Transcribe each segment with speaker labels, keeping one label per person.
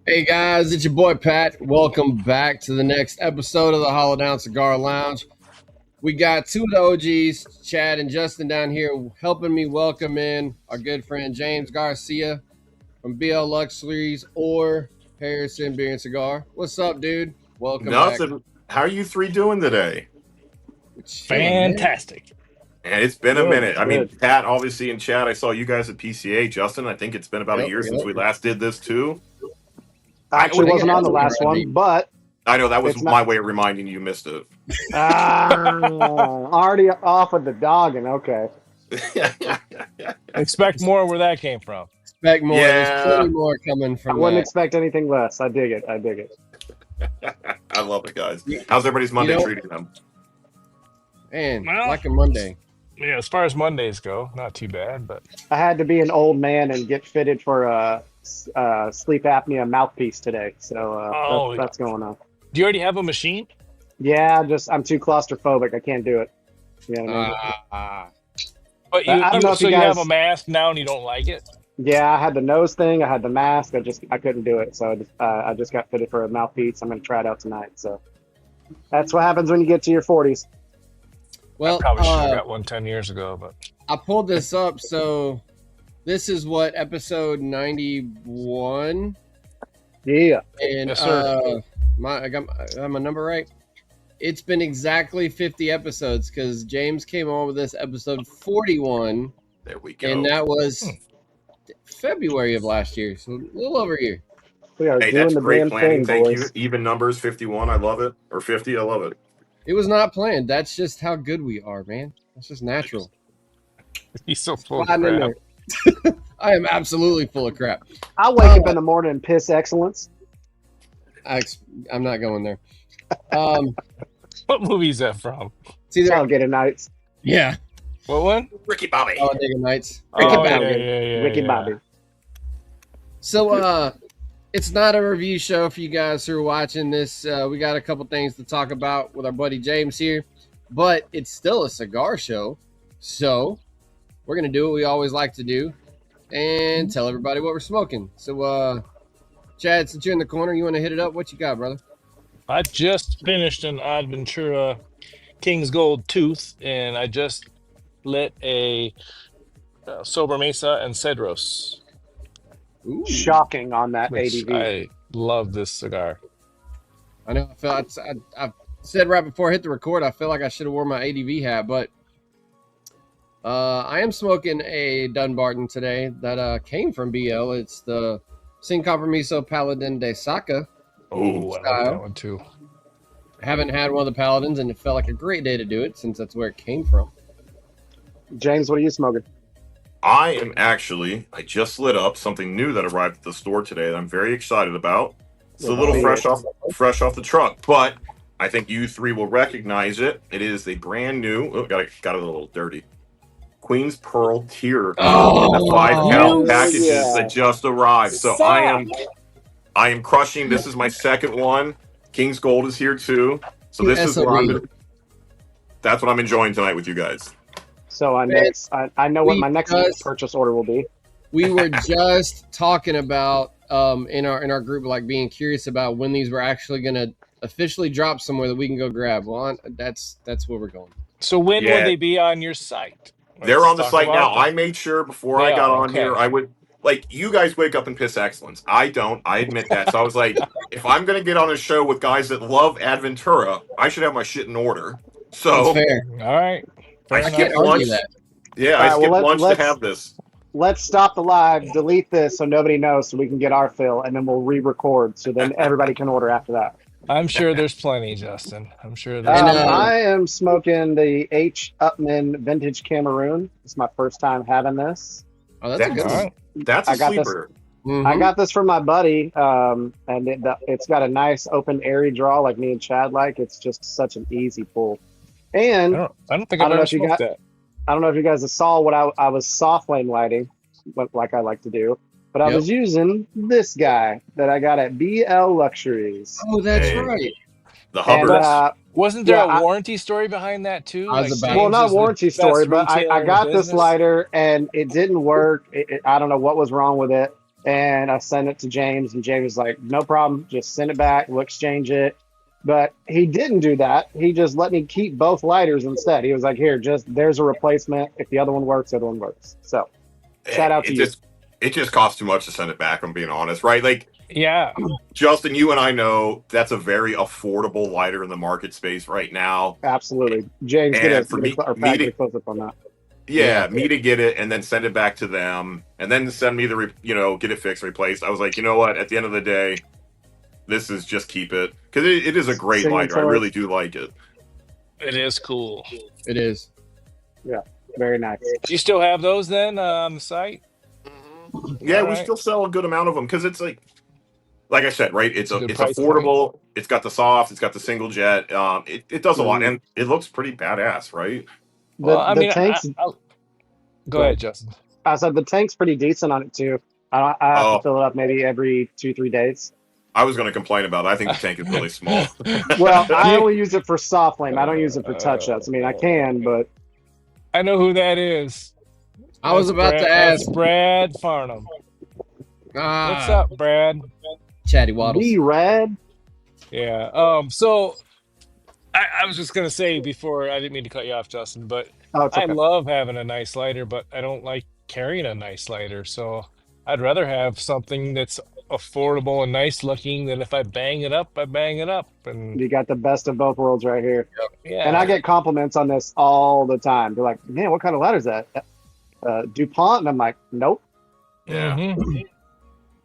Speaker 1: Hey guys, it's your boy Pat. Welcome back to the next episode of the Hollow Down Cigar Lounge. We got two of the OGs, Chad and Justin, down here helping me welcome in our good friend James Garcia from BL Luxuries or Harrison Beer and Cigar. What's up, dude? Welcome back.
Speaker 2: Nothing. How are you three doing today?
Speaker 1: We're chilling, man.
Speaker 3: Fantastic.
Speaker 2: And it's been a
Speaker 4: Good,
Speaker 2: minute. I mean,
Speaker 4: good.
Speaker 2: Pat, obviously in chat, I saw you guys at PCA. Justin, I think it's been about a
Speaker 1: Yep,
Speaker 2: year since
Speaker 1: yep.
Speaker 2: we last did this too.
Speaker 4: I
Speaker 2: I
Speaker 1: I
Speaker 4: actually
Speaker 1: think
Speaker 2: would.
Speaker 1: it
Speaker 4: wasn't on
Speaker 1: has
Speaker 4: the
Speaker 1: been
Speaker 4: last
Speaker 1: around a
Speaker 4: one, but
Speaker 2: I know that was
Speaker 4: it's not
Speaker 2: my way of reminding you missed it.
Speaker 4: already off with the dogging. Okay.
Speaker 3: Expect more where that came from.
Speaker 1: Expect more. There's plenty
Speaker 2: Yeah,
Speaker 1: more coming
Speaker 4: I
Speaker 1: from
Speaker 4: wouldn't
Speaker 1: that.
Speaker 4: expect anything less. I dig it. I dig it.
Speaker 2: I love it, guys.
Speaker 1: You,
Speaker 2: How's everybody's
Speaker 1: you
Speaker 2: Monday
Speaker 1: know,
Speaker 2: treating them?
Speaker 1: man,
Speaker 3: Well,
Speaker 1: like a Monday.
Speaker 3: yeah, as far as Mondays go, not too bad, but
Speaker 4: I had to be an old man and get fitted for a sleep apnea mouthpiece today. So
Speaker 3: oh,
Speaker 4: that's going on.
Speaker 3: do you already have a machine?
Speaker 4: Yeah, just I'm too claustrophobic. I can't do it. You know what I mean?
Speaker 1: Ah,
Speaker 3: But
Speaker 4: I don't know if
Speaker 3: so
Speaker 4: you
Speaker 3: you have a
Speaker 4: guys.
Speaker 3: mask now and you don't like it?
Speaker 4: Yeah, I had the nose thing. I had the mask. I couldn't do it. So I just got fitted for a mouthpiece. I'm gonna try it out tonight. So that's what happens when you get to your 40s.
Speaker 3: I
Speaker 1: well,
Speaker 3: probably should have got one 10 years ago, but
Speaker 1: I pulled this up. So this is what episode 91,
Speaker 4: Yeah.
Speaker 1: and
Speaker 3: yes, sir.
Speaker 1: I got my number right. It's been exactly 50 episodes because James came on with this episode 41,
Speaker 2: There we
Speaker 1: and
Speaker 2: go.
Speaker 1: that was
Speaker 3: Hmm.
Speaker 1: February of last year, so a little over a year.
Speaker 4: We are
Speaker 2: Hey,
Speaker 4: doing
Speaker 2: that's
Speaker 4: the
Speaker 2: great
Speaker 4: damn
Speaker 2: planning.
Speaker 4: thing,
Speaker 2: Thank you.
Speaker 4: boys.
Speaker 2: Even numbers, 51. I love it. Or 50. I love it.
Speaker 1: It was not planned. That's just how good we are, man. That's just natural.
Speaker 3: He's so full of
Speaker 1: Sliding in
Speaker 3: crap.
Speaker 1: there. I am absolutely full of crap.
Speaker 4: I wake up in the morning and piss excellence.
Speaker 1: I'm not going there. Um,
Speaker 3: What movie is that from?
Speaker 1: it's either
Speaker 4: Tailgater nights.
Speaker 1: yeah,
Speaker 3: What one?
Speaker 2: Ricky Bobby.
Speaker 1: Talladega Nights.
Speaker 4: Ricky
Speaker 3: Oh, yeah,
Speaker 4: Bobby.
Speaker 3: yeah,
Speaker 4: Ricky
Speaker 3: yeah.
Speaker 4: Bobby.
Speaker 1: So it's not a review show for you guys who are watching this. We got a couple things to talk about with our buddy James here, but it's still a cigar show. So we're gonna do what we always like to do and tell everybody what we're smoking. So Chad, since you're in the corner, you want to hit it up? What you got, brother?
Speaker 3: I just finished an Adventura King's Gold Tooth, and I just lit a Sober Mesa and Cedros,
Speaker 1: Ooh,
Speaker 4: Shocking on that
Speaker 3: which
Speaker 4: ADV.
Speaker 3: I love this cigar.
Speaker 1: I know. I said right before I hit the record, I feel like I should have worn my ADV hat, but I am smoking a Dunbarton today that came from BL. It's the Sin Compromiso Paladin de Saka.
Speaker 3: Oh, I like
Speaker 1: Style.
Speaker 3: that one too.
Speaker 1: Haven't had one of the Paladins, and it felt like a great day to do it since that's where it came from.
Speaker 4: James, what are you smoking?
Speaker 2: I just lit up something new that arrived at the store today that I'm very excited about. It's a
Speaker 4: Let's
Speaker 2: little
Speaker 4: see
Speaker 2: fresh
Speaker 4: it.
Speaker 2: off the truck, but I think you three will recognize it. It is a brand new. Oh, got it a little dirty. Queen's Pearl Tier, the 5 count
Speaker 3: You
Speaker 2: packages that
Speaker 4: Yeah.
Speaker 2: just arrived. So
Speaker 3: suck.
Speaker 2: I am crushing. This is my second one. King's Gold is here too. So
Speaker 1: You
Speaker 2: this is where
Speaker 1: SOB.
Speaker 2: that's what I'm enjoying tonight with you guys.
Speaker 4: So
Speaker 1: Man,
Speaker 4: I know what
Speaker 1: we
Speaker 4: my next
Speaker 1: just
Speaker 4: purchase order will be.
Speaker 1: we were just talking about in our group, like being curious about when these were actually going to officially drop somewhere that we can go grab. Well, that's where we're going.
Speaker 3: So when would
Speaker 2: Yeah,
Speaker 3: they be on your site?
Speaker 2: they're
Speaker 3: Let's
Speaker 2: on the
Speaker 3: talk
Speaker 2: site
Speaker 3: about
Speaker 2: now.
Speaker 3: that.
Speaker 2: I made sure before I
Speaker 3: They
Speaker 2: got
Speaker 3: are
Speaker 2: on here,
Speaker 3: okay.
Speaker 2: I would like you guys wake up and piss excellence. I don't. I admit that. So I was like, if I'm gonna get on a show with guys that love Adventura, I should have my shit in order.
Speaker 1: That's
Speaker 2: So
Speaker 1: fair.
Speaker 3: All right,
Speaker 2: I
Speaker 3: fair
Speaker 1: I
Speaker 3: enough.
Speaker 1: can't
Speaker 2: skipped
Speaker 1: argue
Speaker 2: lunch.
Speaker 1: that.
Speaker 2: Yeah,
Speaker 4: All
Speaker 2: I
Speaker 4: right, well
Speaker 2: skipped lunch to
Speaker 4: let's
Speaker 2: have this.
Speaker 4: let's stop the live, delete this so nobody knows so we can get our fill and then we'll re-record so then everybody can order after that.
Speaker 3: I'm sure there's plenty, Justin. I'm sure there's
Speaker 1: And
Speaker 3: plenty.
Speaker 4: I am smoking the H. Upman Vintage Cameroon. It's my first time having this.
Speaker 1: oh, that's a good
Speaker 3: All
Speaker 2: That's
Speaker 1: one.
Speaker 3: right.
Speaker 2: that's a
Speaker 4: I got this.
Speaker 2: sleeper.
Speaker 4: I
Speaker 1: Mm-hmm.
Speaker 4: got this from my buddy, and it's got a nice open airy draw like me and Chad like. It's just such an easy pull. And
Speaker 3: I don't think
Speaker 4: I
Speaker 3: I've
Speaker 4: don't know
Speaker 3: ever
Speaker 4: if you
Speaker 3: smoked
Speaker 4: got
Speaker 3: that.
Speaker 4: I don't know if you guys saw what I was soft flame lighting, like I like to do, but I
Speaker 1: Yep.
Speaker 4: was using this guy that I got at BL Luxuries,
Speaker 1: Oh, that's
Speaker 2: Hey,
Speaker 1: right.
Speaker 2: the
Speaker 4: and
Speaker 2: Hubbards.
Speaker 3: Wasn't there
Speaker 4: yeah,
Speaker 3: a warranty story behind that too?
Speaker 1: I was
Speaker 3: Like
Speaker 1: about.
Speaker 4: well,
Speaker 3: James
Speaker 4: not
Speaker 3: is the
Speaker 4: warranty story,
Speaker 3: best
Speaker 4: but I
Speaker 3: retailer in the
Speaker 4: got this
Speaker 3: business.
Speaker 4: lighter and it didn't work. I don't know what was wrong with it. And I sent it to James, and James was like, "No problem, just send it back. We'll exchange it." But he didn't do that. He just let me keep both lighters instead. He was like, "Here, just there's a replacement. If the other one works, the other one works." So shout out
Speaker 2: It
Speaker 4: to you.
Speaker 2: just costs too much to send it back. I'm being honest, right? Like
Speaker 3: Yeah,
Speaker 2: Justin, you and I know that's a very affordable lighter in the market space right now.
Speaker 4: Absolutely, James,
Speaker 2: And for
Speaker 4: or
Speaker 2: me
Speaker 4: Pat, get
Speaker 2: to
Speaker 4: a close up on that.
Speaker 2: yeah, me to get it and then send it back to them and then send me get it fixed, replaced. I was like, you know what? At the end of the day, this is just keep it because it is a great
Speaker 4: Single
Speaker 2: lighter. I really
Speaker 4: torch.
Speaker 2: do like it.
Speaker 3: it is cool.
Speaker 1: It is.
Speaker 4: Yeah, very nice.
Speaker 3: Do you still have those then on the site?
Speaker 2: Yeah,
Speaker 3: All
Speaker 2: we
Speaker 3: right.
Speaker 2: still sell a good amount of them because it's like I said, right?
Speaker 3: It's a good
Speaker 2: It's
Speaker 3: price point.
Speaker 2: affordable. It's got the soft. It's got the single jet. It does a lot,
Speaker 4: Mhm.
Speaker 2: and it looks pretty badass, right?
Speaker 3: Well, I
Speaker 4: The
Speaker 3: mean,
Speaker 4: tanks.
Speaker 3: I'll go
Speaker 4: Go ahead.
Speaker 3: ahead, Justin.
Speaker 4: I said the tank's pretty decent on it too. I have to
Speaker 2: Oh,
Speaker 4: fill it up maybe every 2-3 days.
Speaker 2: I was going to complain about it. I think the tank is really small.
Speaker 4: Well, I
Speaker 3: You-
Speaker 4: only use it for soft flame. I don't use it for touch ups. I mean, I can, but
Speaker 3: I know who that is.
Speaker 1: I was about to
Speaker 3: That's
Speaker 1: ask.
Speaker 3: Brad Farnham. What's up, Brad?
Speaker 1: Chatty Waddles.
Speaker 4: B Red.
Speaker 3: Yeah. So I was just gonna say before I didn't mean to cut you off, Justin, but
Speaker 4: Oh, it's
Speaker 3: I
Speaker 4: okay.
Speaker 3: love having a nice lighter, but I don't like carrying a nice lighter. So I'd rather have something that's affordable and nice looking than if I bang it up, I bang it up. And
Speaker 4: You got the best of both worlds right here. And I
Speaker 3: yeah.
Speaker 4: get compliments on this all the time. They're like, "Man, what kind of ladder is that? DuPont?" And I'm like, "Nope."
Speaker 2: Yeah.
Speaker 3: Mhm.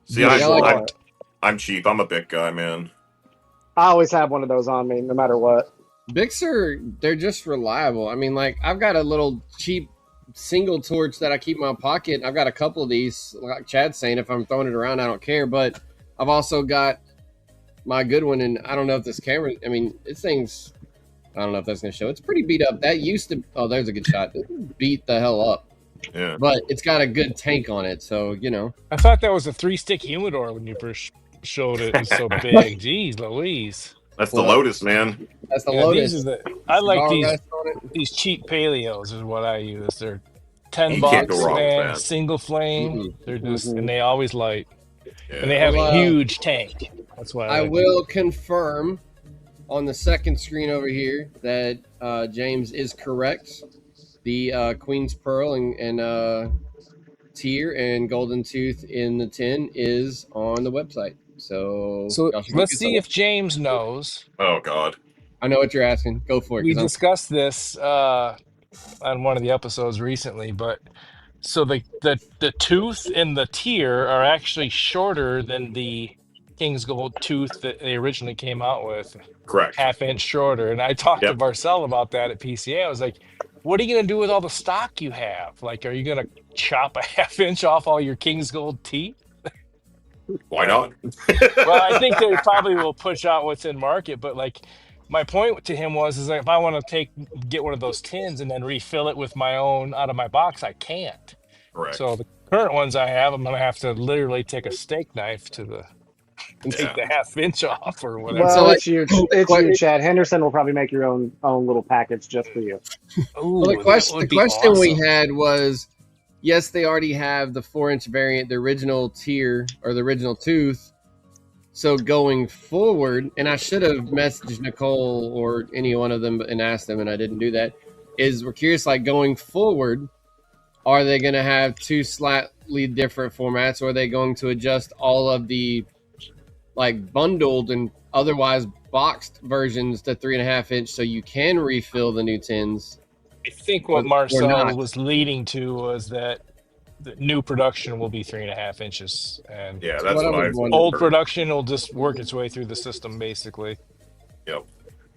Speaker 2: See,
Speaker 1: Yeah, I like
Speaker 4: Destroy.
Speaker 2: I'm cheap. I'm a big guy, man.
Speaker 4: I always have one of those on me, no matter what.
Speaker 1: Bics they're just reliable. I mean, like I've got a little cheap single torch that I keep in my pocket. I've got a couple of these, like Chad's saying, if I'm throwing it around, I don't care. But I've also got my good one, and I don't know if this camera. I mean, this thing's. I don't know if that's gonna show. It's pretty beat up. That used to. Oh, there's a good shot. It beat the hell up.
Speaker 2: Yeah.
Speaker 1: But it's got a good tank on it, so you know.
Speaker 3: I thought that was a 3-stick humidor when you first showed it. It was so big. Jeez Louise.
Speaker 2: That's the
Speaker 1: Well,
Speaker 2: Lotus, man.
Speaker 1: that's the
Speaker 3: Yeah, these
Speaker 1: Lotus.
Speaker 3: are I like
Speaker 1: Cigar
Speaker 3: these
Speaker 1: rest on it.
Speaker 3: these cheap paleos is what I use. They're 10
Speaker 2: You can't go
Speaker 3: bucks,
Speaker 2: wrong with
Speaker 3: man.
Speaker 2: that.
Speaker 3: Single flame.
Speaker 1: Mhm.
Speaker 3: They're just
Speaker 4: Mhm.
Speaker 3: and they always light. And they
Speaker 2: Yeah.
Speaker 3: have
Speaker 1: Well,
Speaker 3: a huge tank. That's why
Speaker 1: I
Speaker 3: like
Speaker 1: will confirm on the second screen over here that James is correct. The Queen's Pearl and Tear and Golden Tooth in the tin is on the website. So
Speaker 3: So
Speaker 1: y'all should go
Speaker 3: let's
Speaker 1: get
Speaker 3: see
Speaker 1: some.
Speaker 3: if James knows.
Speaker 2: Oh God.
Speaker 1: I know what you're asking. Go for it,
Speaker 3: We
Speaker 1: because I'm
Speaker 3: discussed this on one of the episodes recently, but so the tooth and the tear are actually shorter than the King's Gold tooth that they originally came out with,
Speaker 2: Correct.
Speaker 3: half-inch shorter. And I talked to
Speaker 2: Yep.
Speaker 3: Marcel about that at PCA. I was like, what are you gonna do with all the stock you have? Like, are you gonna chop a half-inch off all your King's Gold teeth?
Speaker 2: Why not?
Speaker 3: Well, I think they probably will push out what's in market, but like my point to him was is like if I want to get one of those tins and then refill it with my own out of my box, I can't. So
Speaker 2: Correct.
Speaker 3: the current ones I have, I'm gonna have to literally take a steak knife to the take
Speaker 2: Yeah.
Speaker 3: the half-inch off or whatever.
Speaker 1: so
Speaker 4: Well,
Speaker 1: like
Speaker 4: it's you. It's you, Chad. Henderson will probably make your own little package just for you.
Speaker 1: well,
Speaker 3: Ooh, that
Speaker 1: the
Speaker 3: would be
Speaker 1: question we
Speaker 3: awesome.
Speaker 1: had was yes, they already have the 4-inch variant, the original tier or the original tooth. So going forward, and I should have messaged Nicole or any one of them and asked them, and I didn't do that. Is we're curious, like going forward, are they going to have two slightly different formats, or are they going to adjust all of the like bundled and otherwise boxed versions to 3.5-inch so you can refill the new tins,
Speaker 3: I think
Speaker 1: or
Speaker 3: what Marcel
Speaker 1: not?
Speaker 3: was leading to was that the new production will be 3.5 inches, and
Speaker 2: Yeah.
Speaker 1: That's
Speaker 2: That's
Speaker 1: what I
Speaker 2: what
Speaker 1: was
Speaker 2: I've
Speaker 1: wondering.
Speaker 3: old
Speaker 2: heard.
Speaker 3: production will just work its way through the system basically.
Speaker 2: Yep.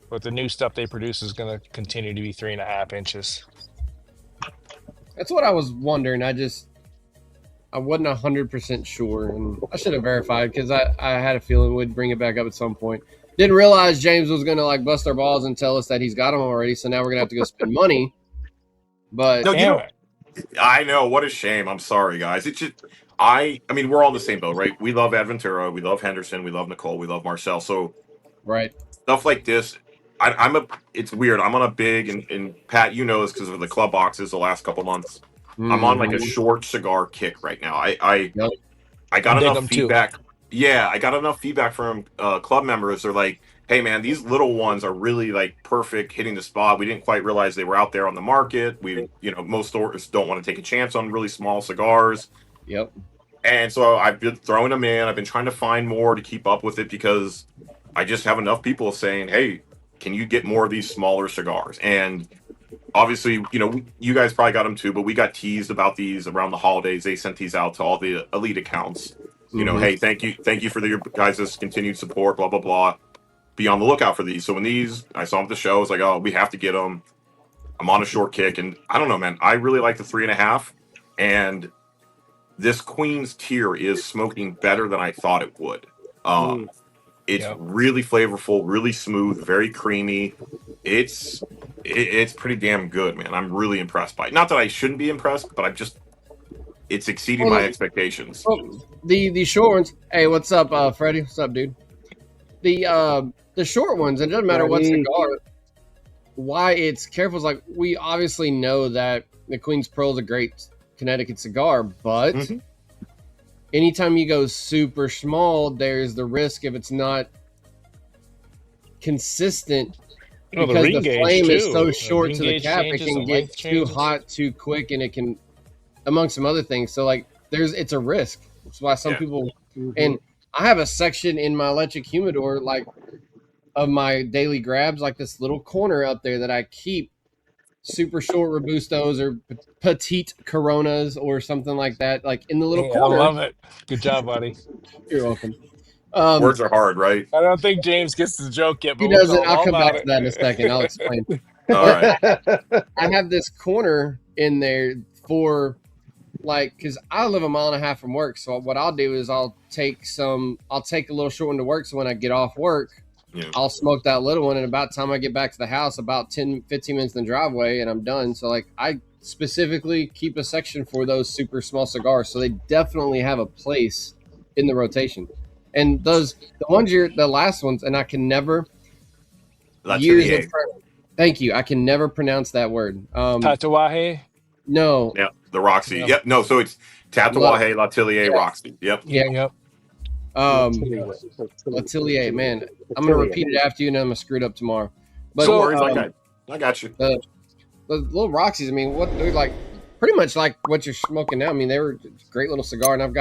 Speaker 3: But the new stuff they produce is going to continue to be 3.5 inches.
Speaker 1: That's what I was wondering. I wasn't 100% sure, and I should have verified because I had a feeling we'd bring it back up at some point. Didn't realize James was going to like bust our balls and tell us that he's got them already, so now we're going to have to go spend money. But
Speaker 2: No, you
Speaker 3: Damn
Speaker 2: know.
Speaker 3: it.
Speaker 2: I know. What a shame. I'm sorry, guys. It's just. I mean, we're all in the same boat, right? We love Adventura, we love Henderson, we love Nicole, we love Marcel. So
Speaker 1: right,
Speaker 2: stuff like this, I'm a. It's weird. I'm on a big and Pat, you know this because of the club boxes the last couple months. I'm on like a
Speaker 1: mm-hmm.
Speaker 2: short cigar kick right now. I
Speaker 1: Yep.
Speaker 2: I got
Speaker 3: dig
Speaker 2: enough
Speaker 3: them too.
Speaker 2: feedback. Yeah, I got enough feedback from club members. They're like, "Hey, man, these little ones are really like perfect, hitting the spot. We didn't quite realize they were out there on the market. Most stores don't want to take a chance on really small cigars,
Speaker 1: Yep.
Speaker 2: and so I've been throwing them in. I've been trying to find more to keep up with it because I just have enough people saying, "Hey, can you get more of these smaller cigars?" And obviously, you guys probably got them too, but we got teased about these around the holidays. They sent these out to all the elite accounts.
Speaker 1: Mhm.
Speaker 2: Hey, thank you for your guys' continued support. Blah blah blah. Be on the lookout for these. So when I saw them at the show, I was like, oh, we have to get them. I'm on a short kick, and I don't know, man. I really like the 3.5, and this Queen's tier is smoking better than I thought it would.
Speaker 4: Mm.
Speaker 2: It's
Speaker 3: Yep.
Speaker 2: really flavorful, really smooth, very creamy. It's pretty damn good, man. I'm really impressed by it. Not that I shouldn't be impressed, but it's exceeding my expectations.
Speaker 1: Well, the short ones. Hey, what's up, Freddie? What's up, dude? The short ones. It doesn't matter what
Speaker 4: Freddie.
Speaker 1: cigar. Why it's careful is like we obviously know that the Queen's Pearl is a great Connecticut cigar, but
Speaker 2: Mhm.
Speaker 1: anytime you go super small, there's the risk if it's not consistent
Speaker 3: Well, the
Speaker 1: because
Speaker 3: ring
Speaker 1: the
Speaker 3: gauge
Speaker 1: flame
Speaker 3: too.
Speaker 1: is so
Speaker 3: The
Speaker 1: short
Speaker 3: ring
Speaker 1: to the
Speaker 3: gauge
Speaker 1: cap, it
Speaker 3: changes,
Speaker 1: can
Speaker 3: the
Speaker 1: get
Speaker 3: length
Speaker 1: too
Speaker 3: changes.
Speaker 1: hot too quick, and it can, among some other things. So like, it's a risk. That's why some
Speaker 2: Yeah.
Speaker 1: people.
Speaker 4: Mhm.
Speaker 1: And I have a section in my electric humidor, like of my daily grabs, like this little corner up there that I keep super short Robustos or petite Coronas or something like that, like in the little
Speaker 3: Yeah, I
Speaker 1: corner.
Speaker 3: love it. Good job, buddy.
Speaker 1: You're welcome.
Speaker 2: Words are hard, right?
Speaker 3: I don't think James gets the joke yet,
Speaker 1: He
Speaker 3: but we'll tell
Speaker 1: doesn't.
Speaker 3: him
Speaker 1: I'll
Speaker 3: all
Speaker 1: come back
Speaker 3: about
Speaker 1: to that in a second. I'll
Speaker 3: it.
Speaker 1: explain.
Speaker 2: All
Speaker 1: But
Speaker 2: right.
Speaker 1: I have this corner in there for like, because I live a mile and a half from work. So what I'll do is I'll take a little short one to work. So when I get off work,
Speaker 2: Yeah.
Speaker 1: I'll smoke that little one. And about the time I get back to the house, about 10, 15 minutes in the driveway, and I'm done. So like I specifically keep a section for those super small cigars. So they definitely have a place in the rotation. And the last ones, and I can never, years of,
Speaker 2: Latelier.
Speaker 1: thank you. I can never pronounce that word.
Speaker 3: Tatuaje.
Speaker 1: No,
Speaker 2: Yeah. The Roxy.
Speaker 3: Yeah.
Speaker 2: Yep. No, so it's Tatuaje, Latelier,
Speaker 1: yeah,
Speaker 2: Roxy. Yep.
Speaker 1: yeah.
Speaker 3: Yep.
Speaker 1: Latelier, man. I'm gonna repeat it after you, and I'm gonna screw it up tomorrow. But
Speaker 2: No worries. I got you.
Speaker 1: the little Roxy's, I mean, what they're like, pretty much like what you're smoking now. I mean, they were a great little cigar, and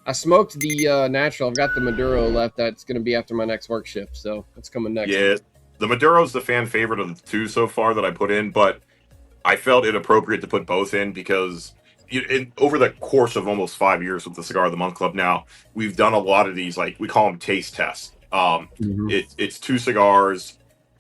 Speaker 1: I smoked the natural. I've got the Maduro left. That's gonna be after my next work shift, so that's coming next.
Speaker 2: Yeah. The Maduro's the fan favorite of the two so far that I put in, but I felt it appropriate to put both in because over the course of almost 5 years with the Cigar of the Month Club now, we've done a lot of these, like we call them taste tests. It's two cigars,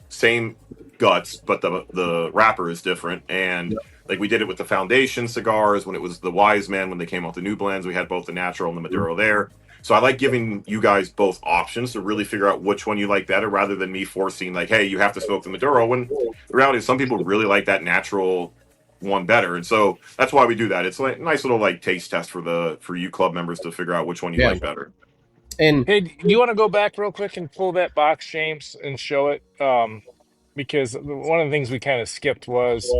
Speaker 2: same guts, but the wrapper is different. And like we did it with the Foundation cigars when it was the Wise Men, when they came out the new blends, we had both the natural and the Maduro there. So I like giving you guys both options to really figure out which one you like better rather than me forcing like, hey, you have to smoke the Maduro, when the reality is some people really like that natural one better. And so that's why we do that. It's like a nice little like taste test for you club members to figure out which one you like better.
Speaker 1: And
Speaker 3: Hey, do you want to go back real quick and pull that box, James, and show it? Because one of the things we kind of skipped was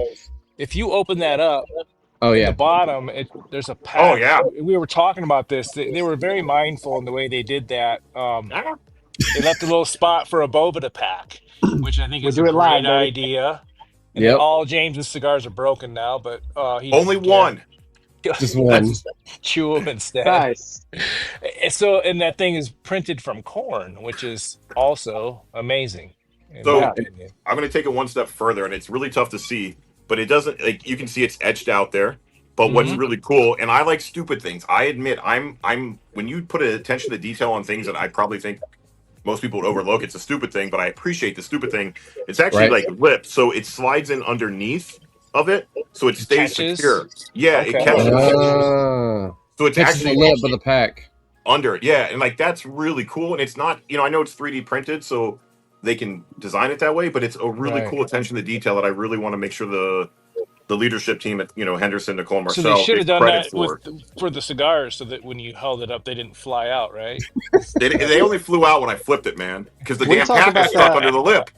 Speaker 3: if you open that up in the bottom, there's a
Speaker 2: Oh
Speaker 3: pack.
Speaker 2: yeah.
Speaker 3: We were talking about this. They were very mindful in the way they did that. They left a little spot for a Bovida pack, which I think
Speaker 4: We
Speaker 3: is a
Speaker 4: do it live,
Speaker 3: great
Speaker 4: baby.
Speaker 3: idea. And then all James's cigars are broken now, but he
Speaker 2: Only
Speaker 3: doesn't care.
Speaker 2: one.
Speaker 1: just one.
Speaker 3: Chew them instead.
Speaker 4: Nice.
Speaker 3: So, and that thing is printed from corn, which is also amazing.
Speaker 2: So
Speaker 3: my opinion.
Speaker 2: I'm going to take it one step further, and it's really tough to see, but it doesn't, like, you can see it's etched out there. But what's really cool, and I like stupid things. I admit, I'm when you put attention to detail on things that I probably think most people would overlook, it's a stupid thing, but I appreciate the stupid thing. It's actually like lipped, so it slides in underneath of it, so it stays
Speaker 3: catches?
Speaker 2: secure. Yeah, it
Speaker 3: Okay.
Speaker 2: catches.
Speaker 1: So
Speaker 2: it's
Speaker 1: catches
Speaker 2: actually
Speaker 1: the lip of the pack.
Speaker 2: under it. Yeah, and like that's really cool. And it's not, I know it's 3D printed, so they can design it that way, but it's a really
Speaker 3: Right.
Speaker 2: cool attention to detail that I really want to make sure the leadership team at Henderson, Nicole,
Speaker 3: So
Speaker 2: Marcel
Speaker 3: they should have
Speaker 2: gets
Speaker 3: done
Speaker 2: credit
Speaker 3: that for the cigars, so that when you held it up, they didn't fly out, right?
Speaker 2: They only flew out when I flipped it, man, because the
Speaker 4: We
Speaker 2: damn
Speaker 4: talk
Speaker 2: pack
Speaker 4: about
Speaker 2: is stuck
Speaker 4: that.
Speaker 2: under the lip.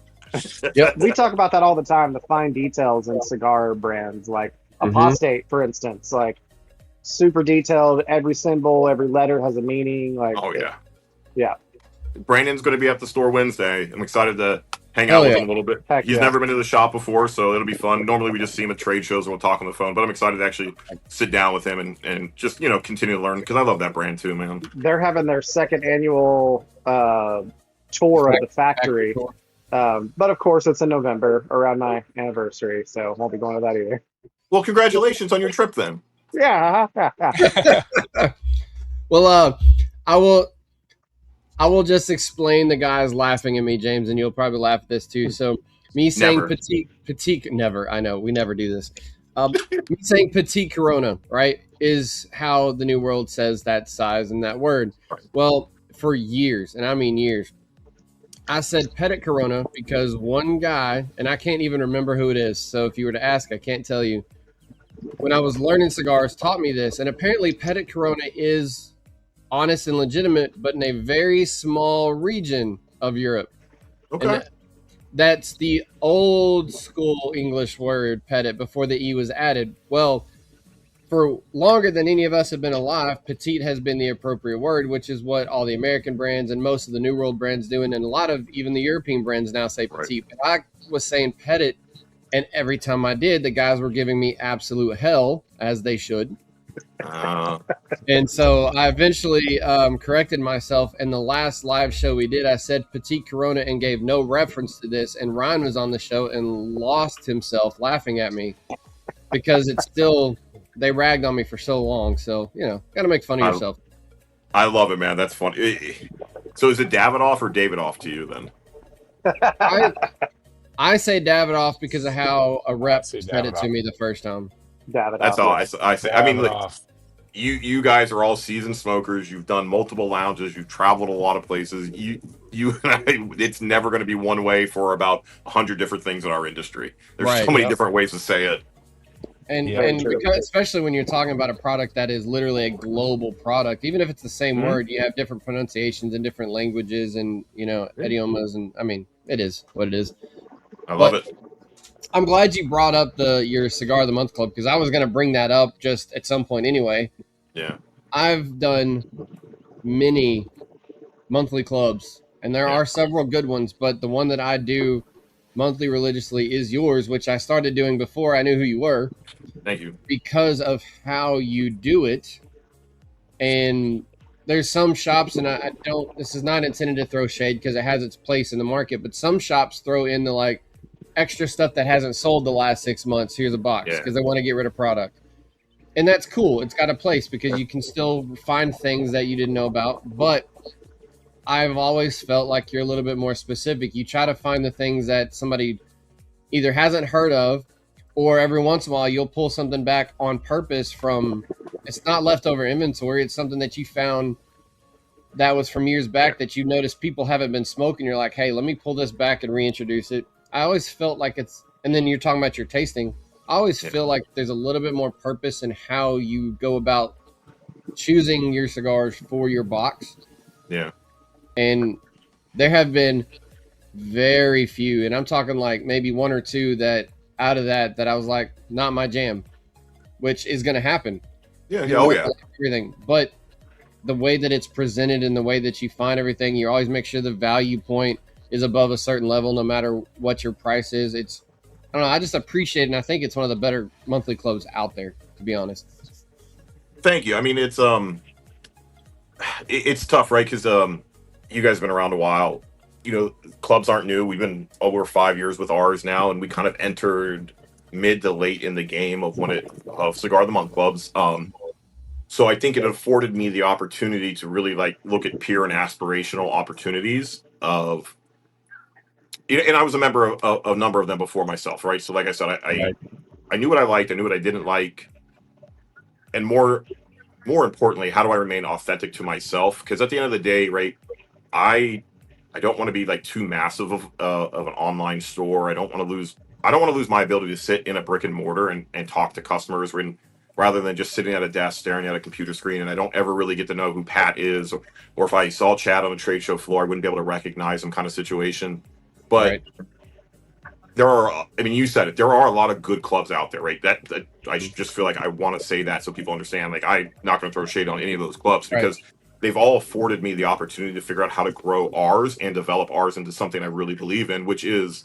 Speaker 4: We talk about that all the time, the fine details in cigar brands, like Apostate, for instance. Like super detailed. Every symbol, every letter has a meaning. Like,
Speaker 2: Oh yeah.
Speaker 4: yeah,
Speaker 2: Brandon's going to be at the store Wednesday. I'm excited to hang out
Speaker 1: Hell
Speaker 2: with
Speaker 1: yeah.
Speaker 2: him a little bit.
Speaker 4: Heck
Speaker 2: He's
Speaker 4: yeah.
Speaker 2: never been to the shop before, so it'll be fun. Normally we just see him at trade shows and we'll talk on the phone, but I'm excited to actually sit down with him and just, continue to learn because I love that brand too, man.
Speaker 4: They're having their second annual tour of the factory. But of course, it's in November around my anniversary, so won't be going to that either.
Speaker 2: Well, congratulations on your trip then.
Speaker 4: Yeah.
Speaker 1: Well, I will just explain the guys laughing at me, James, and you'll probably laugh at this too. So me saying
Speaker 2: Never.
Speaker 1: petite, never. I know we never do this. Me saying petite Corona, right, is how the New World says that size and that word. Well, for years, and I mean years, I said Petit Corona because one guy, and I can't even remember who it is. So if you were to ask, I can't tell you. When I was learning cigars, taught me this, and apparently Petit Corona is honest and legitimate, but in a very small region of Europe.
Speaker 2: Okay.
Speaker 1: And that's the old school English word petit before the E was added. Well, for longer than any of us have been alive, petite has been the appropriate word, which is what all the American brands and most of the New World brands do. And a lot of even the European brands now say petite. Right. But I was saying petit, and every time I did, the guys were giving me absolute hell, as they should. And so I eventually corrected myself. And the last live show we did, I said Petite Corona and gave no reference to this. And Ryan was on the show and lost himself laughing at me because it's still, they ragged on me for so long. So, got to make fun of yourself.
Speaker 2: I love it, man. That's funny. So is it Davidoff or Davidoff to you then?
Speaker 1: I say Davidoff because of how a rep said it to me the first time.
Speaker 4: Davidoff.
Speaker 2: That's all I say. I mean, look,
Speaker 3: Davidoff.
Speaker 2: you guys are all seasoned smokers. You've done multiple lounges. You've traveled a lot of places. It's never going to be one way for about 100 different things in our industry. There's so many different ways to say it.
Speaker 1: And because, especially when you're talking about a product that is literally a global product, even if it's the same word, you have different pronunciations in different languages and, idiomas. And I mean, it is what it is.
Speaker 2: I love it.
Speaker 1: I'm glad you brought up your Cigar of the Month Club because I was going to bring that up just at some point anyway.
Speaker 2: Yeah.
Speaker 1: I've done many monthly clubs, and there are several good ones, but the one that I do monthly religiously is yours, which I started doing before I knew who you were.
Speaker 2: Thank you.
Speaker 1: Because of how you do it. And there's some shops, and I don't, this is not intended to throw shade because it has its place in the market, but some shops throw in the extra stuff that hasn't sold the last 6 months. Here's a box because they want to get rid of product. And that's cool. It's got a place because you can still find things that you didn't know about. But I've always felt like you're a little bit more specific. You try to find the things that somebody either hasn't heard of, or every once in a while you'll pull something back on purpose from, it's not leftover inventory. It's something that you found that was from years back that you noticed people haven't been smoking. You're like, hey, let me pull this back and reintroduce it. I always felt like it's, and then you're talking about your tasting. I always feel like there's a little bit more purpose in how you go about choosing your cigars for your box.
Speaker 2: Yeah.
Speaker 1: And there have been very few, and I'm talking like maybe one or two that out of that I was like, not my jam, which is going to happen.
Speaker 2: Yeah. Oh yeah.
Speaker 1: Everything. But the way that it's presented and the way that you find everything, you always make sure the value point is above a certain level, no matter what your price is. It's, I don't know, I just appreciate it, and I think it's one of the better monthly clubs out there, to be honest.
Speaker 2: Thank you. I mean, it's tough, right? Because you guys have been around a while. Clubs aren't new. We've been over 5 years with ours now, and we kind of entered mid to late in the game of Cigar of the Month clubs. So I think it afforded me the opportunity to really look at peer and aspirational opportunities of. And I was a member of a number of them before myself, right? So like I said, I knew what I liked, I knew what I didn't like. And more importantly, how do I remain authentic to myself? Because at the end of the day, right, I don't want to be too massive of an online store. I don't want to lose my ability to sit in a brick and mortar and talk to customers rather than just sitting at a desk staring at a computer screen. And I don't ever really get to know who Pat is, or if I saw Chad on a trade show floor, I wouldn't be able to recognize him, kind of situation. But there are, I mean, you said it, there are a lot of good clubs out there, right? That I just feel like I want to say that so people understand. Like, I'm not going to throw shade on any of those clubs
Speaker 1: Right.
Speaker 2: because they've all afforded me the opportunity to figure out how to grow ours and develop ours into something I really believe in, which is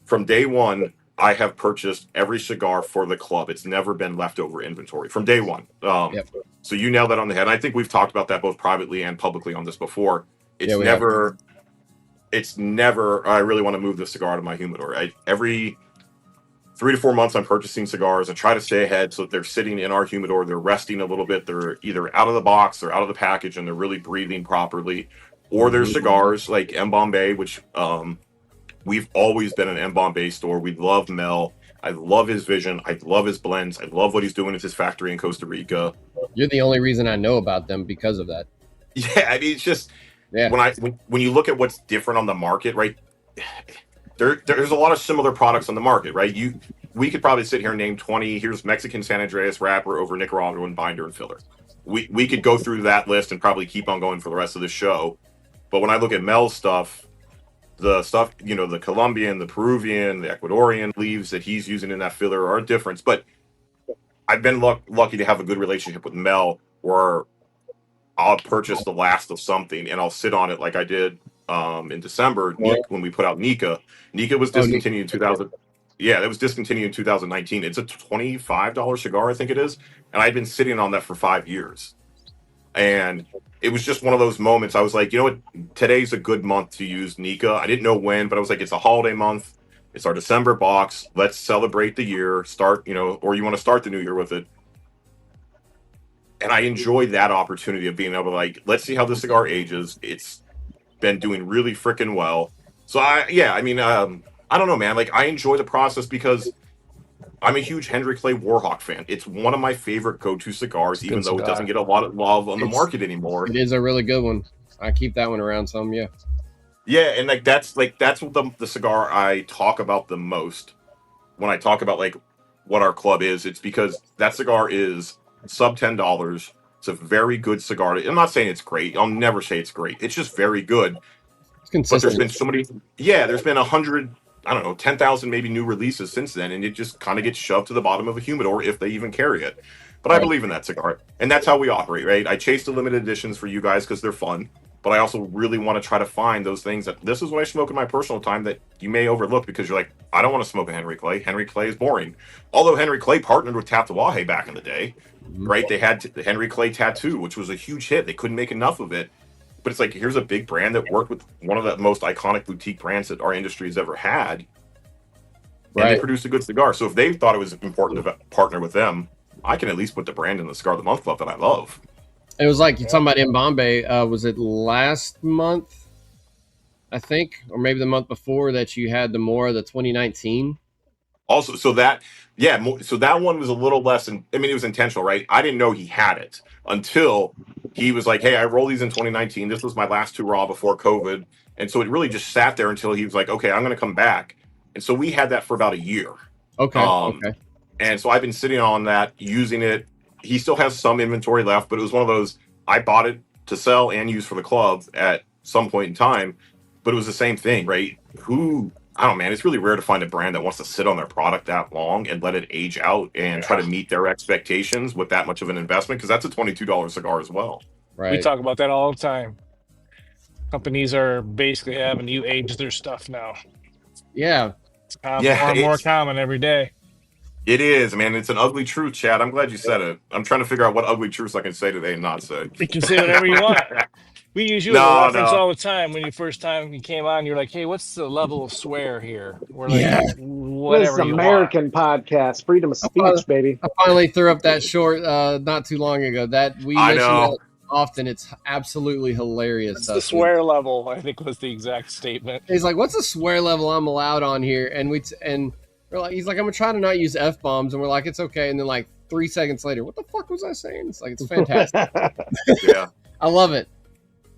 Speaker 2: from day one, I have purchased every cigar for the club. It's never been leftover inventory from day one.
Speaker 1: Yep.
Speaker 2: So you nailed that on the head. And I think we've talked about that both privately and publicly on this before. It's
Speaker 1: Yeah, we have.
Speaker 2: never, it's never, I really want to move this cigar to my humidor. Every 3 to 4 months, I'm purchasing cigars and try to stay ahead so that they're sitting in our humidor. They're resting a little bit. They're either out of the box or out of the package and they're really breathing properly. Or they're
Speaker 1: Mhm.
Speaker 2: cigars like M. Bombay, which we've always been an M. Bombay store. We love Mel. I love his vision. I love his blends. I love what he's doing at his factory in Costa Rica.
Speaker 1: You're the only reason I know about them because of that.
Speaker 2: Yeah, I mean, it's just
Speaker 1: Yeah.
Speaker 2: when you look at what's different on the market, right? There's a lot of similar products on the market, right? We could probably sit here and name 20. Here's Mexican San Andreas wrapper over Nicaraguan binder and filler. We could go through that list and probably keep on going for the rest of the show. But when I look at Mel's stuff, the stuff, the Colombian, the Peruvian, the Ecuadorian leaves that he's using in that filler are different. But I've been lucky to have a good relationship with Mel where I'll purchase the last of something and I'll sit on it like I did in December when we put out Nika. Nika was discontinued in 2000. Yeah, that was discontinued in 2019. It's a $25 cigar, I think it is. And I'd been sitting on that for 5 years. And it was just one of those moments. I was like, you know what? Today's a good month to use Nika. I didn't know when, but I was like, it's a holiday month. It's our December box. Let's celebrate the year. Start, or you want to start the new year with it. And I enjoyed that opportunity of being able to let's see how this cigar ages. It's been doing really freaking well. So I don't know, man. Like, I enjoy the process because I'm a huge Henry Clay Warhawk fan. It's one of my favorite go-to cigars, even though it doesn't get a lot of love on the market anymore.
Speaker 1: It is a really good one. I keep that one around some, yeah.
Speaker 2: Yeah, and that's what the cigar I talk about the most when I talk about what our club is. It's because that cigar is sub $10. It's a very good cigar. I'm not saying it's great. I'll never say it's great. It's just very good.
Speaker 1: It's consistent.
Speaker 2: But there's been so many. Yeah, there's been 100. I don't know, 10,000 maybe new releases since then, and it just kind of gets shoved to the bottom of a humidor if they even carry it. But I believe in that cigar, and that's how we operate, right? I chase the limited editions for you guys because they're fun, but I also really want to try to find those things that this is what I smoke in my personal time that you may overlook because you're like, I don't want to smoke a Henry Clay. Henry Clay is boring. Although Henry Clay partnered with Tatuaje back in the day, right? They had the Henry Clay Tattoo, which was a huge hit. They couldn't make enough of it. But it's like, here's a big brand that worked with one of the most iconic boutique brands that our industry has ever had. And they produced a good cigar. So if they thought it was important to partner with them, I can at least put the brand in the Cigar of the Month Club that I love.
Speaker 1: It was like you're talking about in Bombay. Was it last month, I think, or maybe the month before that you had the more of the 2019?
Speaker 2: Also, so that one was a little less. It was intentional, right? I didn't know he had it until he was like, "Hey, I rolled these in 2019. This was my last two raw before COVID," and so it really just sat there until he was like, "Okay, I'm going to come back." And so we had that for about a year.
Speaker 1: Okay. Okay.
Speaker 2: And so I've been sitting on that, using it. He still has some inventory left, but it was one of those, I bought it to sell and use for the club at some point in time, but it was the same thing, right? I don't know, man. It's really rare to find a brand that wants to sit on their product that long and let it age out and try to meet their expectations with that much of an investment, because that's a $22 cigar as well.
Speaker 3: Right. We talk about that all the time. Companies are basically having you age their stuff now.
Speaker 1: Yeah.
Speaker 3: It's more common every day.
Speaker 2: It is, man. It's an ugly truth, Chad. I'm glad you said it. I'm trying to figure out what ugly truths I can say today and not say.
Speaker 3: You can say whatever you want. We use you as a reference all the time. When you first time you came on, you're like, "Hey, what's the level of swear here?" We're like, "Whatever
Speaker 4: this
Speaker 3: you
Speaker 4: American
Speaker 3: want."
Speaker 4: Podcast, freedom of speech, baby.
Speaker 1: I finally threw up that short not too long ago. That we mentioned that often. It's absolutely hilarious.
Speaker 3: The swear level, I think, was the exact statement.
Speaker 1: He's like, "What's the swear level I'm allowed on here?" And we're like, he's like, "I'm gonna try to not use F-bombs," and we're like, "It's okay." And then 3 seconds later, what the fuck was I saying? It's like, it's fantastic.
Speaker 2: Yeah,
Speaker 1: I love it.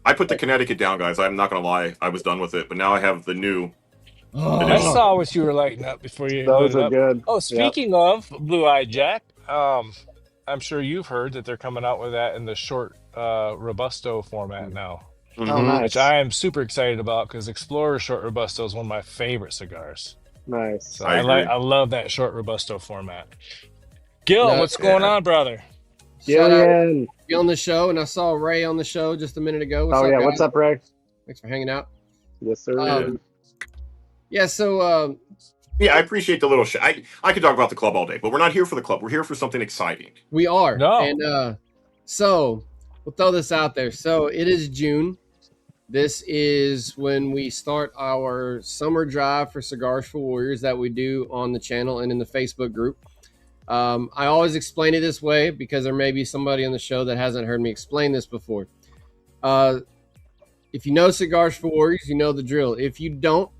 Speaker 2: I put the Connecticut down, guys. I'm not gonna lie, I was done with it, but now I have the new.
Speaker 3: I saw what you were lighting up before you.
Speaker 4: Those are good.
Speaker 3: Oh, speaking of Blue Eye Jack, I'm sure you've heard that they're coming out with that in the short Robusto format now.
Speaker 4: Oh, nice.
Speaker 3: Which I am super excited about because Explorer Short Robusto is one of my favorite cigars.
Speaker 4: Nice.
Speaker 3: So
Speaker 2: I agree.
Speaker 3: I love that short robusto format. Gil,
Speaker 1: No,
Speaker 3: what's going on, brother?
Speaker 1: shout out
Speaker 4: Gillian.
Speaker 1: you on the show, and I saw Ray on the show just a minute ago. What's
Speaker 4: Oh
Speaker 1: up,
Speaker 4: yeah,
Speaker 1: guys?
Speaker 4: what's up, Ray?
Speaker 1: Thanks for hanging out.
Speaker 4: Yes, sir.
Speaker 1: Yeah, so
Speaker 2: Yeah, I appreciate the little I could talk about the club all day, but we're not here for the club. We're here for something exciting.
Speaker 1: we are,
Speaker 3: No.
Speaker 1: and so we'll throw this out there. So it is June. This is when we start our summer drive for Cigars for Warriors that we do on the channel and in the Facebook group. I always explain it this way because there may be somebody on the show that hasn't heard me explain this before. If you know Cigars for Warriors, you know the drill. If you don't,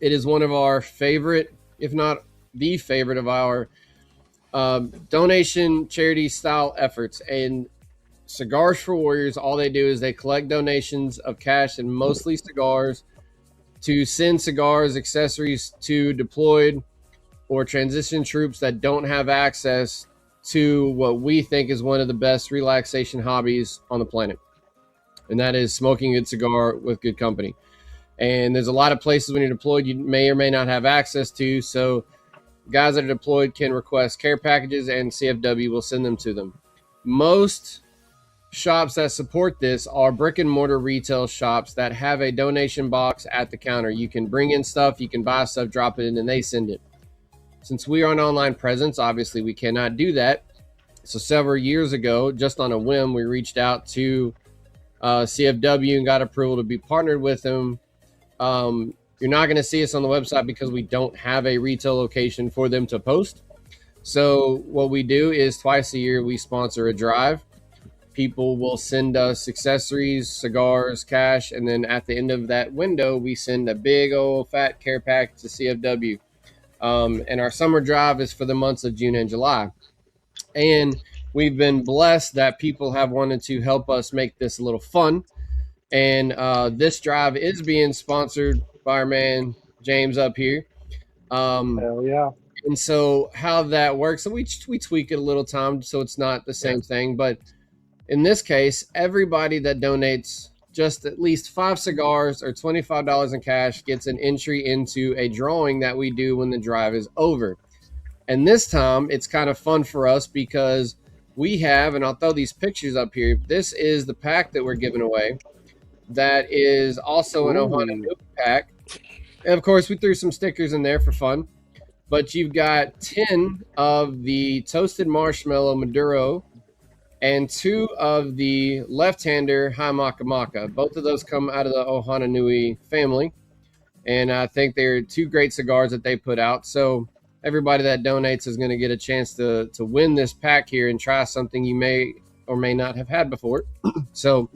Speaker 1: it is one of our favorite, if not the favorite of our donation charity style efforts. And Cigars for Warriors, all they do is they collect donations of cash and mostly cigars to send cigars, accessories to deployed or transition troops that don't have access to what we think is one of the best relaxation hobbies on the planet. And that is smoking a good cigar with good company. And there's a lot of places when you're deployed you may or may not have access to. So guys that are deployed can request care packages and CFW will send them to them. Most shops that support this are brick and mortar retail shops that have a donation box at the counter. You can bring in stuff, you can buy stuff, drop it in, and they send it. Since we are an online presence, obviously we cannot do that. So several years ago, just on a whim, we reached out to CFW and got approval to be partnered with them. You're not going to see us on the website because we don't have a retail location for them to post. So what we do is twice a year, we sponsor a drive. People will send us accessories, cigars, cash, and then at the end of that window, we send a big old fat care pack to CFW. And our summer drive is for the months of June and July. And we've been blessed that people have wanted to help us make this a little fun. And this drive is being sponsored by our man, James, up here.
Speaker 4: Hell yeah.
Speaker 1: And so how that works, so we tweak it a little time so it's not the same thing. But in this case, everybody that donates just at least 5 cigars or $25 in cash gets an entry into a drawing that we do when the drive is over. And this time it's kind of fun for us because we have, and I'll throw these pictures up here. This is the pack that we're giving away. That is also an Ohana Nuke pack. And of course, we threw some stickers in there for fun. But you've got 10 of the toasted marshmallow Maduro and 2 of the left-hander High Maka Maka. Both of those come out of the Ohana Nui family. And I think they're 2 great cigars that they put out. So everybody that donates is going to get a chance to win this pack here and try something you may or may not have had before. So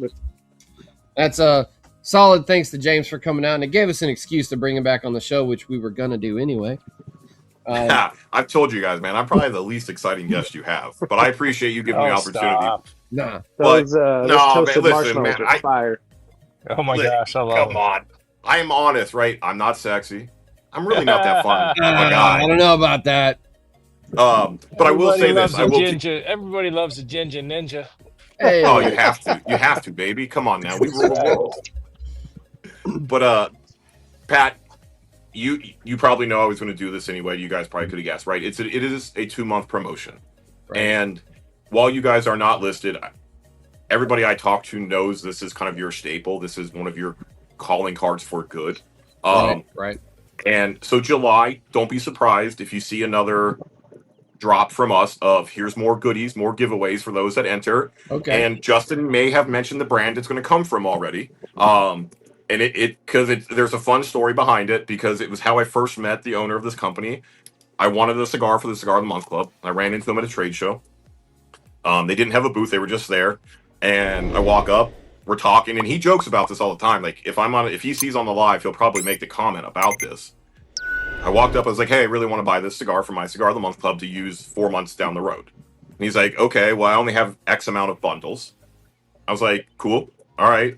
Speaker 1: that's a solid thanks to James for coming out. And it gave us an excuse to bring him back on the show, which we were going to do anyway.
Speaker 2: I've told you guys, man, I'm probably the least exciting guest you have, but I appreciate you giving me the opportunity.
Speaker 3: Stop.
Speaker 1: Nah.
Speaker 2: But
Speaker 4: Those
Speaker 2: no,
Speaker 4: toasted
Speaker 2: man, listen,
Speaker 4: marshmallows
Speaker 2: man,
Speaker 4: are fire.
Speaker 3: Oh my gosh, I love
Speaker 2: come
Speaker 3: it.
Speaker 2: on. I'm honest, right? I'm not sexy. I'm really not that fun of a guy.
Speaker 1: I don't know about that.
Speaker 2: But I will say this. I will.
Speaker 3: Everybody loves a ginger ninja.
Speaker 1: Hey,
Speaker 2: Oh, you have to. You have to, baby. Come on now. We rule the world. But Pat, you probably know I was going to do this anyway. You guys probably could have guessed, right? It is a 2-month promotion,
Speaker 1: right.
Speaker 2: And while you guys are not listed, everybody I talk to knows this is kind of your staple. This is one of your calling cards for good.
Speaker 1: Right.
Speaker 2: And so July, don't be surprised if you see another drop from us of here's more goodies, more giveaways for those that enter.
Speaker 1: Okay.
Speaker 2: And Justin may have mentioned the brand it's going to come from already. And there's a fun story behind it because it was how I first met the owner of this company. I wanted a cigar for the Cigar of the Month Club. I ran into them at a trade show. They didn't have a booth; they were just there. And I walk up, we're talking, and he jokes about this all the time. Like if he sees on the live, he'll probably make the comment about this. I walked up, I was like, hey, I really want to buy this cigar for my Cigar of the Month Club to use 4 months down the road. And he's like, okay, well, I only have X amount of bundles. I was like, cool, all right.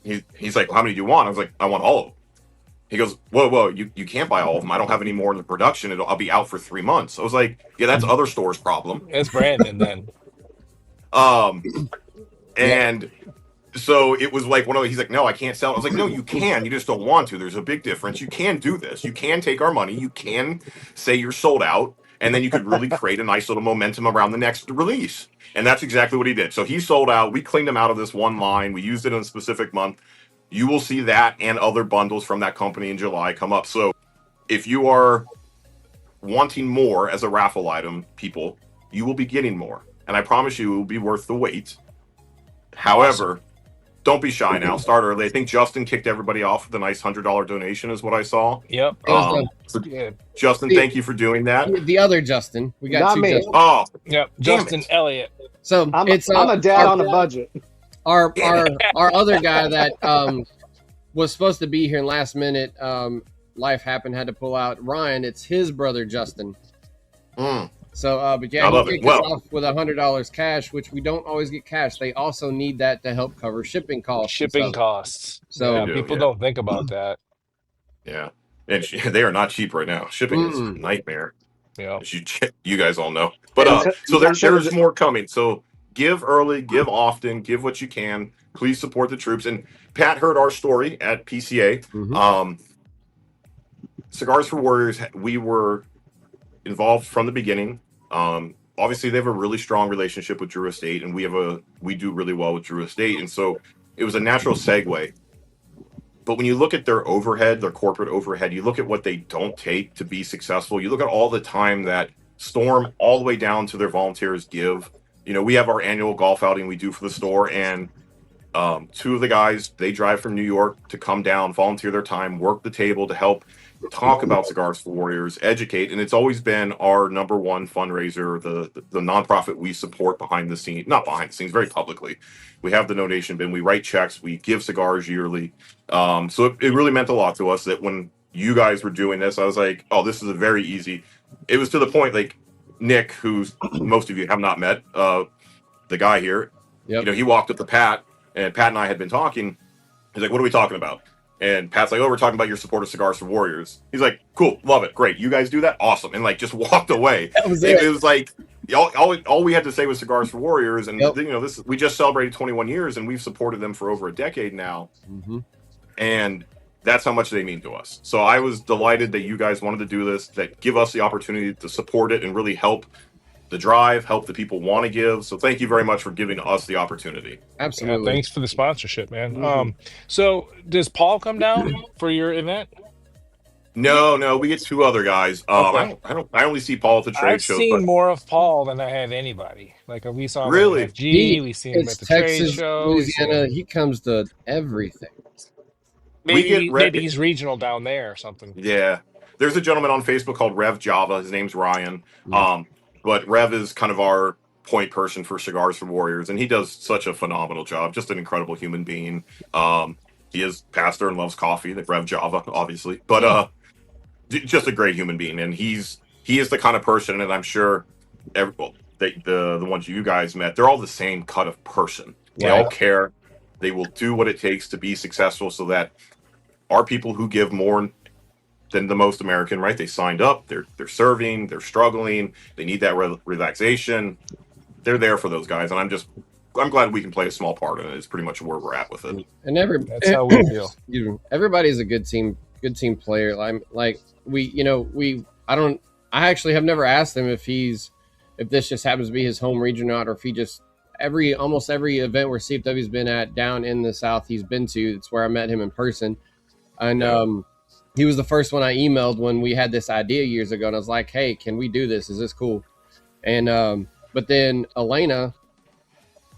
Speaker 2: He's like, well, how many do you want? I was like, I want all of them. He goes, whoa, you can't buy all of them. I don't have any more in the production. I'll be out for 3 months. I was like, yeah, that's other stores' problem.
Speaker 3: It's Brandon then.
Speaker 2: And So it was like one of he's like, no, I can't sell it. I was like, no, you can. You just don't want to. There's a big difference. You can do this. You can take our money. You can say you're sold out, and then you could really create a nice little momentum around the next release. And that's exactly what he did. So he sold out. We cleaned him out of this one line. We used it in a specific month. You will see that and other bundles from that company in July come up. So if you are wanting more as a raffle item, people, you will be getting more. And I promise you it will be worth the wait. However, don't be shy now. Start early. I think Justin kicked everybody off with a nice $100 donation, is what I saw.
Speaker 3: Yep.
Speaker 2: So Justin, thank you for doing that.
Speaker 1: The other Justin, we got
Speaker 4: Not
Speaker 1: two
Speaker 4: me.
Speaker 1: Justins.
Speaker 2: Oh,
Speaker 3: Yep.
Speaker 2: Damn
Speaker 3: Justin
Speaker 2: it.
Speaker 3: Elliott.
Speaker 1: So
Speaker 4: I'm
Speaker 1: it's
Speaker 4: a dad on a budget.
Speaker 1: our other guy that was supposed to be here and last minute life happened, had to pull out. Ryan, it's his brother Justin. So but yeah, he kicked us off with $100 cash, which we don't always get cash. They also need that to help cover shipping costs. So
Speaker 3: yeah, people don't think about that.
Speaker 2: Yeah, and they are not cheap right now. Shipping is a nightmare.
Speaker 3: Yeah,
Speaker 2: as you guys all know. But so there's more coming. So give early, give often, give what you can. Please support the troops. And Pat heard our story at PCA. Cigars for Warriors, we were involved from the beginning. Obviously, they have a really strong relationship with Drew Estate, and we do really well with Drew Estate, and so it was a natural segue. But when you look at their overhead, their corporate overhead, you look at what they don't take to be successful. You look at all the time that Storm, all the way down to their volunteers, give. You know, we have our annual golf outing we do for the store, and two of the guys, they drive from New York to come down, volunteer their time, work the table to help talk about Cigars for Warriors, educate, and it's always been our number one fundraiser, the nonprofit we support behind the scenes, not behind the scenes, very publicly. We have the donation bin, we write checks, we give cigars yearly. So it really meant a lot to us that when you guys were doing this, I was like, oh, this is a very easy. It was to the point, like Nick, who's most of you have not met, the guy here, you know, he walked up to Pat, and Pat and I had been talking. He's like, what are we talking about? And Pat's like, oh, we're talking about your support of Cigars for Warriors. He's like, cool, love it, great. You guys do that? Awesome. And like just walked away. It was like all we had to say was Cigars for Warriors. And you know, we just celebrated 21 years and we've supported them for over a decade now. And that's how much they mean to us. So I was delighted that you guys wanted to do this, that give us the opportunity to support it and really help the drive, help the people want to give. So thank you very much for giving us the opportunity.
Speaker 1: Absolutely.
Speaker 3: Yeah, thanks for the sponsorship, man. So does Paul come down for your event?
Speaker 2: No, we get two other guys. I only see Paul at the trade show.
Speaker 3: I've seen more of Paul than I have anybody. Like we saw him
Speaker 2: really
Speaker 3: at FG, we see him at the
Speaker 1: Texas,
Speaker 3: trade show.
Speaker 1: Louisiana, he comes to everything.
Speaker 3: Maybe he's regional down there or something.
Speaker 2: Yeah, there's a gentleman on Facebook called Rev Java. His name's Ryan. But Rev is kind of our point person for Cigars for Warriors, and he does such a phenomenal job. Just an incredible human being. He is pastor and loves coffee. Like Rev Java, obviously, but just a great human being. And he is the kind of person, and I'm sure the ones you guys met, they're all the same cut of person. They all care. They will do what it takes to be successful, so that our people who give more than the most American, right? They signed up, they're serving, they're struggling, they need that relaxation. They're there for those guys, and I'm glad we can play a small part in it. It's pretty much where we're at with it.
Speaker 1: And
Speaker 3: that's how we feel.
Speaker 1: Everybody's a good team player. I actually have never asked him if this just happens to be his home region or not, or if he just almost every event where CFW's been at down in the South he's been to. It's where I met him in person, and he was the first one I emailed when we had this idea years ago, and I was like, hey, can we do this? Is this cool? And but then Elena,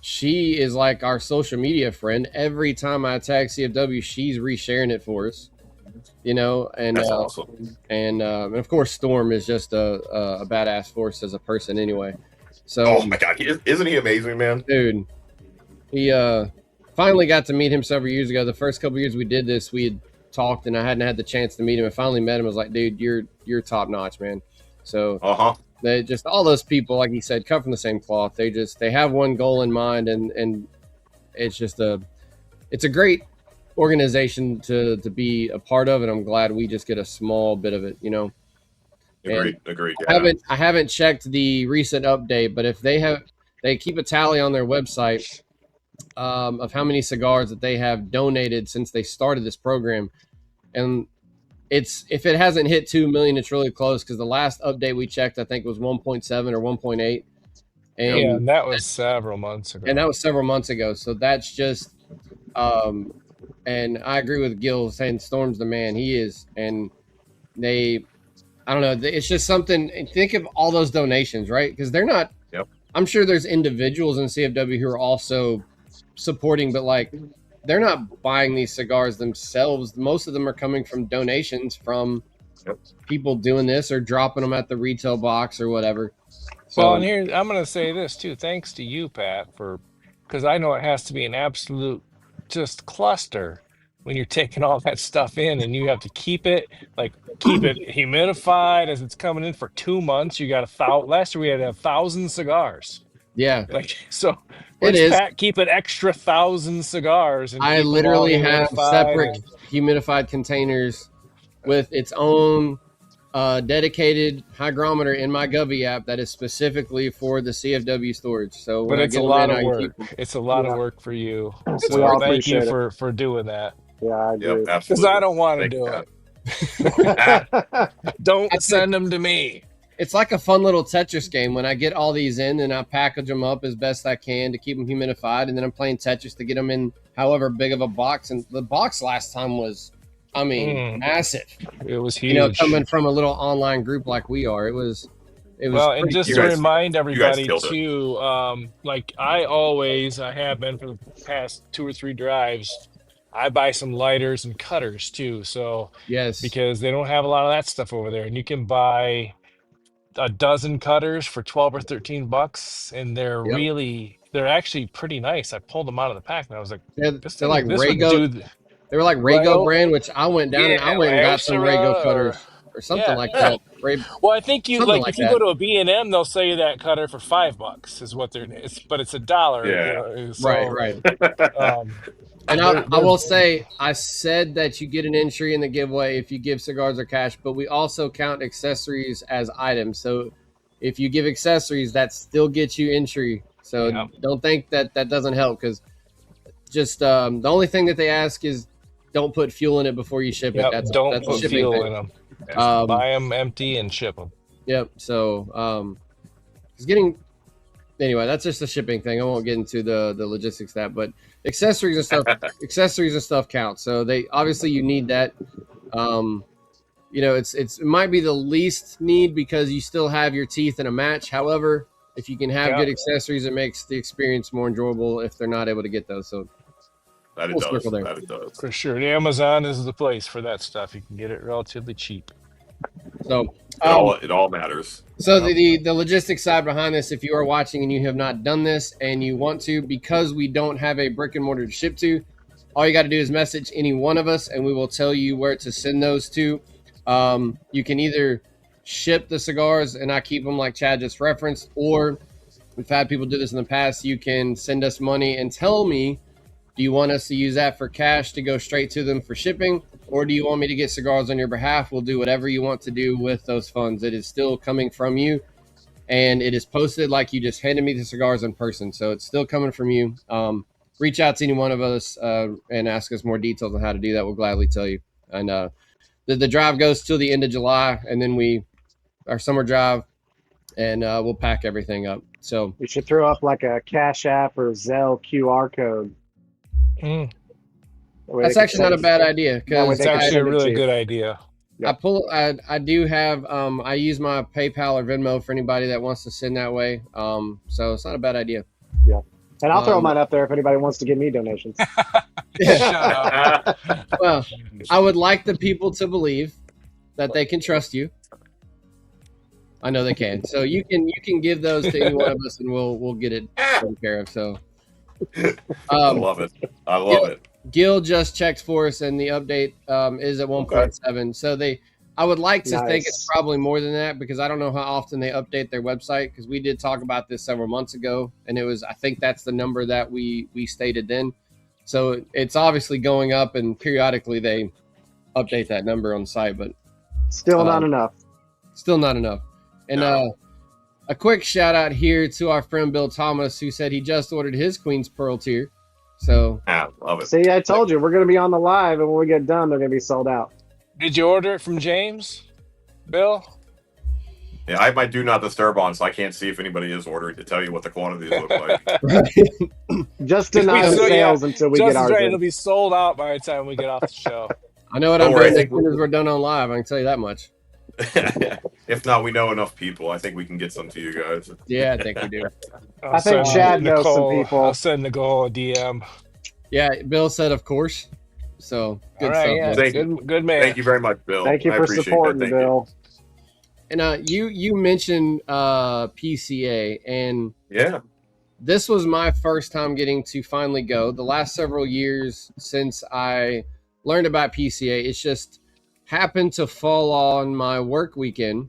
Speaker 1: she is like our social media friend. Every time I tag CFW, she's resharing it for us, you know. And
Speaker 2: that's awesome.
Speaker 1: And of course, Storm is just a badass force as a person anyway. So,
Speaker 2: oh my God, isn't he amazing, man?
Speaker 1: Dude, he finally got to meet him several years ago. The first couple years we did this, we had talked, and I hadn't had the chance to meet him. I finally met him. I was like, dude, you're top notch, man. So they just, all those people, like he said, cut from the same cloth. They have one goal in mind, and it's just it's a great organization to be a part of, and I'm glad we just get a small bit of it, you know.
Speaker 2: Agreed.
Speaker 1: Yeah. I haven't checked the recent update, but if they keep a tally on their website, of how many cigars that they have donated since they started this program, and if it hasn't hit 2 million, it's really close because the last update we checked, I think it was 1.7 or 1.8, and
Speaker 3: Yeah, and that was several months ago.
Speaker 1: that was several months ago. So that's just, and I agree with Gil saying Storm's the man. He is, and I don't know. It's just something. Think of all those donations, right? Because they're not.
Speaker 2: Yep.
Speaker 1: I'm sure there's individuals in CFW who are also supporting, but like they're not buying these cigars themselves. Most of them are coming from donations from people doing this or dropping them at the retail box or whatever. So,
Speaker 3: Well, and here I'm going to say this too. Thanks to you, Pat, because I know it has to be an absolute just cluster when you're taking all that stuff in, and you have to keep it humidified as it's coming in for 2 months. You got last year we had 1,000 cigars.
Speaker 1: yeah,
Speaker 3: Like, so
Speaker 1: it
Speaker 3: where's
Speaker 1: is.
Speaker 3: Pat keep an extra 1,000 cigars and
Speaker 1: I
Speaker 3: keep them all
Speaker 1: literally have
Speaker 3: humidified
Speaker 1: separate humidified containers with its own dedicated hygrometer in my Govy app that is specifically for the CFW storage. So,
Speaker 3: but it's a lot of work. It's a lot of work for you. So
Speaker 4: all
Speaker 3: thank you
Speaker 4: appreciate
Speaker 3: for doing that.
Speaker 4: Yeah, I agree.
Speaker 2: Yep,
Speaker 3: Because
Speaker 2: absolutely.
Speaker 3: I don't want to
Speaker 2: Thank
Speaker 3: do
Speaker 2: you,
Speaker 3: it.
Speaker 2: Pat.
Speaker 3: Don't send them to me.
Speaker 1: It's like a fun little Tetris game. When I get all these in, and I package them up as best I can to keep them humidified, and then I'm playing Tetris to get them in however big of a box. And the box last time was, I mean, massive.
Speaker 3: It was huge.
Speaker 1: You know, coming from a little online group like we are, it was.
Speaker 3: Well, and just to remind everybody
Speaker 2: killed it.
Speaker 3: too, like I have been for the past 2 or 3 drives, I buy some lighters and cutters too. So
Speaker 1: yes,
Speaker 3: because they don't have a lot of that stuff over there, and you can buy a dozen cutters for 12 or 13 bucks, and they're actually pretty nice. I pulled them out of the pack and I was like,
Speaker 1: they're like
Speaker 3: this
Speaker 1: Rego.
Speaker 3: would do
Speaker 1: They were like Rego brand, which I went down and I went and got some Rego cutters or something like that.
Speaker 3: Well, I think you
Speaker 1: something
Speaker 3: like if you go to a B&M, they'll sell you that cutter for $5 is what but it's $1.
Speaker 2: Yeah.
Speaker 3: You know, so,
Speaker 1: right.
Speaker 3: And
Speaker 1: I will say, I said that you get an entry in the giveaway if you give cigars or cash, but we also count accessories as items. So if you give accessories, that still gets you entry. So don't think that doesn't help, because just the only thing that they ask is don't put fuel in it before you ship it. That's
Speaker 3: put
Speaker 1: a
Speaker 3: fuel
Speaker 1: thing.
Speaker 3: in them. Buy them empty and ship them.
Speaker 1: Yep. So it's getting. Anyway, that's just a shipping thing. I won't get into the logistics of that, but accessories and stuff count. So obviously you need that. You know, it might be the least need because you still have your teeth in a match. However, if you can have good accessories, it makes the experience more enjoyable if they're not able to get those. So
Speaker 2: that it does.
Speaker 3: For sure. Amazon is the place for that stuff. You can get it relatively cheap.
Speaker 1: So
Speaker 2: it all matters.
Speaker 1: So the logistics side behind this, if you are watching and you have not done this and you want to, because we don't have a brick and mortar to ship to, all you got to do is message any one of us and we will tell you where to send those to. You can either ship the cigars and I keep them like Chad just referenced, or we've had people do this in the past. You can send us money and tell me, do you want us to use that for cash to go straight to them for shipping? Or do you want me to get cigars on your behalf? We'll do whatever you want to do with those funds. It is still coming from you, and it is posted like you just handed me the cigars in person. So it's still coming from you. Reach out to any one of us and ask us more details on how to do that. We'll gladly tell you. And the drive goes till the end of July, and then our summer drive, and we'll pack everything up. So
Speaker 4: we should throw up like a Cash App or Zelle QR code.
Speaker 1: That's actually not a bad idea, because
Speaker 3: it's actually a really good idea.
Speaker 1: I do have I use my PayPal or Venmo for anybody that wants to send that way. So it's not a bad idea.
Speaker 4: Yeah. And I'll throw mine up there if anybody wants to give me donations.
Speaker 3: Shut up.
Speaker 1: Well, I would like the people to believe that they can trust you. I know they can. So you can give those to any one of us, and we'll get it taken care of. So
Speaker 2: I love it. I love it.
Speaker 1: Gil just checked for us, and the update is at 1.7. So I would like to think it's probably more than that, because I don't know how often they update their website, because we did talk about this several months ago, and I think that's the number that we stated then. So it's obviously going up, and periodically they update that number on the site, but
Speaker 4: still not enough.
Speaker 1: Still not enough. And a quick shout out here to our friend Bill Thomas, who said he just ordered his Queen's Pearl tier. So
Speaker 2: Yeah, love it.
Speaker 4: See, I told you we're going to be on the live, and when we get done, they're going to be sold out.
Speaker 3: Did you order it from James, Bill?
Speaker 2: Yeah, I have my do not disturb on, so I can't see if anybody is ordering to tell you what the quantities look like.
Speaker 4: Just
Speaker 3: It'll be
Speaker 4: deny the
Speaker 3: so- yeah,
Speaker 4: sales until we get
Speaker 3: Justin's
Speaker 4: ours
Speaker 3: right.
Speaker 4: in.
Speaker 3: It'll be sold out by the time we get off the show.
Speaker 1: I know what
Speaker 2: Don't
Speaker 1: I'm
Speaker 2: worry,
Speaker 1: doing
Speaker 2: I
Speaker 1: as
Speaker 2: think
Speaker 1: soon as we're done on live. I can tell you that much.
Speaker 2: if not, we know enough people. I think we can get some to you guys.
Speaker 1: Yeah, I think we do.
Speaker 4: I think
Speaker 3: send
Speaker 4: Chad knows some people.
Speaker 3: I'll send Nicole a DM.
Speaker 1: Yeah, Bill said, of course. So good
Speaker 3: All right,
Speaker 1: stuff.
Speaker 3: yeah,
Speaker 1: Bill.
Speaker 2: Thank you.
Speaker 3: good man.
Speaker 2: Thank you very much, Bill.
Speaker 4: Thank you
Speaker 2: I
Speaker 4: for
Speaker 2: appreciate
Speaker 4: supporting,
Speaker 2: that. Thank
Speaker 4: Bill.
Speaker 1: And you mentioned PCA, and
Speaker 2: Yeah.
Speaker 1: this was my first time getting to finally go. The last several years since I learned about PCA, it's just happened to fall on my work weekend.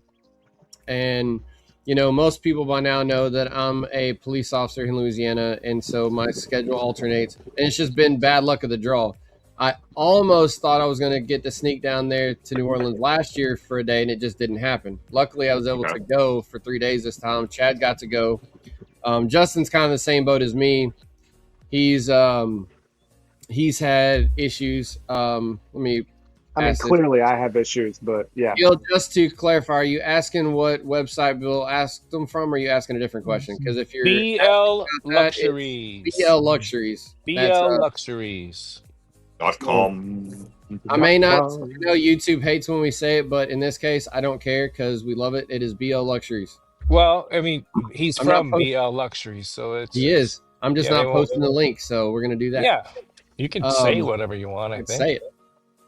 Speaker 1: And, you know, most people by now know that I'm a police officer in Louisiana. And so my schedule alternates. And it's just been bad luck of the draw. I almost thought I was going to get to sneak down there to New Orleans last year for a day, and it just didn't happen. Luckily, I was able to go for 3 days this time. Chad got to go. Justin's kind of the same boat as me. He's had issues.
Speaker 4: I mean, clearly I have issues, but yeah.
Speaker 1: Bill, just to clarify, are you asking what website Bill asked them from, or are you asking a different question? Because if you're
Speaker 3: BL Luxuries.
Speaker 1: BL Luxuries.
Speaker 3: BL Luxuries.
Speaker 2: .com.
Speaker 1: I may not. I know YouTube hates when we say it, but in this case, I don't care because we love it. It is BL Luxuries.
Speaker 3: Well, I mean, he's from
Speaker 1: not
Speaker 3: BL Luxuries, so it's
Speaker 1: He is. I'm just
Speaker 3: yeah,
Speaker 1: not posting the link, so we're gonna do that.
Speaker 3: Yeah, you can say whatever you want. I think.
Speaker 1: Say it.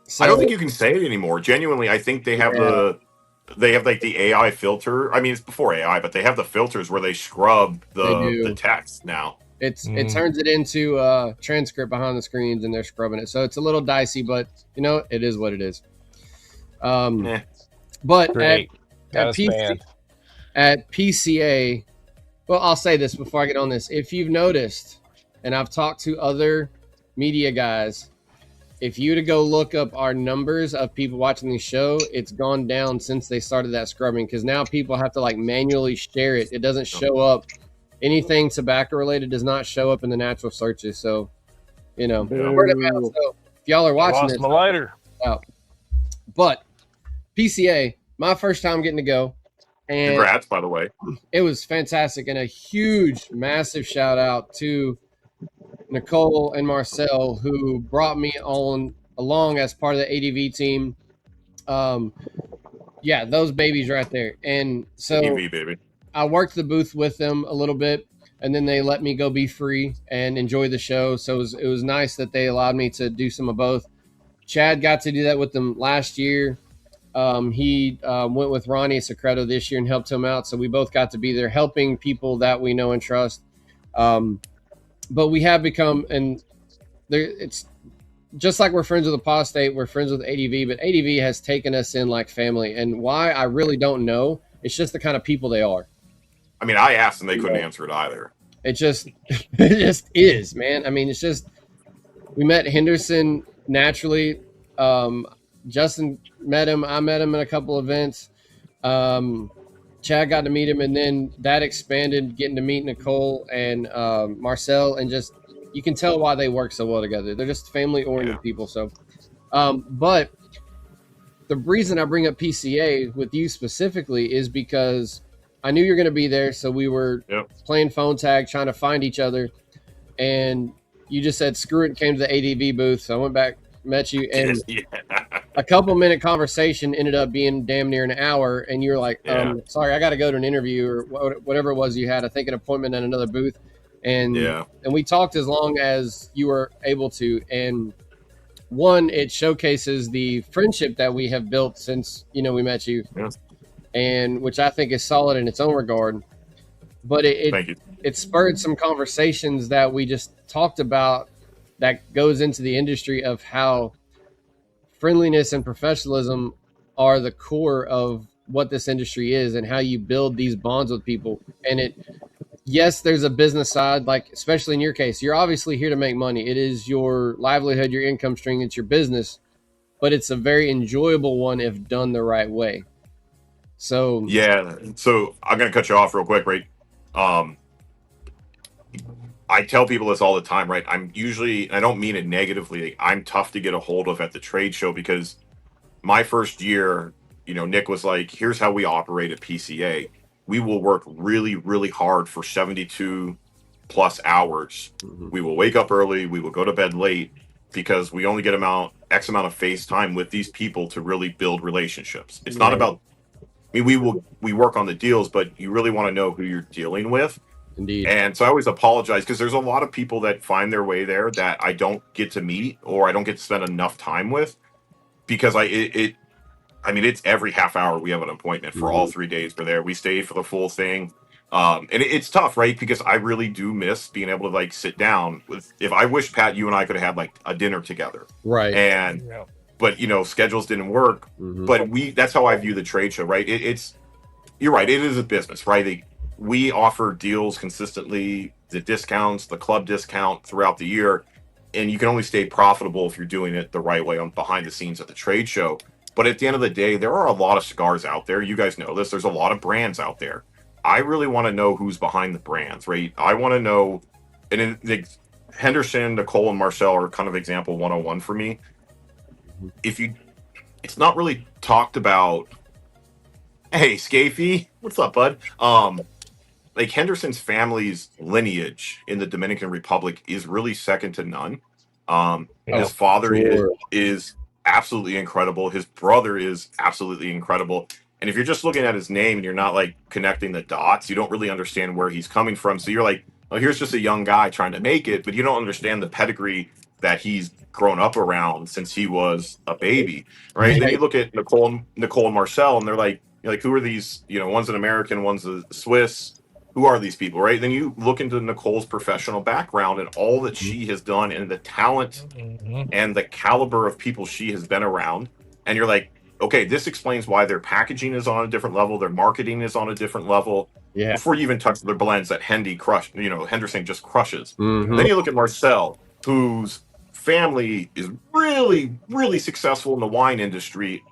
Speaker 1: So,
Speaker 2: I don't think you can say it anymore. Genuinely, I think they have like the AI filter. I mean, it's before AI, but they have the filters where they scrub the text now.
Speaker 1: It turns it into a transcript behind the screens, and they're scrubbing it. So it's a little dicey, but you know, it is what it is. But at PCA, well, I'll say this before I get on this. If you've noticed, and I've talked to other media guys, if you to go look up our numbers of people watching the show, it's gone down since they started that scrubbing, because now people have to like manually share it. It doesn't show up. Anything tobacco related does not show up in the natural searches. So, you know, word of mouth. So if y'all are watching this,
Speaker 3: my lighter.
Speaker 1: Out. But PCA, my first time getting to go. And
Speaker 2: congrats, by the way.
Speaker 1: It was fantastic, and a huge, massive shout out to Nicole and Marcel, who brought me along as part of the ADV team. Yeah, those babies right there. And so
Speaker 2: ADV, baby.
Speaker 1: I worked the booth with them a little bit, and then they let me go be free and enjoy the show. So it was nice that they allowed me to do some of both. Chad got to do that with them last year. He went with Ronnie Secreto this year and helped him out. So we both got to be there helping people that we know and trust. But we have become, and it's just like we're friends with Apostate, we're friends with ADV, but ADV has taken us in like family. And why, I really don't know. It's just the kind of people they are. I
Speaker 2: mean, I asked and they couldn't answer it either.
Speaker 1: It just is, man. I mean, it's just, we met Henderson naturally. Justin met him. I met him in a couple events. Chad got to meet him, and then that expanded, getting to meet Nicole and Marcel, and just, you can tell why they work so well together. They're just family-oriented people. So, but the reason I bring up PCA with you specifically is because I knew you're going to be there. So we were playing phone tag, trying to find each other. And you just said, screw it, and came to the ADV booth. So I went back, met you, and a couple-minute conversation ended up being damn near an hour. And you were like, sorry, I got to go to an interview or whatever it was you had. I think an appointment at another booth. And we talked as long as you were able to. And one, it showcases the friendship that we have built since, you know, we met you. And which I think is solid in its own regard. But it spurred some conversations that we just talked about that goes into the industry of how friendliness and professionalism are the core of what this industry is and how you build these bonds with people. And yes, there's a business side, like especially in your case, you're obviously here to make money. It is your livelihood, your income stream, it's your business, but it's a very enjoyable one if done the right way. So so
Speaker 2: I'm gonna cut you off real quick, right? I tell people this all the time, right? I don't mean it negatively. I'm tough to get a hold of at the trade show because my first year, Nick was like, here's how we operate at PCA. We will work really, really hard for 72 plus hours.
Speaker 1: Mm-hmm.
Speaker 2: We will wake up early. We will go to bed late because we only get X amount of face time with these people to really build relationships. It's not about, we work on the deals, but you really want to know who you're dealing with.
Speaker 1: Indeed.
Speaker 2: And so I always apologize because there's a lot of people that find their way there that I don't get to meet or I don't get to spend enough time with because it's every half hour we have an appointment for all 3 days we're there. We stay for the full thing. And it's tough, right? Because I really do miss being able to like sit down with, if I wish Pat, you and I could have had like a dinner together.
Speaker 1: Right.
Speaker 2: And, but schedules didn't work, but that's how I view the trade show, right? You're right. It is a business, right? We offer deals consistently, the discounts, the club discount throughout the year. And you can only stay profitable if you're doing it the right way on behind the scenes at the trade show. But at the end of the day, there are a lot of cigars out there. You guys know this. There's a lot of brands out there. I really want to know who's behind the brands, right? I want to know, and Henderson, Nicole, and Marcel are kind of example 101 for me. It's not really talked about. Hey, Scafey, what's up, bud? Like Henderson's family's lineage in the Dominican Republic is really second to none. His father is absolutely incredible. His brother is absolutely incredible. And if you're just looking at his name and you're not like connecting the dots, you don't really understand where he's coming from. So you're like, oh, here's just a young guy trying to make it, but you don't understand the pedigree that he's grown up around since he was a baby, right? Then you look at Nicole and Marcel, and they're like, who are these? One's an American, one's a Swiss. Who are these people, right? Then you look into Nicole's professional background and all that she has done and the talent and the caliber of people she has been around. And you're like, okay, this explains why their packaging is on a different level. Their marketing is on a different level.
Speaker 1: Yeah.
Speaker 2: Before you even touch their blends that Henderson just crushes. Then you look at Marcel, whose family is really, really successful in the wine industry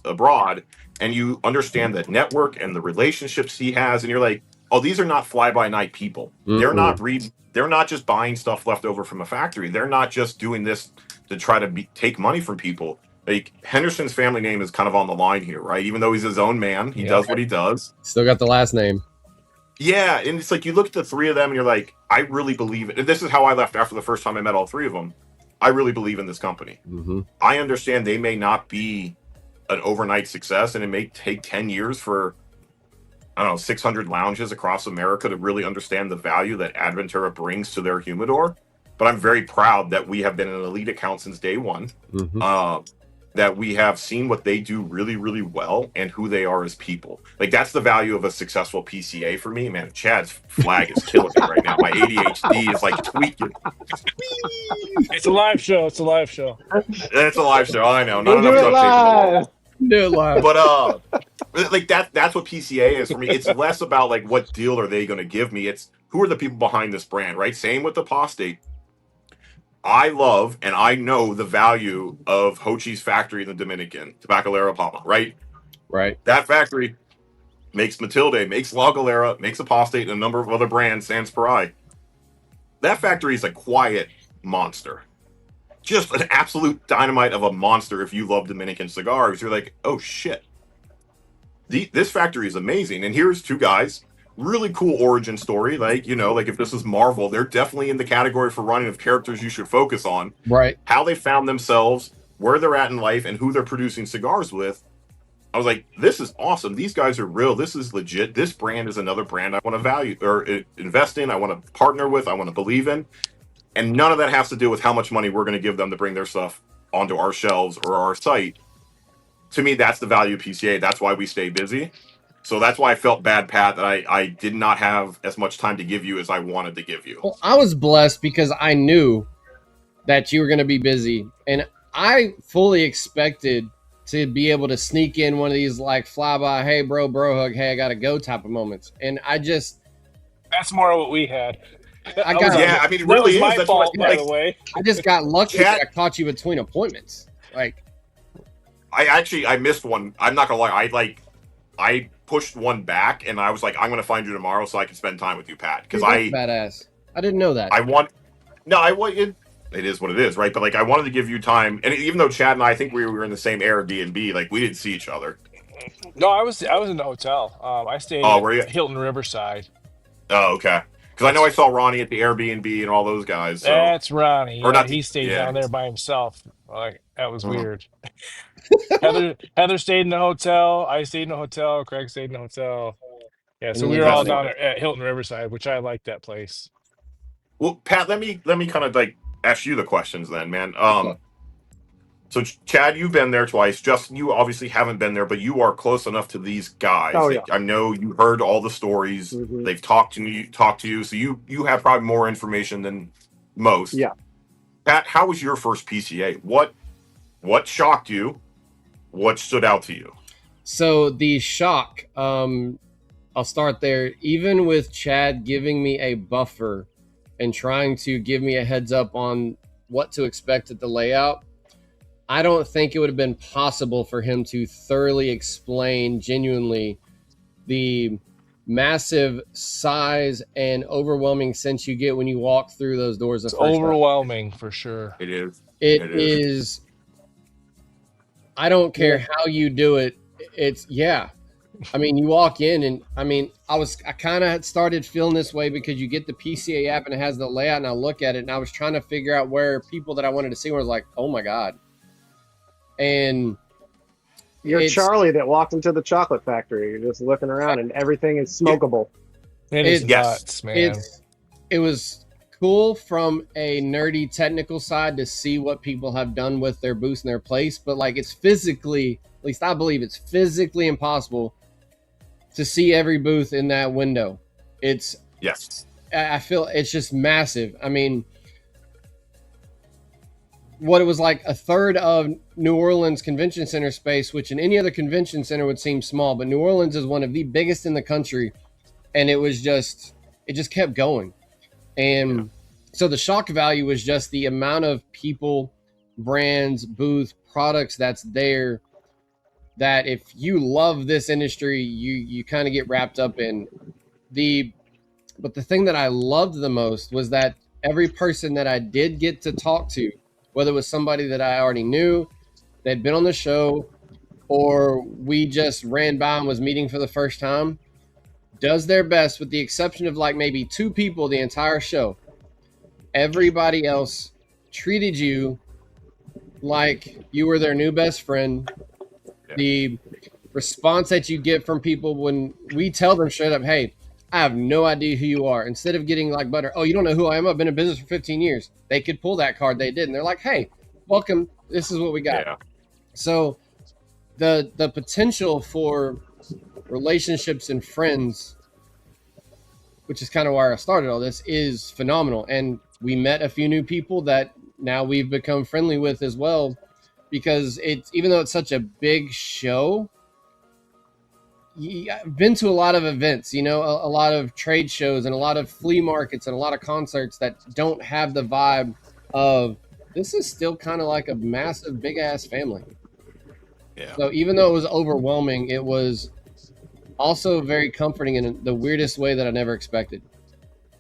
Speaker 2: abroad. And you understand that network and the relationships he has. And you're like, oh, these are not fly-by-night people. They're not just buying stuff left over from a factory. They're not just doing this to try to take money from people. Like Henderson's family name is kind of on the line here, right? Even though he's his own man, he does what he does.
Speaker 1: Still got the last name.
Speaker 2: Yeah, and it's like you look at the three of them and you're like, I really believe it. And this is how I left after the first time I met all three of them. I really believe in this company. I understand they may not be an overnight success and it may take 10 years for 600 lounges across America to really understand the value that Adventura brings to their humidor. But I'm very proud that we have been an elite account since day one. That we have seen what they do really, really well and who they are as people. Like that's the value of a successful PCA for me, man. Chad's flag is killing me right now. My ADHD is like tweaking.
Speaker 3: It's a live show. It's a live show.
Speaker 2: It's a live show. I know.
Speaker 4: We'll do it live.
Speaker 1: Do it live.
Speaker 2: But like that's what PCA is for me. It's less about like what deal are they going to give me. It's who are the people behind this brand, right? Same with the Apostate. I love and I know the value of Hochi's factory in the Dominican, Tabacalera Palma, right?
Speaker 1: Right.
Speaker 2: That factory makes Matilde, makes La Galera, makes Apostate, and a number of other brands, Sans Parai. That factory is a quiet monster. Just an absolute dynamite of a monster if you love Dominican cigars. You're like, oh shit. This factory is amazing. And here's two guys, really cool origin story. Like, like if this is Marvel, they're definitely in the category for running of characters you should focus on.
Speaker 1: Right.
Speaker 2: How they found themselves, where they're at in life, and who they're producing cigars with. I was like, this is awesome. These guys are real. This is legit. This brand is another brand I want to value or invest in. I want to partner with. I want to believe in. And none of that has to do with how much money we're going to give them to bring their stuff onto our shelves or our site. To me, that's the value of PCA. That's why we stay busy. So that's why I felt bad, Pat, that I did not have as much time to give you as I wanted to give you.
Speaker 1: Well, I was blessed because I knew that you were going to be busy. And I fully expected to be able to sneak in one of these like flyby, hey, bro hug, hey, I got to go type of moments. And
Speaker 3: that's more of what we had.
Speaker 2: It really is.
Speaker 3: My
Speaker 2: That's
Speaker 3: fault,
Speaker 2: what,
Speaker 3: by the way.
Speaker 1: I just got lucky that I caught you between appointments. Like,
Speaker 2: I missed one. I'm not gonna lie. I pushed one back, and I was like, I'm gonna find you tomorrow so I can spend time with you, Pat. Because
Speaker 1: badass. I didn't know that.
Speaker 2: I want no, I want it. It is what it is, right? But like, I wanted to give you time, and even though Chad and I think we were in the same Airbnb, like we didn't see each other.
Speaker 3: No, I was in the hotel. I stayed
Speaker 2: Oh,
Speaker 3: at
Speaker 2: were you?
Speaker 3: Hilton Riverside.
Speaker 2: Oh, okay. Because I know I
Speaker 3: That's
Speaker 2: saw Ronnie at the Airbnb and all those guys. So,
Speaker 3: that's Ronnie.
Speaker 2: or
Speaker 3: Yeah,
Speaker 2: not?
Speaker 3: he stayed
Speaker 2: Yeah.
Speaker 3: down there by himself. Like that was
Speaker 2: Mhm.
Speaker 3: weird. Heather stayed in the hotel. I stayed in the hotel. Craig stayed in the hotel. Yeah,
Speaker 1: And
Speaker 3: so
Speaker 1: then
Speaker 3: we
Speaker 1: you
Speaker 3: were all
Speaker 2: That's
Speaker 1: brought
Speaker 3: down
Speaker 2: funny.
Speaker 3: at Hilton Riverside, which I like that place.
Speaker 2: Well, Pat, let me kind of like ask you the questions then, man.
Speaker 1: okay.
Speaker 2: So Chad, you've been there twice. Justin, you obviously haven't been there, but you are close enough to these guys.
Speaker 4: Oh yeah.
Speaker 2: Like, I know you heard all the stories.
Speaker 4: Hmm.
Speaker 2: They've talked to you, so you have probably more information than most.
Speaker 4: Yeah.
Speaker 2: Pat, how was your first PCA? What shocked you? What stood out to you?
Speaker 1: So the shock, I'll start there. Even with Chad giving me a buffer and trying to give me a heads up on what to expect at the layout, I don't think it would have been possible for him to thoroughly explain genuinely the massive size and overwhelming sense you get when you walk through those doors the
Speaker 3: It's
Speaker 1: first time.
Speaker 3: overwhelming for sure.
Speaker 2: It is.
Speaker 1: It
Speaker 2: It is.
Speaker 1: is, I don't care
Speaker 4: Yeah.
Speaker 1: how you do it. It's, yeah. I mean, you walk in and I kind of started feeling this way because you get the PCA app and it has the layout and I look at it and I was trying to figure out where people that I wanted to see were like, oh my God. And
Speaker 4: You're
Speaker 1: it's,
Speaker 4: Charlie that walked into the chocolate factory. You're just looking around and everything is smokable.
Speaker 3: It is
Speaker 2: Yes.
Speaker 3: nuts, man.
Speaker 1: it was cool from a nerdy technical side to see what people have done with their booths and their place, but like it's physically, at least I believe it's physically impossible to see every booth in that window. It's,
Speaker 2: Yes.
Speaker 1: I feel it's just massive. I mean, what it was like a third of New Orleans Convention Center space, which in any other convention center would seem small, but New Orleans is one of the biggest in the country, and it just kept going. And so the shock value was just the amount of people, brands, booth, products that's there, that if you love this industry, you kind of get wrapped up in. But the thing that I loved the most was that every person that I did get to talk to, whether it was somebody that I already knew, they'd been on the show, or we just ran by and was meeting for the first time, does their best, with the exception of like maybe two people the entire show. Everybody else treated you like you were their new best friend.
Speaker 2: Yeah.
Speaker 1: The response that you get from people when we tell them straight up, hey, I have no idea who you are. Instead of getting like butter, oh, you don't know who I am? I've been in business for 15 years. They could pull that card. They did. And they're like, hey, welcome. This is what we got.
Speaker 2: Yeah.
Speaker 1: So the potential for relationships and friends, which is kind of why I started all this, is phenomenal. And we met a few new people that now we've become friendly with as well, because it's, even though it's such a big show, I've been to a lot of events, a lot of trade shows and a lot of flea markets and a lot of concerts that don't have the vibe of, this is still kind of like a massive, big ass family.
Speaker 2: Yeah.
Speaker 1: So even though it was overwhelming, it was also very comforting in the weirdest way that I never expected.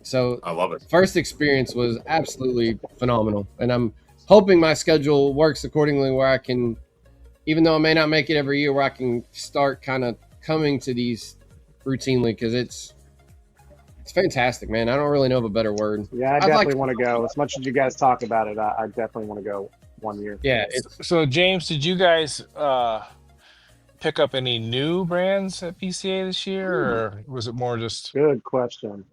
Speaker 1: So
Speaker 2: I love it.
Speaker 1: first experience was absolutely phenomenal. And I'm hoping my schedule works accordingly, where I can, even though I may not make it every year, where I can start kind of coming to these routinely, because it's fantastic, man. I don't really know of a better word.
Speaker 4: Yeah, I
Speaker 1: I'd
Speaker 4: definitely
Speaker 1: like,
Speaker 4: want to go. As much as you guys talk about it, I definitely want to go one year.
Speaker 1: yeah, it's
Speaker 3: So James, did you guys pick up any new brands at PCA this year, or was it more just
Speaker 4: Good question.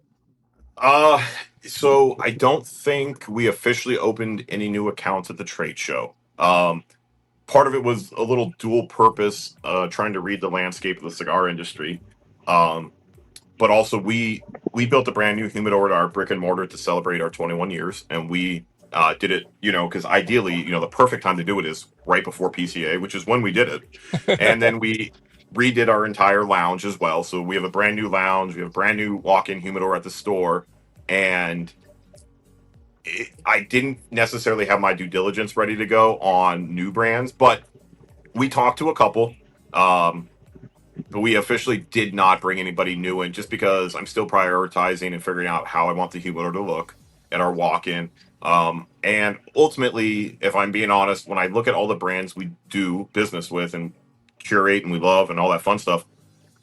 Speaker 2: So I don't think we officially opened any new accounts at the trade show. Part of it was a little dual purpose, trying to read the landscape of the cigar industry. But also we built a brand new humidor at our brick and mortar to celebrate our 21 years, and we did it, because ideally, the perfect time to do it is right before PCA, which is when we did it. And then we redid our entire lounge as well. So we have a brand new lounge, we have a brand new walk-in humidor at the store, and I didn't necessarily have my due diligence ready to go on new brands, but we talked to a couple. we officially did not bring anybody new in just because I'm still prioritizing and figuring out how I want the humidor to look at our walk-in. And ultimately, if I'm being honest, when I look at all the brands we do business with and curate and we love and all that fun stuff,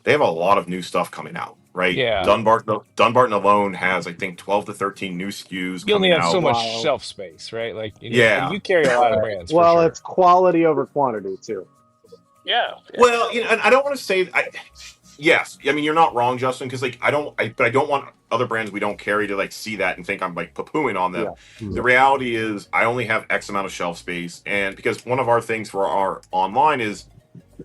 Speaker 2: they have a lot of new stuff coming out, right?
Speaker 3: Yeah.
Speaker 2: Dunbarton alone has, I think, 12 to 13 new SKUs
Speaker 3: You only
Speaker 2: coming
Speaker 3: have so
Speaker 2: out.
Speaker 3: much
Speaker 4: Wild.
Speaker 3: shelf space, right? Like, and
Speaker 2: Yeah.
Speaker 3: you carry a lot of brands for
Speaker 4: Well,
Speaker 3: sure.
Speaker 4: it's quality over quantity too.
Speaker 3: Yeah.
Speaker 2: Well, and I don't want to say yes. I mean, you're not wrong, Justin, because like but I don't want other brands we don't carry to like see that and think I'm like poo-pooing on them.
Speaker 4: Yeah.
Speaker 2: The reality is I only have X amount of shelf space, and because one of our things for our online is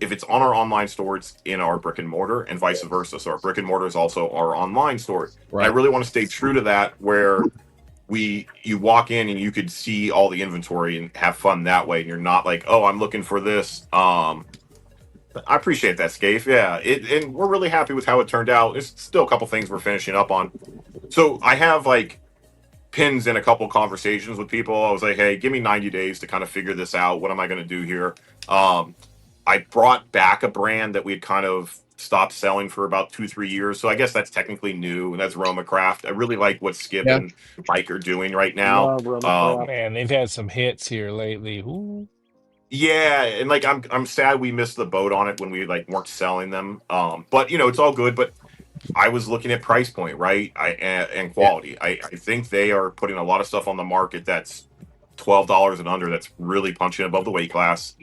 Speaker 2: if it's on our online store, it's in our brick and mortar, and vice versa. So our brick and mortar is also our online store.
Speaker 1: Right.
Speaker 2: And I really want to stay true to that, where you walk in and you could see all the inventory and have fun that way, and you're not like, oh, I'm looking for this. I appreciate that, Scaife. Yeah, and we're really happy with how it turned out. There's still a couple things we're finishing up on. So I have like pins in a couple conversations with people. I was like, hey, give me 90 days to kind of figure this out. What am I going to do here? I brought back a brand that we had kind of stopped selling for about 2-3 years. So I guess that's technically new, and that's Roma Craft. I really like what Skip
Speaker 1: Yeah.
Speaker 2: and Mike are doing right now.
Speaker 4: Love Roma Craft.
Speaker 3: Man, they've had some hits here lately. Ooh.
Speaker 2: Yeah, and like I'm sad we missed the boat on it when we like weren't selling them. But it's all good. But I was looking at price point, right? And quality. I think they are putting a lot of stuff on the market that's $12 and under. That's really punching above the weight class.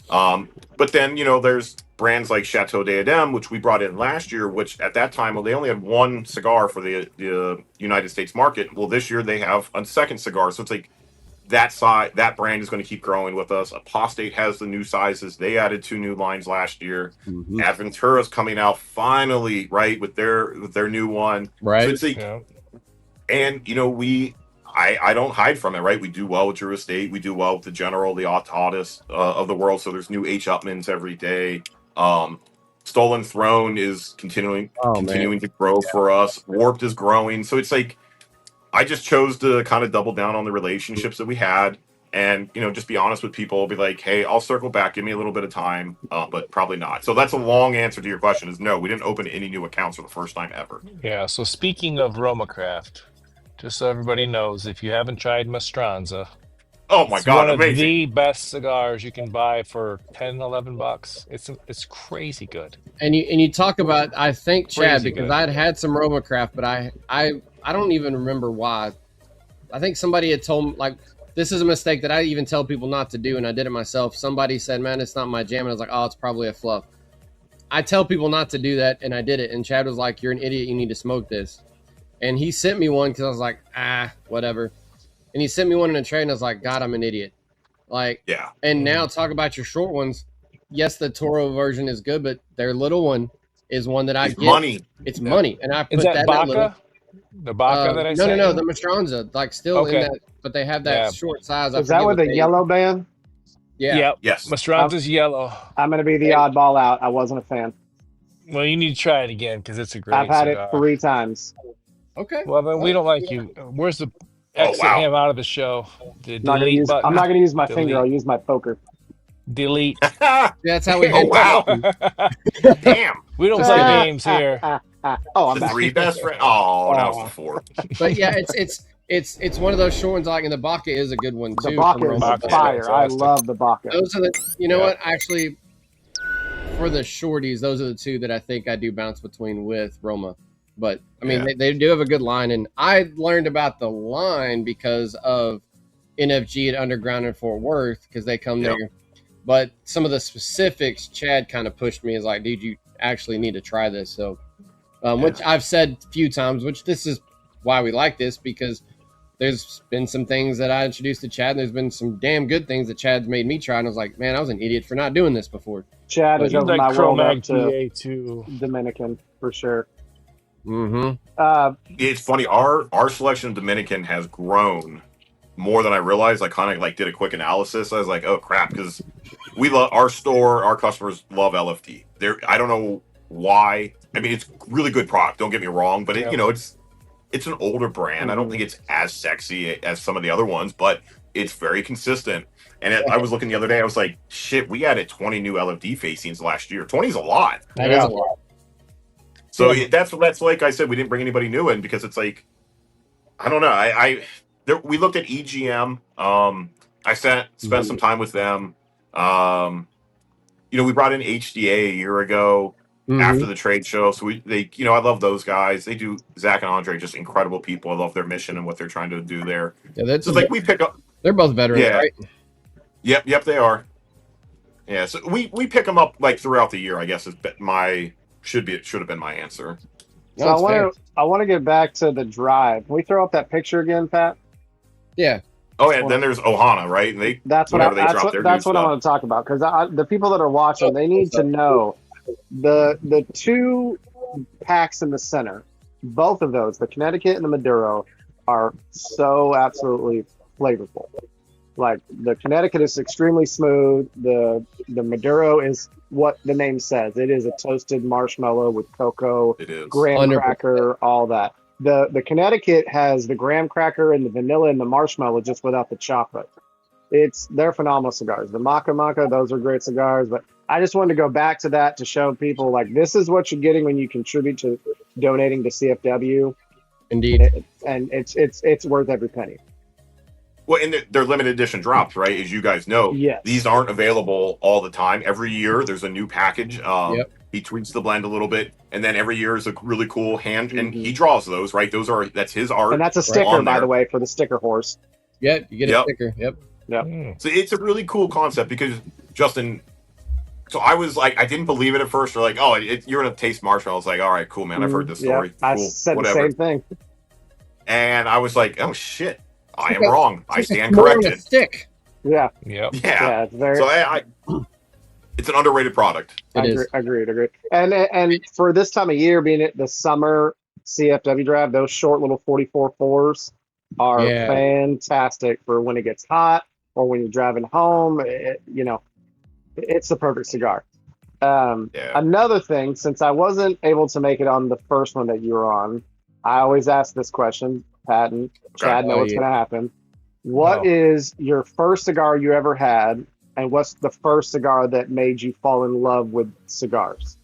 Speaker 2: But then there's brands like Chateau d'Adam, which we brought in last year, which at that time they only had one cigar for the United States market. Well, this year they have a second cigar, so it's like that brand is going to keep growing with us. Apostate has the new sizes. They added 2 new lines last year.
Speaker 1: Mhm.
Speaker 2: Aventura's coming out finally, right, with their new one.
Speaker 1: Right.
Speaker 2: So it's like, and I don't hide from it, right? We do well with Drew Estate. We do well with the General, the Autos of the world. So there's new H. Upmans every day. Stolen Throne is continuing to grow for us. Warped is growing. So it's like, I just chose to kind of double down on the relationships that we had and, just be honest with people, be like, hey, I'll circle back. Give me a little bit of time, but probably not. So that's a long answer to your question is no, we didn't open any new accounts for the first time ever.
Speaker 3: Yeah. So speaking of Roma Craft, just so everybody knows, if you haven't tried Mastranza,
Speaker 2: oh my
Speaker 3: it's
Speaker 2: God,
Speaker 3: one of
Speaker 2: amazing.
Speaker 3: the best cigars you can buy for $10-11. It's crazy good.
Speaker 1: And you talk about, I think, Chad,
Speaker 3: Crazy
Speaker 1: because
Speaker 3: good.
Speaker 1: I'd had some Roma Craft, but I don't even remember why. I think somebody had told me, like, this is a mistake that I even tell people not to do, and I did it myself. Somebody said, man, it's not my jam. And I was like, oh, it's probably a fluff. I tell people not to do that, and I did it. And Chad was like, you're an idiot. You need to smoke this. And he sent me one because I was like, whatever. And he sent me one in a tray, and I was like, God, I'm an idiot. Like,
Speaker 2: Yeah.
Speaker 1: And now talk about your short ones. Yes, the Toro version is good, but their little one is one that I
Speaker 2: It's
Speaker 1: get.
Speaker 2: money.
Speaker 1: It's money, and I put
Speaker 3: Is that
Speaker 1: in that little.
Speaker 3: Baca? The Baca that I
Speaker 1: No,
Speaker 3: sent you?
Speaker 1: the Mastranza, like still in
Speaker 3: Okay.
Speaker 1: that, but they have that
Speaker 3: Yeah.
Speaker 1: short size.
Speaker 4: Is that with the yellow band?
Speaker 1: Yeah.
Speaker 3: Yep.
Speaker 2: Yes.
Speaker 3: Mastranza's yellow.
Speaker 4: I'm going to be the oddball out. I wasn't a fan.
Speaker 3: Well, you need to try it again because it's a great
Speaker 4: I've had
Speaker 3: cigar.
Speaker 4: it 3 times.
Speaker 1: Okay.
Speaker 3: Well, then we don't like you. Where's the exit
Speaker 2: wow.
Speaker 3: him out of the show? The
Speaker 4: I'm not
Speaker 3: delete button.
Speaker 4: going to use my finger.
Speaker 3: Delete.
Speaker 4: I'll use my poker.
Speaker 3: Delete.
Speaker 1: That's how we.
Speaker 2: Oh, wow. Damn.
Speaker 3: We don't play games here.
Speaker 4: Oh, I'm
Speaker 2: The
Speaker 4: back.
Speaker 2: 3 best friends. Oh, now it's the 4.
Speaker 1: But yeah, it's one of those short ones. Like, and the Baca is a good one too.
Speaker 4: The Baca
Speaker 1: from
Speaker 4: is
Speaker 1: Roma.
Speaker 3: Baca.
Speaker 4: fire. I
Speaker 3: Fantastic.
Speaker 4: love the Baca.
Speaker 1: Those are what actually for the shorties. Those are the 2 that I think I do bounce between with Roma. But I mean, they do have a good line, and I learned about the line because of NFG at Underground in Fort Worth because they come there. But some of the specifics, Chad kind of pushed me as like, dude, you actually need to try this. So, which I've said a few times, which this is why we like this, because there's been some things that I introduced to Chad, and there's been some damn good things that Chad's made me try. And I was like, man, I was an idiot for not doing this before.
Speaker 4: Chad
Speaker 1: But
Speaker 4: is
Speaker 3: You
Speaker 4: over
Speaker 3: like
Speaker 4: my world up
Speaker 3: Cro-Mag
Speaker 4: to
Speaker 3: PA too.
Speaker 4: Dominican for sure.
Speaker 1: Mm-hmm.
Speaker 2: It's funny. Our selection of Dominican has grown more than I realized. I kind of like did a quick analysis. I was like, oh crap, because we love our store. Our customers love LFD. I don't know why. I mean, it's really good product. Don't get me wrong, but it's an older brand. I don't think it's as sexy as some of the other ones, but it's very consistent. And I was looking the other day, I was like, shit, we added 20 new LFD facings last year. 20 is a lot.
Speaker 1: That is a lot.
Speaker 2: So
Speaker 1: Yeah.
Speaker 2: that's like I said, we didn't bring anybody new in because it's like, I don't know. We looked at EGM. I spent some time with them. We brought in HDA a year ago after the trade show. So I love those guys. They do, Zach and Andre, just incredible people. I love their mission and what they're trying to do there.
Speaker 1: Yeah, that's
Speaker 2: so it's like we pick up.
Speaker 1: They're both veterans, right?
Speaker 2: Yep, they are. Yeah, so we pick them up like throughout the year. I guess should have been my answer.
Speaker 4: So I want to get back to the drive. Can we throw up that picture again, Pat?
Speaker 1: Yeah.
Speaker 2: Oh, and then there's Ohana, right? And
Speaker 4: that's what I want to talk about, because the people that are watching, they need to know the two packs in the center. Both of those, the Connecticut and the Maduro, are so absolutely flavorful. Like the Connecticut is extremely smooth. The Maduro is what the name says. It is a toasted marshmallow with cocoa, graham 100%. Cracker, all that. The Connecticut has the graham cracker and the vanilla and the marshmallow just without the chocolate. They're phenomenal cigars. The Maca, those are great cigars. But I just wanted to go back to that to show people like this is what you're getting when you contribute to donating to CFW.
Speaker 1: Indeed,
Speaker 4: and it's worth every penny.
Speaker 2: Well, and they're limited edition drops, right? As you guys know, These aren't available all the time. Every year, there's a new package. He tweaks the blend a little bit, and then every year is a really cool hand, and he draws those, right? That's his art,
Speaker 4: and that's a sticker, by the way, for the sticker horse.
Speaker 1: Yeah, you get a sticker. Yep.
Speaker 2: So it's a really cool concept because Justin. So I was like, I didn't believe it at first. They're like, oh, you're gonna taste marshmallow. I was like, all right, cool, man. I've heard this story. Cool,
Speaker 4: I said the same thing.
Speaker 2: And I was like, oh shit. I am wrong. I stand corrected.
Speaker 1: Stick.
Speaker 4: Yeah.
Speaker 2: It's
Speaker 4: very.
Speaker 2: So it's an underrated product.
Speaker 4: Agreed. And for this time of year, being it the summer CFW draft, those short little 44.4s are fantastic for when it gets hot or when you're driving home. It's the perfect cigar. Another thing, since I wasn't able to make it on the first one that you were on, I always ask this question. Pat and Chad know what's going to happen. What is your first cigar you ever had, and what's the first cigar that made you fall in love with cigars?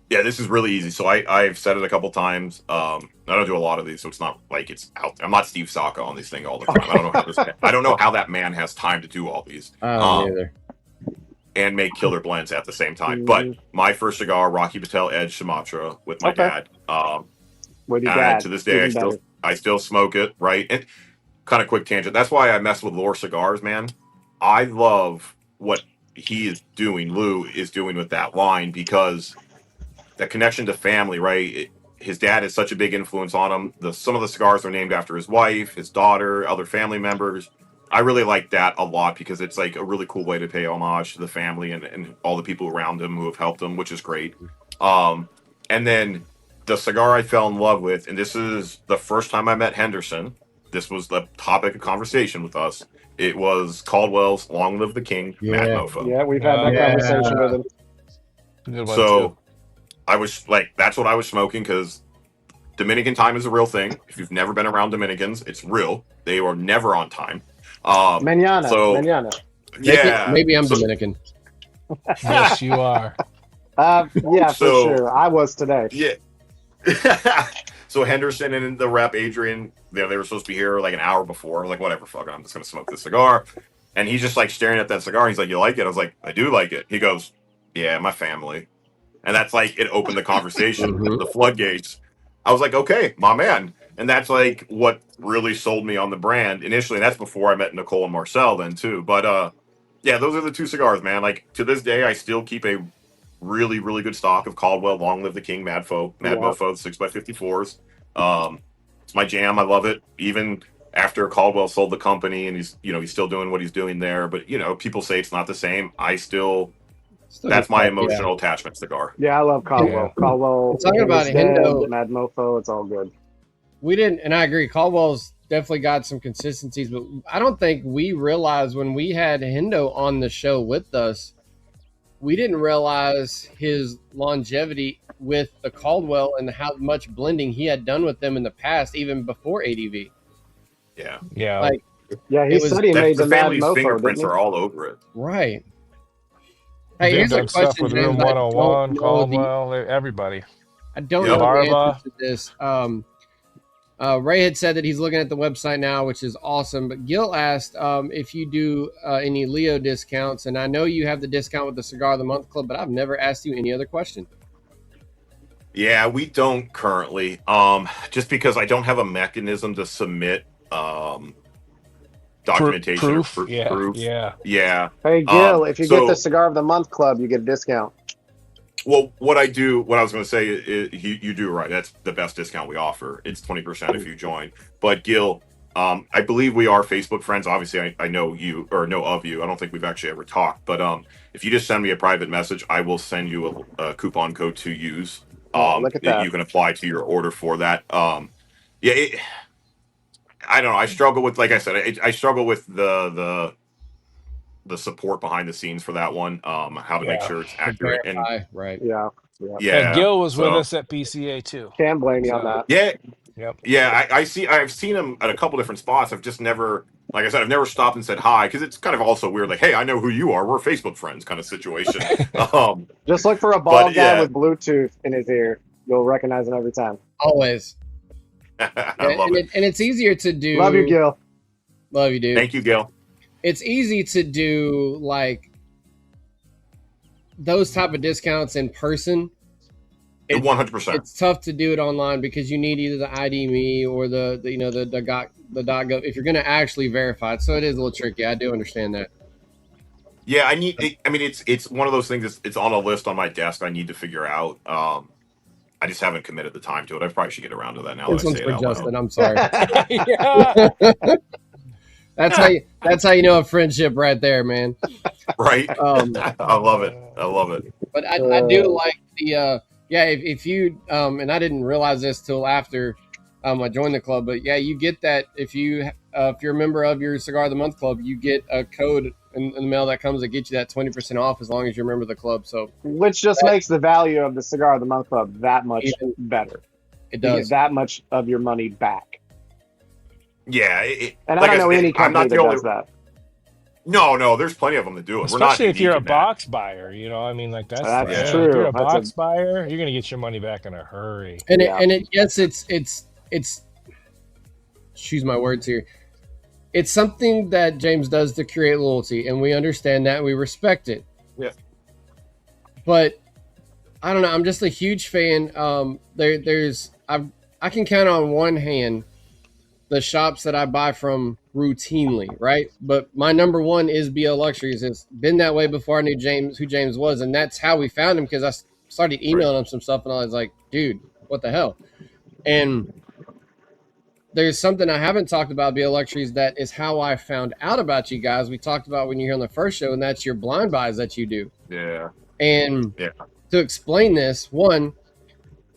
Speaker 2: Yeah, this is really easy. So I've said it a couple times. I don't do a lot of these, so it's not like it's out. I'm not Steve Saka on these things all the time. I don't know how that man has time to do all these.
Speaker 1: Neither.
Speaker 2: And make killer blends at the same time. But my first cigar, Rocky Patel Edge Sumatra with my dad.
Speaker 4: With your dad.
Speaker 2: To this day, I still smoke it, right? And kind of quick tangent. That's why I mess with Lore Cigars, man. I love what he is doing, Lou is doing with that line, because that connection to family, right? His dad is such a big influence on him. Some of the cigars are named after his wife, his daughter, other family members. I really like that a lot because it's like a really cool way to pay homage to the family and all the people around him who have helped him, which is great. And then the cigar I fell in love with, and this is the first time I met Henderson. This was the topic of conversation with us. It was Caldwell's Long Live the King, Mad Mofo.
Speaker 4: Yeah, we've had that conversation with him.
Speaker 2: So I was like, that's what I was smoking because Dominican time is a real thing. If you've never been around Dominicans, it's real. They are never on time.
Speaker 4: Mañana.
Speaker 2: Yeah.
Speaker 1: Maybe I'm Dominican.
Speaker 3: Yes, you are.
Speaker 4: For sure. I was today.
Speaker 2: Yeah. So Henderson and the rep Adrian, they were supposed to be here like an hour before. I'm like, whatever, fuck it, I'm just gonna smoke this cigar. And he's just like staring at that cigar. He's like, you like it? I was like, I do like it. He goes, yeah, my family. And that's like, it opened the conversation, the floodgates. I was like, okay, my man. And that's like what really sold me on the brand initially. And that's before I met Nicole and Marcel then too. But yeah, those are the two cigars, man. Like to this day, I still keep a really, really good stock of Caldwell Long Live the King Mad Mofo 6x54s. It's my jam. I love it. Even after Caldwell sold the company and he's still doing what he's doing there. But people say it's not the same. I still that's my emotional attachment cigar.
Speaker 4: Yeah, I love Caldwell. Caldwell.
Speaker 1: Talking about Hindo,
Speaker 4: Mad Mofo, it's all good.
Speaker 1: We didn't, and I agree. Caldwell's definitely got some consistencies, but I don't think we realized when we had Hindo on the show with us, we didn't realize his longevity with the Caldwell and how much blending he had done with them in the past, even before ADV.
Speaker 2: Yeah.
Speaker 3: Yeah.
Speaker 1: Like
Speaker 4: Yeah, he
Speaker 1: It was
Speaker 4: said he made
Speaker 2: the
Speaker 4: the Mad
Speaker 2: family's
Speaker 4: Mofo,
Speaker 2: fingerprints
Speaker 4: didn't
Speaker 2: are all over it.
Speaker 1: right. Hey,
Speaker 3: They've
Speaker 1: here's a
Speaker 3: done stuff
Speaker 1: question,
Speaker 3: with
Speaker 1: James.
Speaker 3: Room
Speaker 1: I don't
Speaker 3: 101,
Speaker 1: know the
Speaker 3: Caldwell, everybody.
Speaker 1: I don't
Speaker 2: Yep.
Speaker 1: know the answer
Speaker 3: Barba.
Speaker 1: to this. Ray had said that he's looking at the website now, which is awesome. But Gil asked if you do any Leo discounts, and I know you have the discount with the Cigar of the Month Club, but I've never asked you any other question.
Speaker 2: Yeah, we don't currently. Just because I don't have a mechanism to submit documentation or
Speaker 3: Proof. Yeah.
Speaker 2: proof.
Speaker 3: Yeah.
Speaker 2: Yeah.
Speaker 4: he? Hey, Gil, if you get the
Speaker 2: So
Speaker 4: Cigar of the Month Club, you get a discount.
Speaker 2: well, what I was going to say is you do right. That's the best discount we offer. It's 20% if you join. But Gil, I believe we are Facebook friends. Obviously, I know you or know of you. I don't think we've actually ever talked. But if you just send me a private message, I will send you a coupon code to use.
Speaker 4: Oh, look at
Speaker 2: That
Speaker 4: that.
Speaker 2: you can apply to your order for that. Yeah, I don't know. I struggle with, like I said, I struggle with the support behind the scenes for that one. How to make
Speaker 3: Yeah.
Speaker 2: sure it's
Speaker 1: To
Speaker 2: accurate and
Speaker 1: verify, right?
Speaker 4: Yeah. Yeah.
Speaker 3: Yeah.
Speaker 2: yeah.
Speaker 3: Gil was with
Speaker 2: So
Speaker 3: us at PCA too.
Speaker 4: Can't blame you on
Speaker 3: So,
Speaker 4: that.
Speaker 2: yeah,
Speaker 3: yep.
Speaker 2: yeah. I've seen him at a couple different spots. I've just never, like I said, I've never stopped and said hi because it's kind of also weird. Like, hey, I know who you are. We're Facebook friends, kind of situation. Um,
Speaker 4: Just look for a
Speaker 2: but
Speaker 4: bald guy
Speaker 2: yeah,
Speaker 4: with Bluetooth in his ear. You'll recognize him every time.
Speaker 1: Always.
Speaker 2: I love
Speaker 1: and
Speaker 2: it.
Speaker 1: and it's easier to do.
Speaker 4: Love you, Gil.
Speaker 1: Love you, dude.
Speaker 2: Thank you, Gil.
Speaker 1: It's easy to do like those type of discounts in person.
Speaker 2: 100%.
Speaker 1: It's tough to do it online because you need either the ID me or the .gov if you're going to actually verify it. So it is a little tricky. I do understand that.
Speaker 2: Yeah, I mean, it's one of those things. It's on a list on my desk. I need to figure out. I just haven't committed the time to it. I probably should get around to that now
Speaker 1: This
Speaker 2: that I
Speaker 1: one's
Speaker 2: say it
Speaker 1: for
Speaker 2: out
Speaker 1: Justin.
Speaker 2: loud.
Speaker 1: I'm sorry.
Speaker 3: Yeah.
Speaker 1: That's how you know a friendship right there, man.
Speaker 2: Right?
Speaker 1: Um,
Speaker 2: I love it. I love it.
Speaker 1: but I do like the if you and I didn't realize this till after I joined the club, but yeah, you get that if you're a member of your Cigar of the Month Club, you get a code in the mail that comes to get you that 20% off as long as you're a member of the club. So
Speaker 4: Which just makes the value of the Cigar of the Month Club that much
Speaker 1: even
Speaker 4: better.
Speaker 1: it
Speaker 4: You get
Speaker 1: does.
Speaker 4: that much of your money back.
Speaker 2: Yeah.
Speaker 4: And I
Speaker 2: like
Speaker 4: don't know
Speaker 2: said,
Speaker 4: any
Speaker 2: I'm
Speaker 4: company
Speaker 2: not the
Speaker 4: that
Speaker 2: only.
Speaker 4: does that.
Speaker 2: No, there's plenty of them that do it. We're not
Speaker 3: Especially if
Speaker 2: unique
Speaker 3: you're a
Speaker 2: in that.
Speaker 3: box buyer, you know, I mean, like that's
Speaker 4: That's
Speaker 2: Yeah.
Speaker 3: if you're
Speaker 4: true.
Speaker 3: a box buyer, you're gonna get your money back in a hurry.
Speaker 1: And
Speaker 4: Yeah.
Speaker 1: yes, it's choose my words here. It's something that James does to create loyalty, and we understand that and we respect it.
Speaker 2: Yeah.
Speaker 1: But I don't know. I'm just a huge fan. I can count on one hand the shops that I buy from routinely, right? But my number one is BL Luxuries. It's been that way before I knew who James was, and that's how we found him because I started emailing him some stuff, and I was like, dude, what the hell? And there's something I haven't talked about BL Luxuries that is how I found out about you guys. We talked about when you're here on the first show, and that's your blind buys that you do.
Speaker 2: Yeah.
Speaker 1: And
Speaker 2: Yeah.
Speaker 1: to explain this, one,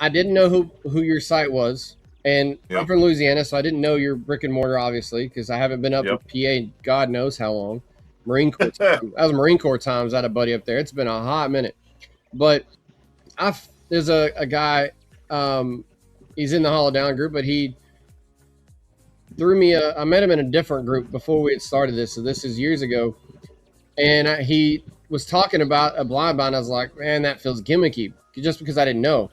Speaker 1: I didn't know who your site was. And I'm from Louisiana, so I didn't know your brick and mortar, obviously, because I haven't been up in PA in God knows how long. Marine Corps time. That was Marine Corps times. I had a buddy up there. It's been a hot minute. But there's a guy, he's in the Hollow Down group, but he threw me I met him in a different group before we had started this. So this is years ago. And he was talking about a blind buy, and I was like, man, that feels gimmicky, just because I didn't know.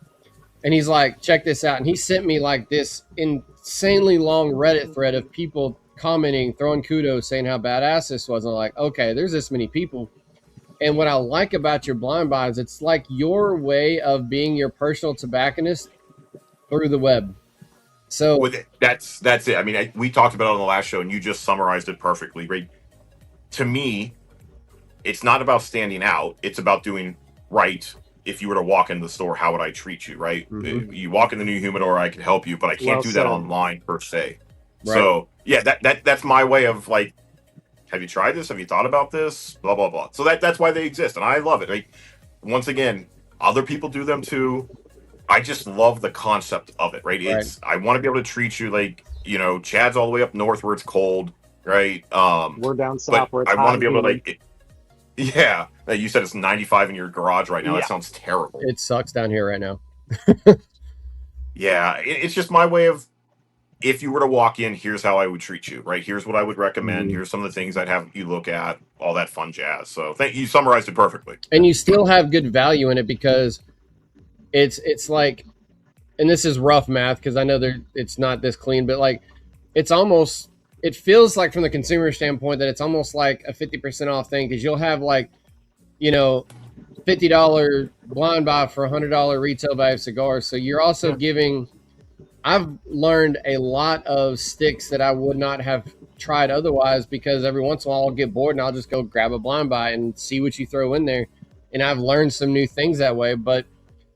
Speaker 1: And he's like, check this out. And he sent me like this insanely long Reddit thread of people commenting, throwing kudos, saying how badass this was. And I'm like, okay, there's this many people. And what I like about your blind buys, it's like your way of being your personal tobacconist through the web. So
Speaker 2: that's it. I mean, we talked about it on the last show, and you just summarized it perfectly. Right? To me, it's not about standing out. It's about doing right. If you were to walk into the store, how would I treat you? Right?
Speaker 1: Mhm.
Speaker 2: You walk in the new humidor, I can help you, but I can't
Speaker 4: Well
Speaker 2: do
Speaker 4: said.
Speaker 2: that online per se.
Speaker 1: Right.
Speaker 2: So yeah, that's my way of like, have you tried this? Have you thought about this? Blah blah blah. So that's why they exist, and I love it. Like, once again, other people do them too. I just love the concept of it. Right? It's I want to be able to treat you like, Chad's all the way up north where it's cold. Right?
Speaker 4: We're down south
Speaker 2: But
Speaker 4: where it's
Speaker 2: I
Speaker 4: hot
Speaker 2: want to
Speaker 4: and
Speaker 2: be able to
Speaker 4: humid.
Speaker 2: yeah. You said it's 95 in your garage right now.
Speaker 4: Yeah.
Speaker 2: That sounds terrible.
Speaker 1: it sucks down here right now.
Speaker 2: Yeah, it's just my way of if you were to walk in, here's how I would treat you, right? Here's what I would recommend. Here's some of the things I'd have you look at, all that fun jazz. So thank you, summarized it perfectly.
Speaker 1: And you still have good value in it because it's like, and this is rough math because I know it's not this clean, but like it's almost, it feels like from the consumer standpoint that it's almost like a 50% off thing because you'll have like, you know, $50 blind buy for $100 retail value of cigars. So you're also giving. I've learned a lot of sticks that I would not have tried otherwise because every once in a while I'll get bored and I'll just go grab a blind buy and see what you throw in there. And I've learned some new things that way, but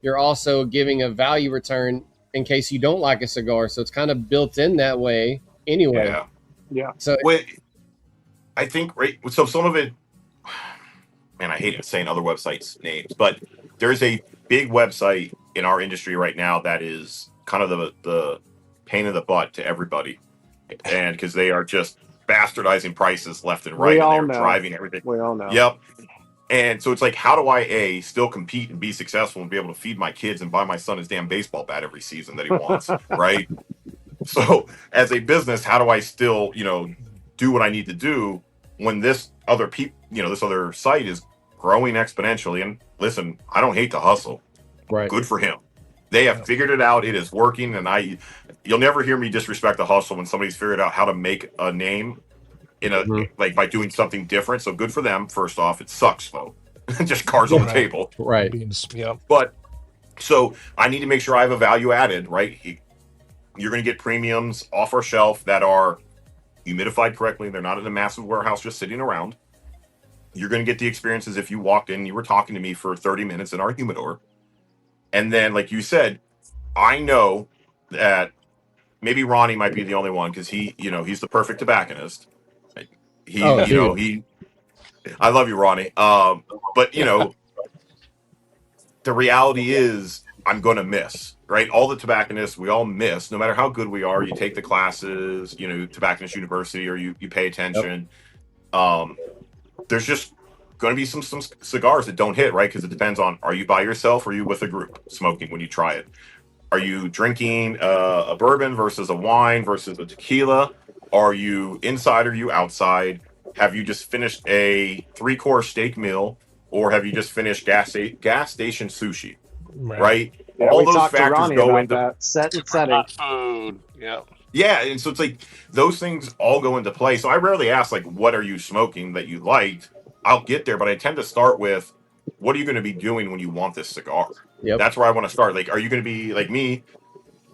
Speaker 1: you're also giving a value return in case you don't like a cigar. So it's kind of built in that way anyway.
Speaker 4: Yeah.
Speaker 1: So
Speaker 2: I think, right. So some of it, man, I hate saying other websites' names, but there's a big website in our industry right now that is kind of the pain in the butt to everybody, and because they are just bastardizing prices left and right, and they're driving everything.
Speaker 4: We all know.
Speaker 2: Yep. And so it's like, how do I still compete and be successful and be able to feed my kids and buy my son his damn baseball bat every season that he wants, right? So as a business, how do I still, do what I need to do when this other this other site is growing exponentially? And listen, I don't hate to hustle.
Speaker 1: right.
Speaker 2: Good for him. They have figured it out. It is working, and you'll never hear me disrespect the hustle when somebody's figured out how to make a name like by doing something different. So good for them. First off, it sucks though. Just cards on the table.
Speaker 1: Right.
Speaker 2: But so I need to make sure I have a value added, right? You're going to get premiums off our shelf that are humidified correctly. They're not in a massive warehouse just sitting around. You're going to get the experiences if you walked in and you were talking to me for 30 minutes in our humidor. And then, like you said, I know that maybe Ronnie might be the only one because he's the perfect tobacconist. I love you, Ronnie. But the reality is I'm going to miss, right? All the tobacconists, we all miss, no matter how good we are. You take the classes, Tobacconist University, or you pay attention. Yep. There's just going to be some cigars that don't hit, right? Because it depends on, are you by yourself or are you with a group smoking when you try it? Are you drinking a bourbon versus a wine versus a tequila? Are you inside or are you outside? Have you just finished a 3-course steak meal, or have you just finished gas station sushi? Right?
Speaker 4: Yeah,
Speaker 2: all
Speaker 4: we
Speaker 2: those
Speaker 4: talked
Speaker 2: factors
Speaker 4: to Ronnie
Speaker 2: go
Speaker 4: about
Speaker 2: into
Speaker 4: that. Set and setting.
Speaker 3: Food. Yeah.
Speaker 2: Yeah, and so it's like those things all go into play. So I rarely ask, like, what are you smoking that you liked? I'll get there, but I tend to start with, what are you going to be doing when you want this cigar?
Speaker 1: Yep.
Speaker 2: That's where I want to start. Like, are you going to be like me?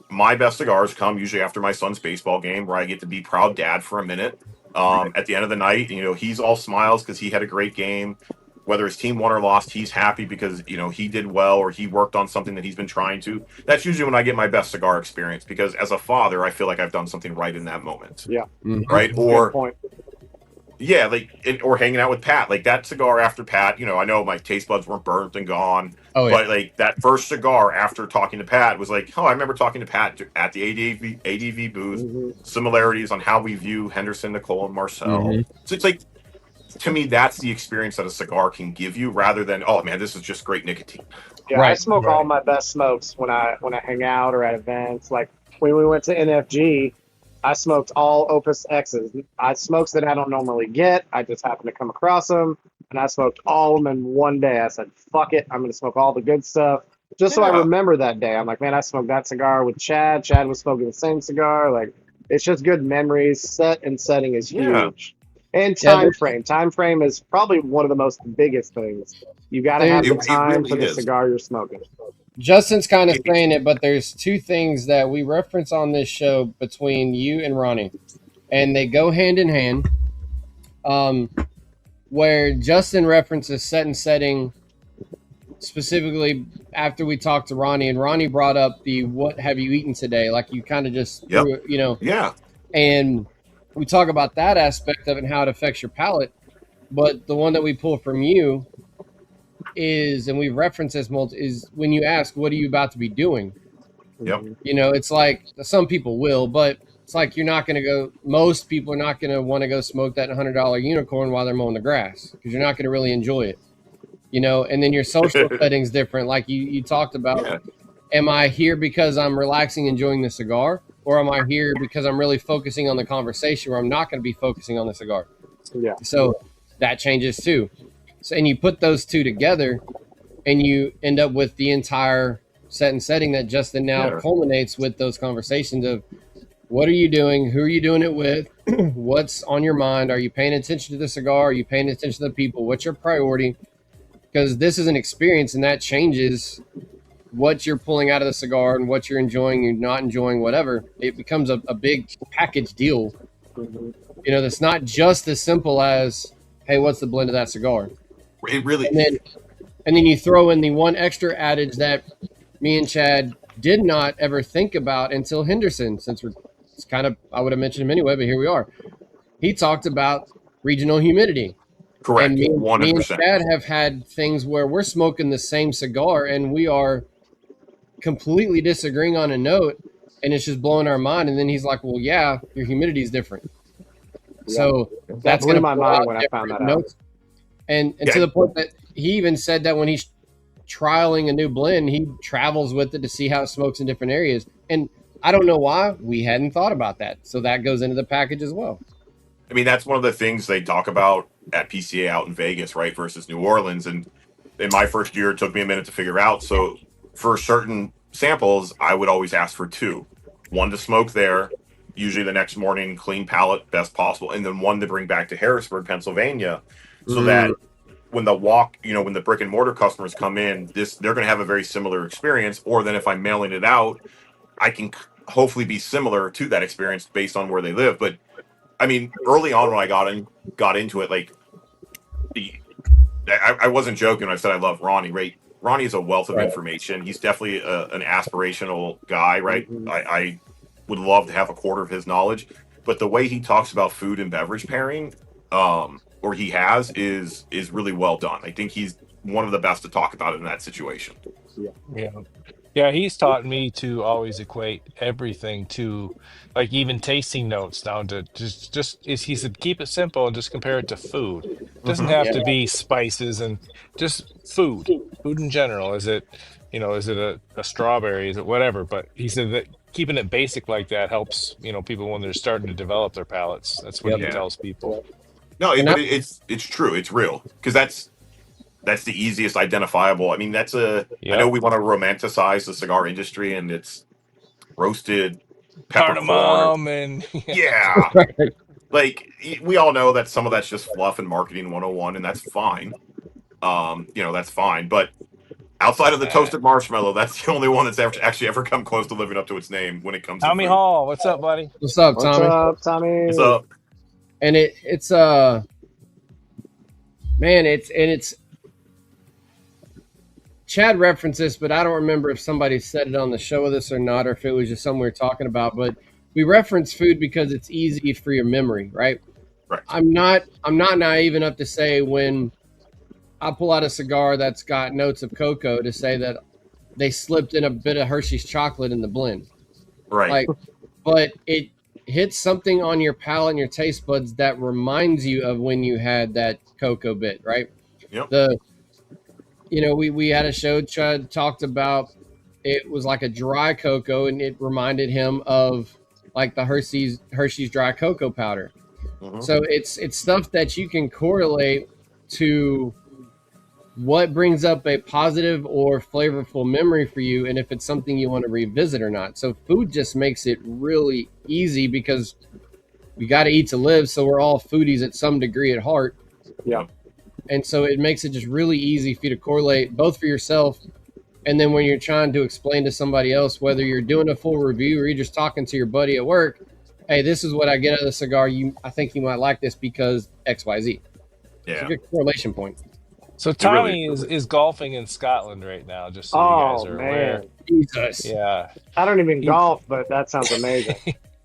Speaker 2: My best cigars come usually after my son's baseball game, where I get to be proud dad for a minute. At the end of the night, he's all smiles because he had a great game. Whether his team won or lost, he's happy because, he did well or he worked on something that he's been trying to. That's usually when I get my best cigar experience, because as a father, I feel like I've done something right in that moment.
Speaker 4: Yeah.
Speaker 2: Right.
Speaker 4: Good point.
Speaker 2: Yeah, or hanging out with Pat, like that cigar after Pat. I know my taste buds weren't burnt and gone, but like that first cigar after talking to Pat was like, I remember talking to Pat at the ADV booth. Similarities on how we view Henderson, Nicole, and Marcel. So it's like, to me, that's the experience that a cigar can give you, rather than, oh man, this is just great nicotine.
Speaker 4: Yeah, I smoke all my best smokes when I hang out or at events. Like when we went to NFG, I smoked all Opus X's. I smokes that I don't normally get. I just happened to come across them, and I smoked all of them in one day. I said, fuck it, I'm going to smoke all the good stuff, just so I remember that day. I'm like, man, I smoked that cigar with Chad. Chad was smoking the same cigar. Like, it's just good memories. Set and setting is huge. And time frame. Time frame is probably one of the most biggest things. You got to have the time for the cigar you're smoking.
Speaker 1: Justin's kind of saying it, but there's two things that we reference on this show between you and Ronnie, and they go hand in hand. Where Justin references set and setting specifically after we talked to Ronnie, and Ronnie brought up the what have you eaten today? Like you kind of just threw it,
Speaker 2: Yeah. And
Speaker 1: we talk about that aspect of it and how it affects your palate. But the one that we pull from you is, and we reference this is when you ask, what are you about to be doing?
Speaker 2: Yep.
Speaker 1: It's like some people will, but it's like you're not going to go, most people are not going to want to go smoke that $100 unicorn while they're mowing the grass because you're not going to really enjoy it. And then your social setting's different. Like you talked about, am I here because I'm relaxing, enjoying the cigar, or am I here because I'm really focusing on the conversation where I'm not going to be focusing on the cigar?
Speaker 4: Yeah.
Speaker 1: So that changes too. So, and you put those two together and you end up with the entire set and setting that Justin now culminates with those conversations of what are you doing? Who are you doing it with? What's on your mind? Are you paying attention to the cigar? Are you paying attention to the people? What's your priority? Because this is an experience and that changes what you're pulling out of the cigar and what you're enjoying, you're not enjoying, whatever. It becomes a big package deal.
Speaker 4: Mhm.
Speaker 1: You know, that's not just as simple as, hey, what's the blend of that cigar?
Speaker 2: It really.
Speaker 1: And then you throw in the one extra adage that me and Chad did not ever think about until Henderson, since it's kind of, I would have mentioned him anyway, but here we are. He talked about regional humidity. And
Speaker 2: Correct.
Speaker 1: me and
Speaker 2: 100%.
Speaker 1: Chad have had things where we're smoking the same cigar and we are completely disagreeing on a note and it's just blowing our mind. And then he's like, well, yeah, your humidity is different.
Speaker 4: Yeah.
Speaker 1: So
Speaker 4: That
Speaker 1: that's
Speaker 4: blew
Speaker 1: going to
Speaker 4: my mind when I found that out.
Speaker 1: notes. And to the point that he even said that when he's trialing a new blend, he travels with it to see how it smokes in different areas. And I don't know why we hadn't thought about that. So that goes into the package as well.
Speaker 2: I mean, that's one of the things they talk about at PCA out in Vegas, right, versus New Orleans. And in my first year, it took me a minute to figure out. So for certain samples, I would always ask for two: one to smoke there, usually the next morning, clean palate, best possible, and then one to bring back to Harrisburg, Pennsylvania, so that when when the brick and mortar customers come in, they're going to have a very similar experience. Or then if I'm mailing it out, I can hopefully be similar to that experience based on where they live. But I mean, early on when I got into it, like I wasn't joking when I said I love Ronnie. Right, Ronnie is a wealth of information. He's definitely an aspirational guy. Right,
Speaker 4: Mhm.
Speaker 2: I would love to have a quarter of his knowledge, but the way he talks about food and beverage pairing, or he has, is really well done. I think he's one of the best to talk about it in that situation.
Speaker 3: Yeah. Yeah, he's taught me to always equate everything to, like, even tasting notes down to he said keep it simple and just compare it to food. Doesn't have
Speaker 1: Yeah.
Speaker 3: to be spices, and just food in general. Is it, is it a strawberry? Is it whatever? But he said that keeping it basic like that helps, people when they're starting to develop their palates. That's what
Speaker 1: Yep.
Speaker 3: he
Speaker 2: Yeah.
Speaker 3: tells people.
Speaker 2: No,
Speaker 1: And
Speaker 2: but it's true. It's real because that's the easiest identifiable. I mean, I know
Speaker 3: Yep.
Speaker 2: we want to romanticize the cigar industry and it's roasted peppercorn.
Speaker 3: Cardamom and
Speaker 2: Yeah. Like we all know that some of that's just fluff and marketing 101, and that's fine. That's fine. But outside of the toasted marshmallow, that's the only one that's actually ever come close to living up to its name when it comes to
Speaker 3: Tommy
Speaker 2: food.
Speaker 3: Hall, what's up, buddy?
Speaker 1: What's up,
Speaker 4: What's
Speaker 1: Tommy?
Speaker 4: up, Tommy?
Speaker 2: So
Speaker 1: And it's man, it's Chad referenced this, but I don't remember if somebody said it on the show with us or not, or if it was just something we were talking about. But we reference food because it's easy for your memory, right?
Speaker 2: right.
Speaker 1: I'm not naive enough to say when I pull out a cigar that's got notes of cocoa to say that they slipped in a bit of Hershey's chocolate in the blend.
Speaker 2: Right.
Speaker 1: Like, but it hits something on your palate and your taste buds that reminds you of when you had that cocoa bit, right?
Speaker 2: Yep.
Speaker 1: We had a show. Chad talked about it was like a dry cocoa, and it reminded him of like the Hershey's dry cocoa powder.
Speaker 2: Mhm.
Speaker 1: So it's stuff that you can correlate to what brings up a positive or flavorful memory for you, and if it's something you want to revisit or not. So food just makes it really easy because we got to eat to live. So we're all foodies at some degree at heart.
Speaker 4: Yeah.
Speaker 1: And so it makes it just really easy for you to correlate both for yourself. And then when you're trying to explain to somebody else, whether you're doing a full review or you're just talking to your buddy at work, hey, this is what I get out of the cigar. I think you might like this because XYZ.
Speaker 2: Yeah.
Speaker 1: It's a good correlation point.
Speaker 3: So Tommy is golfing in Scotland right now, just so you guys are aware.
Speaker 1: Jesus.
Speaker 3: Yeah.
Speaker 4: I don't even golf, but that sounds amazing.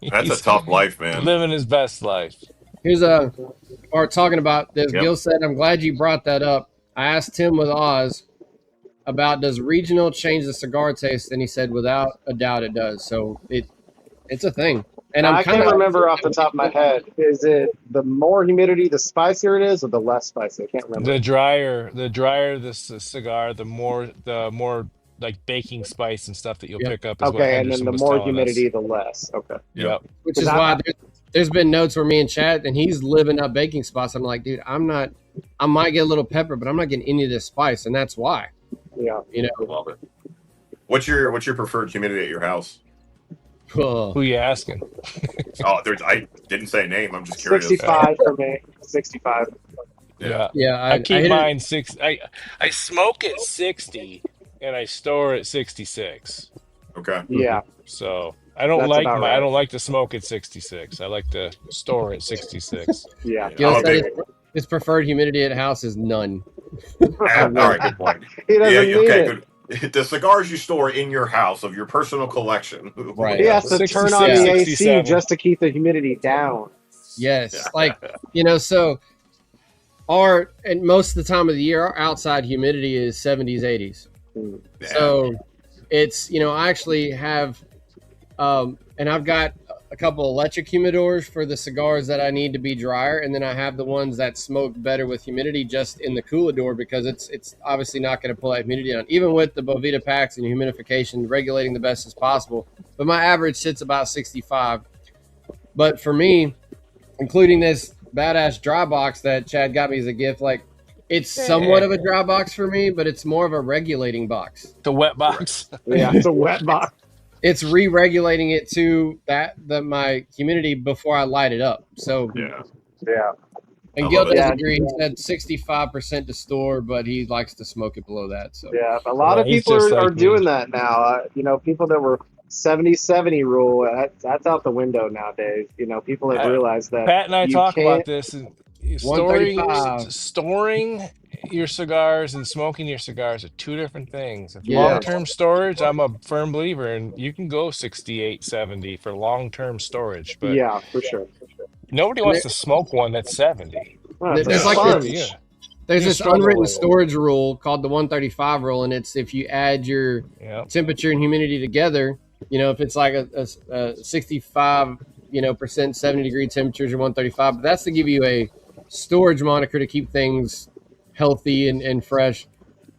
Speaker 2: That's a tough life, man.
Speaker 3: Living his best life.
Speaker 1: Here's or talking about this. Yep. Gil said, I'm glad you brought that up. I asked Tim with Oz about does regional change the cigar taste, and he said without a doubt it does. So it's a thing. And
Speaker 4: I can't remember off the top of my head. Is it the more humidity, the spicier it is, or the less spicy? I can't remember.
Speaker 3: The drier the cigar, the more like baking spice and stuff that you'll
Speaker 1: Yep.
Speaker 3: pick up. Is what
Speaker 4: Okay, and then
Speaker 3: Henderson
Speaker 4: the
Speaker 3: was
Speaker 4: more
Speaker 3: telling
Speaker 4: humidity,
Speaker 3: us.
Speaker 4: the less. Okay.
Speaker 3: Yep.
Speaker 1: Which
Speaker 4: Is
Speaker 1: is
Speaker 4: that-
Speaker 1: why there's been notes where me and Chad, and he's living up baking spots. I'm like, dude, I might get a little pepper, but I'm not getting any of this spice, and that's why.
Speaker 4: Yeah.
Speaker 1: You know,
Speaker 2: Love it. What's your preferred humidity at your house?
Speaker 3: Who you asking?
Speaker 2: Oh, I didn't say a name. I'm just curious.
Speaker 4: 65 for me. 65.
Speaker 3: Yeah.
Speaker 1: yeah,
Speaker 3: I keep
Speaker 1: hit
Speaker 3: mine I smoke at 60 and I store at 66.
Speaker 2: Okay.
Speaker 4: Yeah.
Speaker 3: So I don't
Speaker 4: That's
Speaker 3: like
Speaker 4: about right.
Speaker 3: I don't like to smoke at 66. I like to store at 66.
Speaker 4: Yeah.
Speaker 1: Gil
Speaker 2: I'm a
Speaker 1: said
Speaker 2: big-
Speaker 1: his preferred humidity at house is none.
Speaker 2: all right, good point.
Speaker 4: He doesn't need
Speaker 2: okay,
Speaker 4: it.
Speaker 2: good. The cigars you store in your house of your personal collection.
Speaker 1: Right.
Speaker 4: He has to
Speaker 3: 66,
Speaker 4: turn on the AC
Speaker 3: 67.
Speaker 4: just to keep the humidity down.
Speaker 1: Yes, like so and most of the time of the year, our outside humidity is 70s, 80s.
Speaker 2: Yeah.
Speaker 1: So it's I actually have, and I've got a couple electric humidors for the cigars that I need to be drier, and then I have the ones that smoke better with humidity just in the coolador because it's obviously not going to pull that humidity down, even with the Bovita packs and humidification regulating the best as possible. But my average sits about 65. But for me, including this badass dry box that Chad got me as a gift, like it's somewhat of a dry box for me, but it's more of a regulating box.
Speaker 3: The wet box.
Speaker 4: Yeah, it's a wet box.
Speaker 1: It's re-regulating it to my humidity before I light it up. So
Speaker 2: Yeah.
Speaker 4: Yeah.
Speaker 1: and
Speaker 2: I
Speaker 1: Gil
Speaker 2: love it.
Speaker 1: does
Speaker 4: Yeah.
Speaker 1: agree. He said 65% to store, but he likes to smoke it below that. So
Speaker 4: Yeah. A lot
Speaker 3: Yeah,
Speaker 4: of
Speaker 3: he's
Speaker 4: people
Speaker 3: just
Speaker 4: are
Speaker 3: like me.
Speaker 4: doing that now. People that were 70-70 rule, that's out the window nowadays. People have realized that
Speaker 3: Pat and I
Speaker 4: you
Speaker 3: talk
Speaker 4: can't.
Speaker 3: about this and storing
Speaker 1: 135.
Speaker 3: your cigars and smoking your cigars are two different things. If
Speaker 1: Yeah.
Speaker 3: long-term storage, I'm a firm believer and you can go 68, 70 for long-term storage, but
Speaker 4: Yeah, for sure.
Speaker 3: nobody wants to smoke one that's 70.
Speaker 4: Well, it's
Speaker 1: There's
Speaker 4: a
Speaker 1: like
Speaker 4: sponge.
Speaker 3: Yeah.
Speaker 1: there's
Speaker 3: You
Speaker 1: this
Speaker 3: struggle
Speaker 1: unwritten
Speaker 3: with it.
Speaker 1: storage rule called the 135 rule, and it's if you add your
Speaker 3: Yeah.
Speaker 1: temperature and humidity together, if it's like a 65 percent 70-degree temperatures or 135, but that's to give you a storage moniker to keep things healthy and fresh.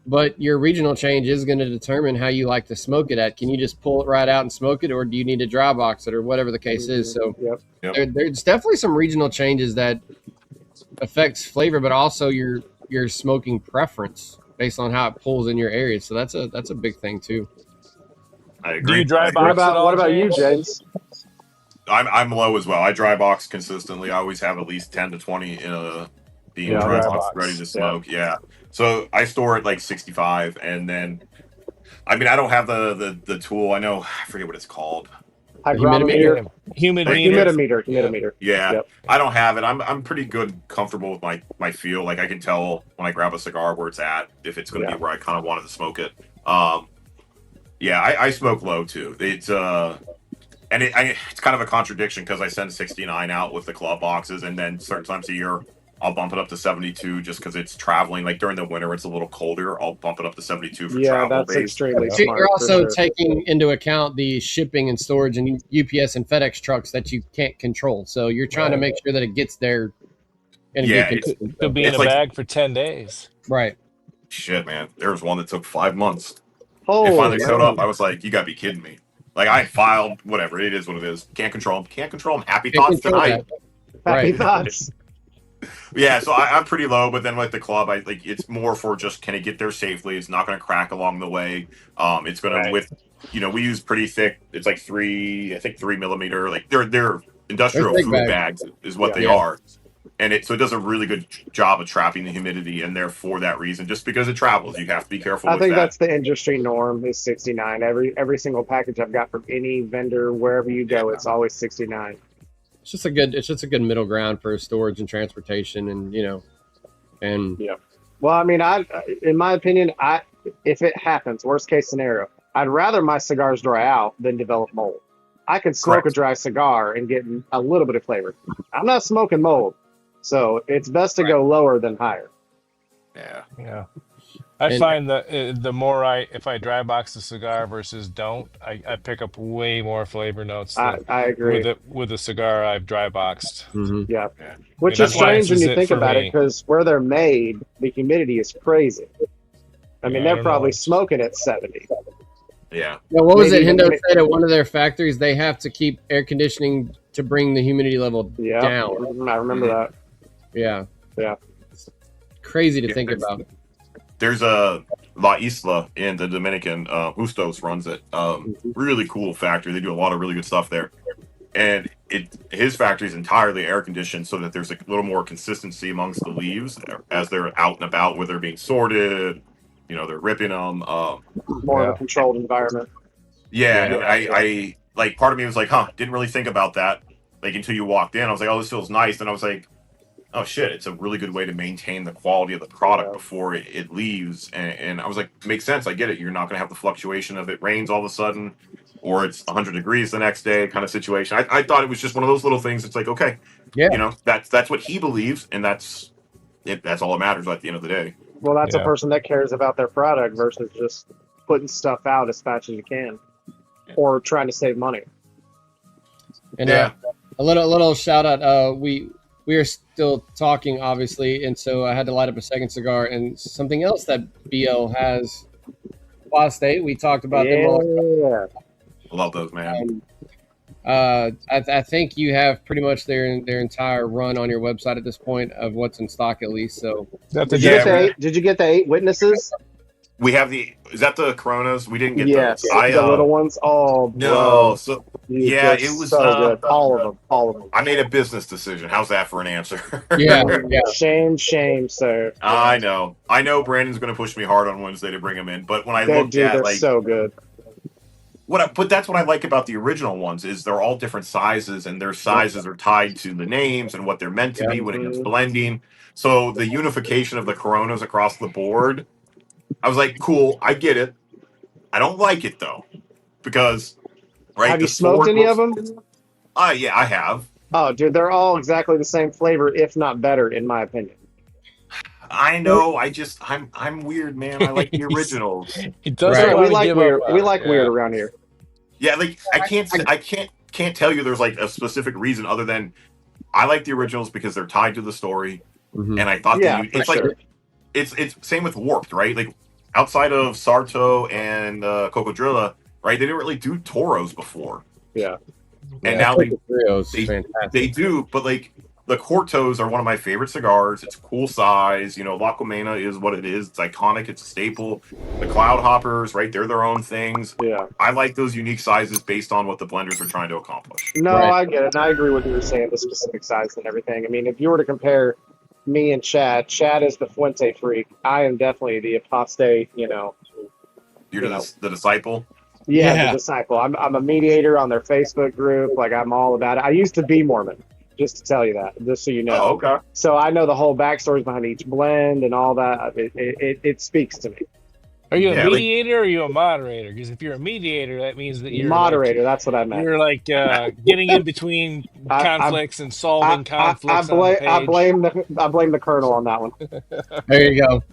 Speaker 1: But your regional change is going to determine how you like to smoke it at. Can you just pull it right out and smoke it, or do you need to dry box it, or whatever the case is? So
Speaker 4: Yep.
Speaker 1: there's definitely some regional changes that affects flavor, but also your smoking preference based on how it pulls in your area. So that's a big thing too.
Speaker 2: I agree.
Speaker 3: Do you dry
Speaker 2: I agree.
Speaker 4: What
Speaker 3: box it all,
Speaker 4: about you,
Speaker 3: James?
Speaker 4: James?
Speaker 2: I'm low as well. I dry box consistently. I always have at least 10 to 20 being
Speaker 4: Yeah,
Speaker 2: dry
Speaker 3: dry
Speaker 2: box
Speaker 3: box.
Speaker 2: ready to smoke. Yeah. So I store it like 65, and then I don't have the tool. I forget what it's called.
Speaker 4: Hygrometer.
Speaker 3: Humid
Speaker 2: Like,
Speaker 3: meter.
Speaker 4: Humidimeter.
Speaker 2: Yeah.
Speaker 4: Yep.
Speaker 2: I don't have it. I'm pretty comfortable with my feel. Like I can tell when I grab a cigar where it's at, if it's going to be where I kind of wanted to smoke it. Yeah, I smoke low too. It's it's kind of a contradiction because I send 69 out with the club boxes, and then certain times a year I'll bump it up to 72 just because it's traveling. Like during the winter, it's a little colder. I'll bump it up to 72 for
Speaker 4: Yeah,
Speaker 2: travel
Speaker 4: that's
Speaker 2: days.
Speaker 4: extremely
Speaker 1: So
Speaker 4: smart.
Speaker 1: you're
Speaker 4: for
Speaker 1: also
Speaker 4: sure.
Speaker 1: taking into account the shipping and storage and UPS and FedEx trucks that you can't control. So you're trying to make sure that it gets there in a
Speaker 2: Yeah,
Speaker 1: good
Speaker 2: it's-
Speaker 1: condition.
Speaker 3: Could be in
Speaker 2: It's
Speaker 3: a
Speaker 2: like-
Speaker 3: bag for 10 days.
Speaker 1: Right.
Speaker 2: Shit, man. There was one that took 5 months.
Speaker 4: Holy
Speaker 2: It finally showed
Speaker 4: man.
Speaker 2: up. I was like, you gotta be kidding me. Like I filed, whatever. It is what it is. Can't control them. Happy
Speaker 1: Can't
Speaker 2: thoughts
Speaker 1: control
Speaker 2: tonight.
Speaker 1: that.
Speaker 4: Happy
Speaker 1: Right.
Speaker 4: thoughts.
Speaker 2: Yeah, so I'm pretty low, but then with the club, it's more for just can it get there safely? It's not going to crack along the way. It's going to we use pretty thick. It's like 3 millimeter. Like they're industrial
Speaker 1: They're big
Speaker 2: food bags is what they
Speaker 1: Yeah.
Speaker 2: are, and it does a really good job of trapping the humidity in there for that reason. Just because it travels, you have to be careful.
Speaker 4: I
Speaker 2: with
Speaker 4: think
Speaker 2: that.
Speaker 4: that's the industry norm is 69. Every single package I've got from any vendor, wherever you go, it's always 69.
Speaker 1: It's just a good middle ground for storage and transportation, and
Speaker 4: Well, I mean, in my opinion, if it happens, worst case scenario, I'd rather my cigars dry out than develop mold. I can smoke
Speaker 2: Correct.
Speaker 4: a dry cigar and get a little bit of flavor. I'm not smoking mold, so it's best to go lower than higher.
Speaker 2: Yeah.
Speaker 3: Yeah. I
Speaker 1: And-
Speaker 3: find that the more if I dry box the cigar versus don't, I pick up way more flavor notes than
Speaker 4: I agree.
Speaker 3: with a cigar I've dry boxed.
Speaker 4: Yeah.
Speaker 2: Yeah.
Speaker 4: Which
Speaker 3: And
Speaker 4: is
Speaker 3: that's why
Speaker 4: strange when
Speaker 3: this is
Speaker 4: you
Speaker 3: it
Speaker 4: think
Speaker 3: for
Speaker 4: about it,
Speaker 3: me.
Speaker 4: because where they're made, the humidity is crazy. I mean,
Speaker 3: Yeah, I
Speaker 4: they're
Speaker 3: don't
Speaker 4: probably
Speaker 3: know.
Speaker 4: smoking at 70.
Speaker 2: Yeah.
Speaker 1: Now, what was
Speaker 4: Maybe
Speaker 1: it?
Speaker 4: even-
Speaker 1: Hendo said at one of their factories they have to keep air conditioning to bring the humidity level
Speaker 4: Yeah,
Speaker 1: down.
Speaker 4: I remember
Speaker 2: Mhm.
Speaker 4: that.
Speaker 1: Yeah.
Speaker 4: Yeah.
Speaker 1: Crazy to
Speaker 2: Yeah,
Speaker 1: think about.
Speaker 2: There's a La Isla in the Dominican. Bustos runs it. Really cool factory. They do a lot of really good stuff there. And his factory is entirely air conditioned so that there's a little more consistency amongst the leaves as they're out and about, where they're being sorted. They're ripping them.
Speaker 4: More of a
Speaker 3: Yeah.
Speaker 4: controlled environment.
Speaker 2: Yeah,
Speaker 1: Yeah.
Speaker 2: and I like, part of me was like, didn't really think about that, like, until you walked in. I was like, oh, this feels nice. And I was like, oh shit, it's a really good way to maintain the quality of the product
Speaker 4: Yeah.
Speaker 2: before it leaves. And I was like, makes sense. I get it. You're not going to have the fluctuation of it rains all of a sudden, or it's 100 degrees the next day kind of situation. I thought it was just one of those little things. It's like, okay,
Speaker 1: Yeah.
Speaker 2: that's what he believes, and that's it. That's all that matters at the end of the day.
Speaker 4: Well, that's a
Speaker 3: Yeah.
Speaker 4: person that cares about their product versus just putting stuff out as fast as you can, or trying to save money.
Speaker 1: And
Speaker 2: Yeah.
Speaker 1: a little shout out. We are still talking, obviously, and so I had to light up a second cigar. And something else that BL has, State. We talked about them all.
Speaker 4: Yeah.
Speaker 2: I love those, man.
Speaker 1: I think you have pretty much their entire run on your website at this point of what's in stock, at least. So
Speaker 3: That's the
Speaker 4: Did you get the
Speaker 2: Yeah,
Speaker 4: eight? Did you get the 8 witnesses?
Speaker 2: we have is that the Coronas? We didn't get
Speaker 4: Yes,
Speaker 2: those.
Speaker 4: the little ones. Oh,
Speaker 2: No,
Speaker 4: bro,
Speaker 2: so
Speaker 4: You
Speaker 2: yeah,
Speaker 4: just
Speaker 2: it was
Speaker 4: so good. All of them. All of them.
Speaker 2: I made a business decision. How's that for an answer?
Speaker 1: yeah,
Speaker 4: Shame, sir.
Speaker 2: I know. Brandon's going to push me hard on Wednesday to bring him in, but when I looked
Speaker 4: Dude,
Speaker 2: at,
Speaker 4: they're
Speaker 2: like,
Speaker 4: so good.
Speaker 2: but that's what I like about the original ones, is they're all different sizes, and their sizes are tied to the names and what they're meant to be when it comes
Speaker 4: Mhm.
Speaker 2: blending. So the unification of the Coronas across the board, I was like, cool, I get it. I don't like it though, because
Speaker 4: Have
Speaker 2: the
Speaker 4: you smoked
Speaker 2: sword
Speaker 4: any of
Speaker 2: looks-
Speaker 4: them?
Speaker 2: Yeah, I have.
Speaker 4: Oh, dude, they're all exactly the same flavor, if not better, in my opinion.
Speaker 2: I know. I'm weird, man. I like the originals.
Speaker 3: He
Speaker 4: That's
Speaker 3: doesn't
Speaker 4: right.
Speaker 3: want
Speaker 4: We
Speaker 3: to
Speaker 4: like
Speaker 3: give
Speaker 4: weird.
Speaker 3: up.
Speaker 4: We like weird
Speaker 3: Yeah.
Speaker 4: around here.
Speaker 2: Yeah, like, I can't tell you there's like a specific reason other than I like the originals because they're tied to the story,
Speaker 1: Mhm.
Speaker 2: and I thought
Speaker 4: Yeah,
Speaker 2: that
Speaker 4: for
Speaker 2: it's like
Speaker 4: sure.
Speaker 2: it's same with Warped, right? Like, outside of Sarto and Cocodrilla, right? They didn't really do Toros before,
Speaker 4: Yeah.
Speaker 2: and
Speaker 1: Yeah,
Speaker 2: now
Speaker 1: the trio's
Speaker 2: they
Speaker 1: fantastic.
Speaker 2: they do. But like, the Cortos are one of my favorite cigars. It's cool size. La Comena is what it is. It's iconic. It's a staple. The Cloud Hoppers, right? They're their own things.
Speaker 4: Yeah.
Speaker 2: I like those unique sizes based on what the blenders are trying to accomplish.
Speaker 4: No,
Speaker 1: Right.
Speaker 4: I get it. And I agree with what you were saying, the specific size and everything. I mean, if you were to compare me and Chad is the Fuente freak. I am definitely the apostate,
Speaker 2: You're
Speaker 4: You know.
Speaker 2: the disciple.
Speaker 1: Yeah.
Speaker 4: the disciple. I'm a mediator on their Facebook group. Like, I'm all about it. I used to be Mormon, just to tell you that, just so you know.
Speaker 2: Oh, okay.
Speaker 4: So I know the whole backstories behind each blend and all that. It speaks to me.
Speaker 3: Are you a
Speaker 2: Yeah, like-
Speaker 3: mediator or are you a moderator? Because if you're a mediator, that means that you're
Speaker 4: Moderator, that's what I
Speaker 3: Like,
Speaker 4: meant.
Speaker 3: you're like getting in between
Speaker 4: I-
Speaker 3: conflicts and solving conflicts on the page.
Speaker 4: I blame the colonel on that one.
Speaker 1: There you go.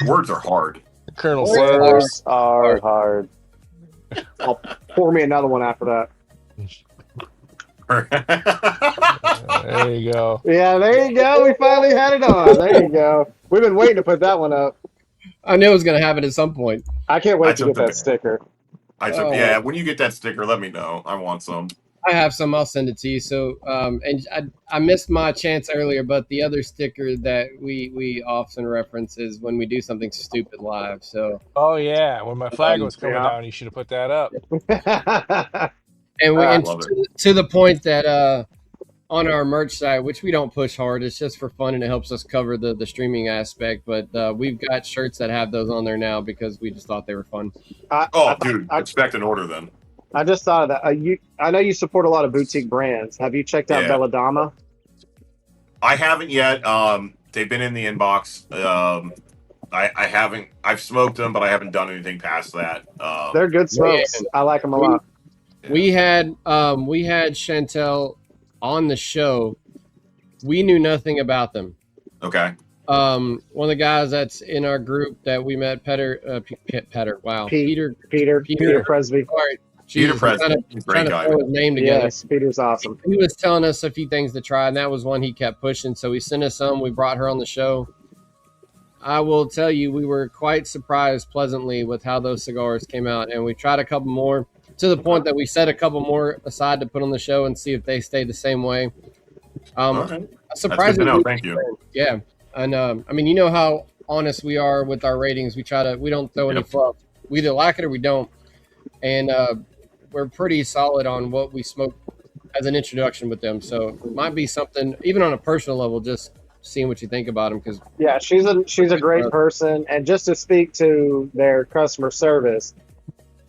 Speaker 2: Words are hard.
Speaker 3: Colonel
Speaker 1: Words
Speaker 3: Sanders.
Speaker 4: Words are hard. I'll pour me another one after that.
Speaker 3: There you go.
Speaker 4: Yeah, there you go. We finally had it on. There you go. We've been waiting to put that one up.
Speaker 1: I knew it was going to happen at some point.
Speaker 4: I can't
Speaker 2: I
Speaker 4: wait to
Speaker 2: took
Speaker 4: get that
Speaker 2: the-
Speaker 4: sticker.
Speaker 1: Oh.
Speaker 2: Yeah, when you get that sticker, let me know. I want some.
Speaker 1: I have some. I'll send it to you. So, and I missed my chance earlier, but the other sticker that we often reference is when we do something stupid live. So,
Speaker 3: Oh yeah, when my flag was coming
Speaker 4: Yeah.
Speaker 3: down, you should have put that up.
Speaker 1: and we
Speaker 4: I
Speaker 1: and
Speaker 2: love
Speaker 1: to the point that on our merch site, which we don't push hard, it's just for fun and it helps us cover the streaming aspect. But we've got shirts that have those on there now because we just thought they were fun.
Speaker 2: Dude, expect an order then.
Speaker 4: I just thought of that. I know you support a lot of boutique brands. Have you checked out
Speaker 2: Yeah.
Speaker 4: Belladama?
Speaker 2: I haven't yet. They've been in the inbox. I haven't. I've smoked them, but I haven't done anything past that.
Speaker 4: They're good smokes. I like them a lot.
Speaker 1: We had Chantel on the show. We knew nothing about them.
Speaker 2: Okay.
Speaker 1: One of the guys that's in our group that we met, Peter. Wow,
Speaker 4: Peter Presby.
Speaker 1: Sorry,
Speaker 2: Peter
Speaker 1: Jesus,
Speaker 2: Presby,
Speaker 1: I'm
Speaker 2: great
Speaker 1: trying to
Speaker 2: guy.
Speaker 1: throw his name together.
Speaker 4: Yes, Peter's awesome.
Speaker 1: He was telling us a few things to try, and that was one he kept pushing. So he sent us some. We brought her on the show. I will tell you, we were quite surprised pleasantly with how those cigars came out, and we tried a couple more to the point that we set a couple more aside to put on the show and see if they stayed the same way.
Speaker 2: All right. That's good to
Speaker 1: Surprisingly,
Speaker 2: know. Thank you.
Speaker 1: yeah, and I mean, you know how honest we are with our ratings. We don't throw any
Speaker 2: Yep.
Speaker 1: fluff. We either like it or we don't, and we're pretty solid on what we smoke as an introduction with them. So it might be something, even on a personal level, just seeing what you think about them. Because
Speaker 4: Yeah, she's a great person. And just to speak to their customer service,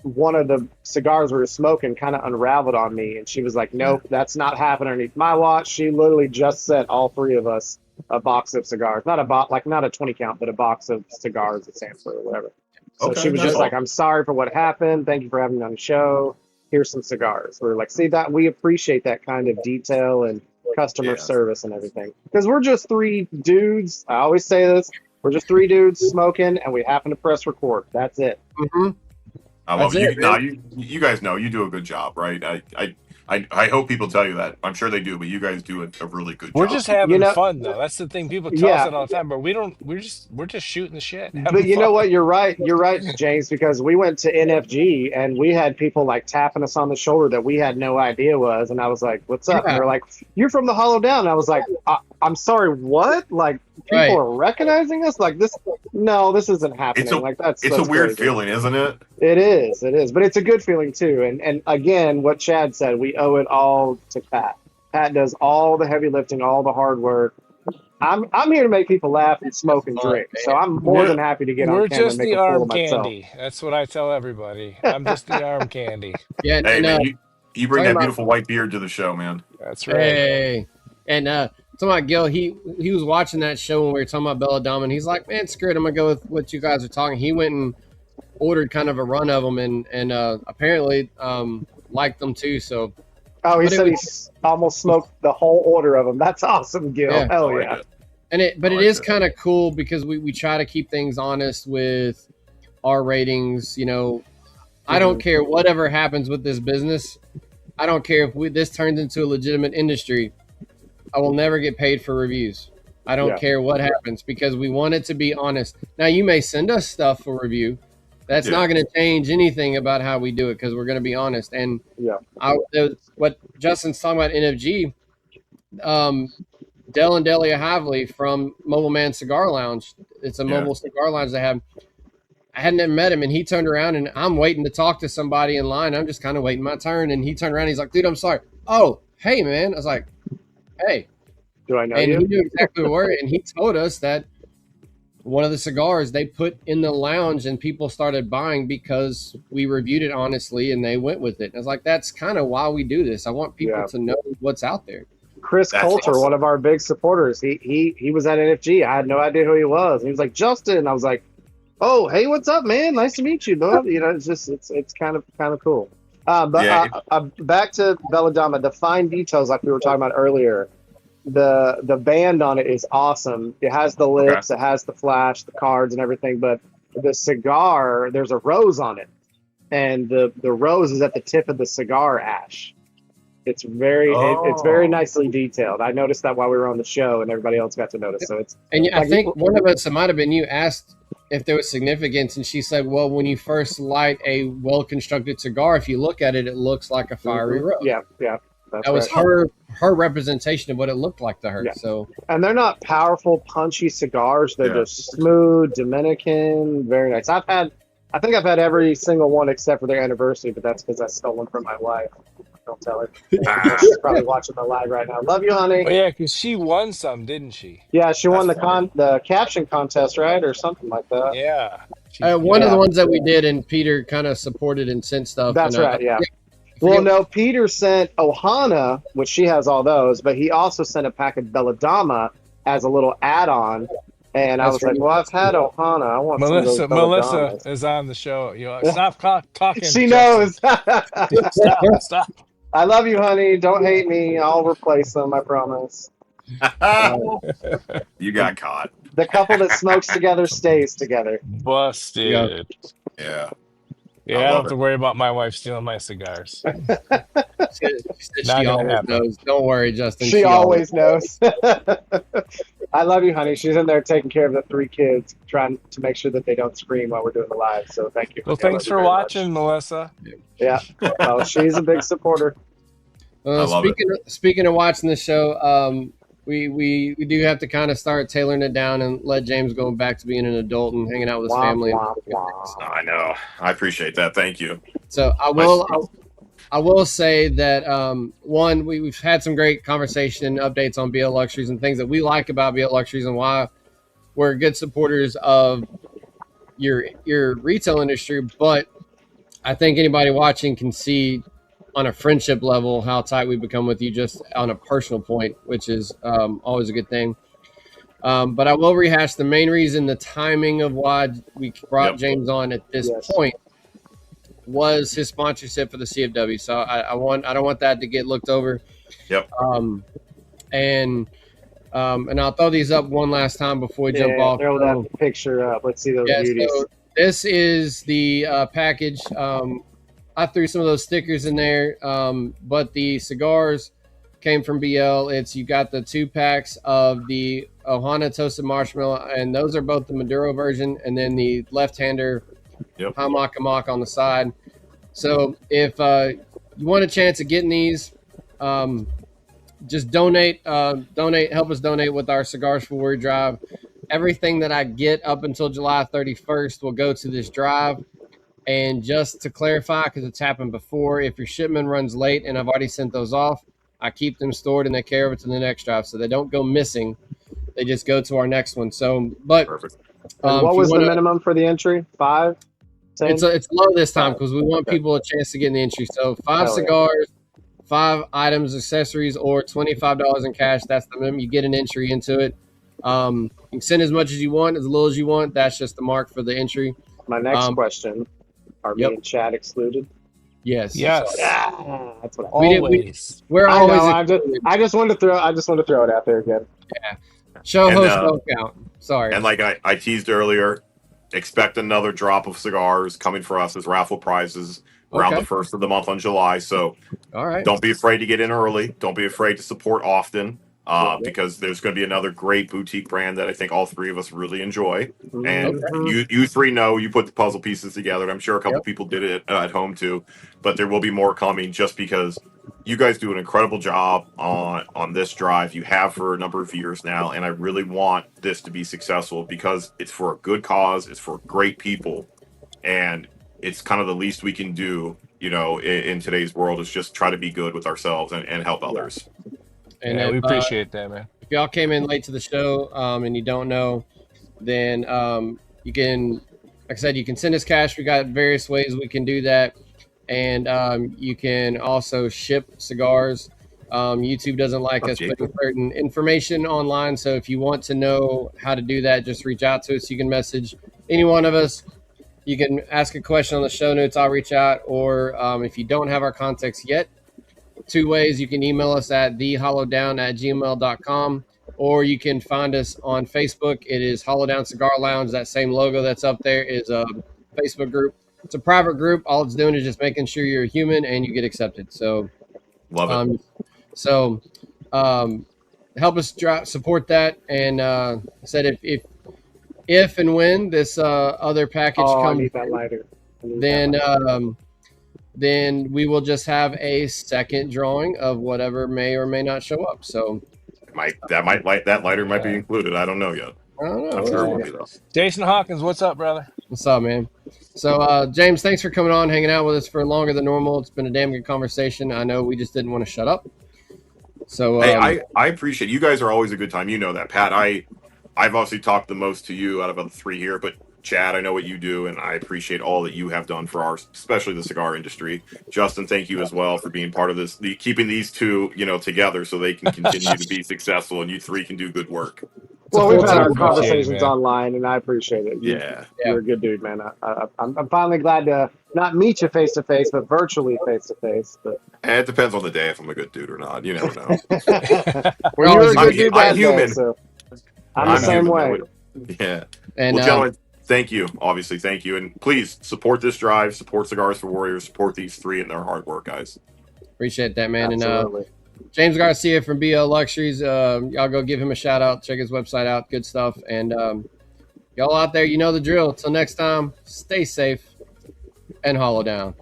Speaker 4: one of the cigars we were smoking kind of unraveled on me, and she was like, "Nope, that's not happening underneath my watch." She literally just sent all three of us a box of cigars, not a box, like not a 20 count, but a box of cigars at Sanford or whatever. So
Speaker 2: Okay,
Speaker 4: she was
Speaker 2: that's
Speaker 4: just
Speaker 2: all.
Speaker 4: like, "I'm sorry for what happened. Thank you for having me on the show. Here's some cigars." We're like, "See that? We appreciate that kind of detail and customer
Speaker 2: Yes.
Speaker 4: service and everything, because we're just three dudes." I always say this: we're just three dudes smoking, and we happen to press record. That's it.
Speaker 1: mhm,
Speaker 2: I love
Speaker 1: that's
Speaker 2: it.
Speaker 1: it, man.
Speaker 2: You guys know you do a good job, right? I hope people tell you that. I'm sure they do, but you guys do a really good
Speaker 3: We're
Speaker 2: job.
Speaker 3: just
Speaker 4: You
Speaker 3: having
Speaker 4: know,
Speaker 3: fun though. That's the thing. People tell us
Speaker 4: yeah.
Speaker 3: that all the time, but we don't. We're just shooting the shit,
Speaker 4: But
Speaker 3: having
Speaker 4: you know
Speaker 3: fun.
Speaker 4: what? You're right. You're right, James, because we went to NFG and we had people like tapping us on the shoulder that we had no idea was. And I was like, "What's up?" And
Speaker 1: Yeah,
Speaker 4: they're like, "You're from the Hollow Down." And I was like, I'm sorry, what? Like, people
Speaker 1: right.
Speaker 4: are recognizing us? Like, this? No, this isn't
Speaker 2: It's
Speaker 4: happening.
Speaker 2: a
Speaker 4: Like, that's
Speaker 2: it's a weird
Speaker 4: crazy.
Speaker 2: feeling, isn't it?
Speaker 4: It is. It is. But it's a good feeling too. And again, what Chad said, we owe it all to Pat. Pat does all the heavy lifting, all the hard work. I'm here to make people laugh and
Speaker 1: Have
Speaker 4: smoke and
Speaker 1: fun,
Speaker 4: drink. So
Speaker 1: man.
Speaker 4: I'm more
Speaker 3: We're
Speaker 4: than happy to get on
Speaker 3: we're
Speaker 4: camera and
Speaker 3: just
Speaker 4: make
Speaker 3: the
Speaker 4: a fool of
Speaker 3: arm
Speaker 4: myself.
Speaker 3: candy. That's what I tell everybody. I'm just the arm candy.
Speaker 1: Yeah,
Speaker 2: Hey
Speaker 1: and
Speaker 2: man, you bring
Speaker 1: talking
Speaker 2: that
Speaker 1: about
Speaker 2: beautiful white beard to the show, man.
Speaker 3: That's right.
Speaker 1: hey, and talking about Gil, he was watching that show when we were talking about Belladonna, and he's like, "Man, screw it, I'm gonna go with what you guys are talking." He went and ordered kind of a run of them, and apparently liked them too. So,
Speaker 4: Oh, he
Speaker 1: but it
Speaker 4: said
Speaker 1: was
Speaker 4: almost smoked the whole order of them. That's awesome, Gil.
Speaker 1: yeah,
Speaker 2: I
Speaker 4: Hell
Speaker 2: like
Speaker 4: yeah.
Speaker 2: it.
Speaker 1: but
Speaker 2: I
Speaker 1: it
Speaker 2: like
Speaker 1: is
Speaker 2: it.
Speaker 1: kind of cool because we try to keep things honest with our ratings. You know, I don't
Speaker 4: Mhm.
Speaker 1: care whatever happens with this business. I don't care if this turns into a legitimate industry. I will never get paid for reviews. I don't
Speaker 4: Yeah.
Speaker 1: care what happens because we want it to be honest. Now, you may send us stuff for review. That's
Speaker 2: Yeah.
Speaker 1: not going to change anything about how we do it because we're going to be honest. And
Speaker 4: Yeah.
Speaker 1: what Justin's talking about NFG, um, Dell and Delia Havley from Mobile Man Cigar Lounge. It's a
Speaker 2: Yeah.
Speaker 1: mobile cigar lounge they have. I hadn't ever met him, and he turned around, and I'm waiting to talk to somebody in line. I'm just kind of waiting my turn, and he turned around. He's like, "Dude, I'm sorry." Oh, hey, man. I was like, "Hey,"
Speaker 4: Do I know
Speaker 1: and he
Speaker 4: you?
Speaker 1: knew exactly where. And he told us that one of the cigars they put in the lounge, and people started buying because we reviewed it honestly, and they went with it. And I was like, "That's kind of why we do this. I want people
Speaker 4: Yeah.
Speaker 1: to know what's out there."
Speaker 4: Chris
Speaker 2: That's
Speaker 4: Coulter, one
Speaker 2: awesome.
Speaker 4: of our big supporters, he was at NFG. I had no idea who he was. He was like, "Justin." I was like, "Oh, hey, what's up, man? Nice to meet you, bud." You know, it's just it's kind of cool. But
Speaker 2: Yeah.
Speaker 4: back to Belladonna, the fine details like we were talking about earlier. The band on it is awesome. It has the
Speaker 2: Okay.
Speaker 4: lips, it has the flash, the cards, and everything. But the cigar, there's a rose on it, and the rose is at the tip of the cigar ash. It's very
Speaker 2: Oh.
Speaker 4: nicely detailed. I noticed that while we were on the show, and everybody else got to notice. So it's
Speaker 1: And I
Speaker 4: like,
Speaker 1: think one of us, it might have been you, asked if there was significance, and she said, "Well, when you first light a well-constructed cigar, if you look at it, it looks like a fiery rose."
Speaker 4: yeah, that's
Speaker 1: That was
Speaker 4: right.
Speaker 1: her representation of what it looked like to her.
Speaker 4: Yeah.
Speaker 1: So
Speaker 4: And they're not powerful, punchy cigars. They're
Speaker 2: Yeah.
Speaker 4: just smooth, Dominican, very nice. I think I've had every single one except for their anniversary, but that's because I stole one from my wife. Don't tell her.
Speaker 2: Ah,
Speaker 4: She's probably watching the live right now. Love you, honey.
Speaker 3: Oh yeah, because she won some, didn't she?
Speaker 4: Yeah, she won
Speaker 2: that's funny.
Speaker 4: the caption contest, right, or something like that.
Speaker 3: Yeah.
Speaker 1: one of
Speaker 4: Yeah.
Speaker 1: the ones that we did, and Peter kind of supported and sent stuff.
Speaker 4: That's
Speaker 1: and,
Speaker 4: right. Yeah.
Speaker 1: I
Speaker 4: Well,
Speaker 1: forget-
Speaker 4: no, Peter sent Ohana, which she has all those, but he also sent a pack of Belladama as a little add-on. And I
Speaker 1: That's
Speaker 4: was like,
Speaker 1: right.
Speaker 4: well, I've had Ohana. I want some of those
Speaker 3: Melissa
Speaker 4: Belladamas.
Speaker 3: is on the show. You know, stop talking.
Speaker 4: She
Speaker 3: Justin.
Speaker 4: knows.
Speaker 3: Stop.
Speaker 4: I love you, honey. Don't hate me. I'll replace them, I promise.
Speaker 2: You got caught.
Speaker 4: The couple that smokes together stays together.
Speaker 3: Busted.
Speaker 2: Yeah.
Speaker 3: Yeah, I don't have to worry about my wife stealing my cigars.
Speaker 1: She said
Speaker 3: Not
Speaker 1: she
Speaker 3: gonna
Speaker 1: always
Speaker 3: happen.
Speaker 1: knows. Don't worry, Justin.
Speaker 4: She always knows. I love you, honey. She's in there taking care of the 3 kids, trying to make sure that they don't scream while we're doing the live. So thank you,
Speaker 3: Well,
Speaker 4: honey. I love
Speaker 3: thanks
Speaker 4: you
Speaker 3: for
Speaker 4: very much.
Speaker 3: watching, Melissa.
Speaker 4: Yeah. Oh, she's a big supporter.
Speaker 2: I love it.
Speaker 1: Speaking of watching the show, we do have to kind of start tailoring it down and let James go back to being an adult and hanging out with his
Speaker 4: Womp,
Speaker 1: family.
Speaker 4: womp, womp.
Speaker 2: I know. I appreciate that. Thank you.
Speaker 1: So I will say that one, we've had some great conversation updates on BL Luxuries and things that we like about BL Luxuries and why we're good supporters of your retail industry. But I think anybody watching can see on a friendship level how tight we've become with you just on a personal point, which is always a good thing. But I will rehash the main reason, the timing of why we brought James on at this point was his sponsorship for the CFW. So I don't want that to get looked over.
Speaker 2: Yep.
Speaker 1: And I'll throw these up one last time before we jump off.
Speaker 4: Throw that picture up. Let's see those beauties.
Speaker 1: So this is the package. I threw some of those stickers in there, but the cigars came from BL. You got the 2 packs of the Ohana toasted marshmallow, and those are both the Maduro version, and then the left-hander Hamak on the side. So if you want a chance of getting these, just donate. Help us donate with our Cigars for Warrior drive. Everything that I get up until July 31st will go to this drive. And just to clarify, because it's happened before, if your shipment runs late and I've already sent those off, I keep them stored and they carry over to the next drive. So they don't go missing. They just go to our next one. So, but
Speaker 2: Perfect.
Speaker 4: What was the minimum for the entry? 5? 10?
Speaker 1: It's low this time because we want people a chance to get in the entry. So 5 cigars, 5 items, accessories, or $25 in cash. That's the minimum. You get an entry into it. You can send as much as you want, as little as you want. That's just the mark for the entry.
Speaker 4: My next question: are me and Chad excluded?
Speaker 1: Yes.
Speaker 3: Yes.
Speaker 4: Yeah, that's what I
Speaker 3: always.
Speaker 1: We're always.
Speaker 4: I just wanted to throw it out there again.
Speaker 1: Yeah. Show host don't count. Sorry.
Speaker 2: And like I teased earlier, expect another drop of cigars coming for us as raffle prizes around the 1st of the month on July. So don't be afraid to get in early. Don't be afraid to support often. Because there's going to be another great boutique brand that I think all 3 of us really enjoy. And you 3 know you put the puzzle pieces together. And I'm sure a couple people did it at home too. But there will be more coming just because you guys do an incredible job on this drive. You have for a number of years now. And I really want this to be successful because it's for a good cause. It's for great people. And it's kind of the least we can do, in today's world is just try to be good with ourselves and help others.
Speaker 1: And
Speaker 3: we appreciate that, man.
Speaker 1: If y'all came in late to the show and you don't know, then you can, like I said, you can send us cash. We got various ways we can do that. And you can also ship cigars. YouTube doesn't like us putting certain information online. So if you want to know how to do that, just reach out to us. You can message any one of us. You can ask a question on the show notes. I'll reach out. Or if you don't have our contacts yet, 2 ways. You can email us at thehollowdown@gmail.com, or you can find us on Facebook. It is Hollowdown Cigar Lounge. That same logo that's up there is a Facebook group. It's a private group. All it's doing is just making sure you're a human and you get accepted. So,
Speaker 2: love it.
Speaker 1: Help us support that. And said if and when this other package comes,
Speaker 4: I need that lighter.
Speaker 1: Then we will just have a second drawing of whatever may or may not show up. So
Speaker 2: that lighter might be included. I don't know yet.
Speaker 1: I don't know.
Speaker 2: I'm sure it will be though.
Speaker 3: Jason Hawkins, what's up, brother?
Speaker 1: What's up, man? So James, thanks for coming on, hanging out with us for longer than normal. It's been a damn good conversation. I know we just didn't want to shut up. So
Speaker 2: hey, I appreciate you guys are always a good time. You know that, Pat. I've obviously talked the most to you out of the 3 here, but Chad, I know what you do, and I appreciate all that you have done for especially the cigar industry. Justin, thank you as well for being part of this, keeping these 2, together so they can continue to be successful, and you 3 can do good work.
Speaker 4: Well, we've had our conversations online, and I appreciate it. You're a good dude, man. I'm finally glad to not meet you face to face, but virtually face to face. But
Speaker 2: it depends on the day if I'm a good dude or not. You never know.
Speaker 4: Well, you're a good dude.
Speaker 2: I'm human.
Speaker 4: So I'm the same way.
Speaker 2: Yeah. And gentlemen, thank you. Obviously, thank you, and please support this drive. Support Cigars for Warriors. Support these 3 in their hard work, guys.
Speaker 1: Appreciate that, man.
Speaker 4: Absolutely.
Speaker 1: And James Garcia from BL Luxuries. Y'all go give him a shout out. Check his website out. Good stuff. And y'all out there, you know the drill. Till next time, stay safe and hollow down.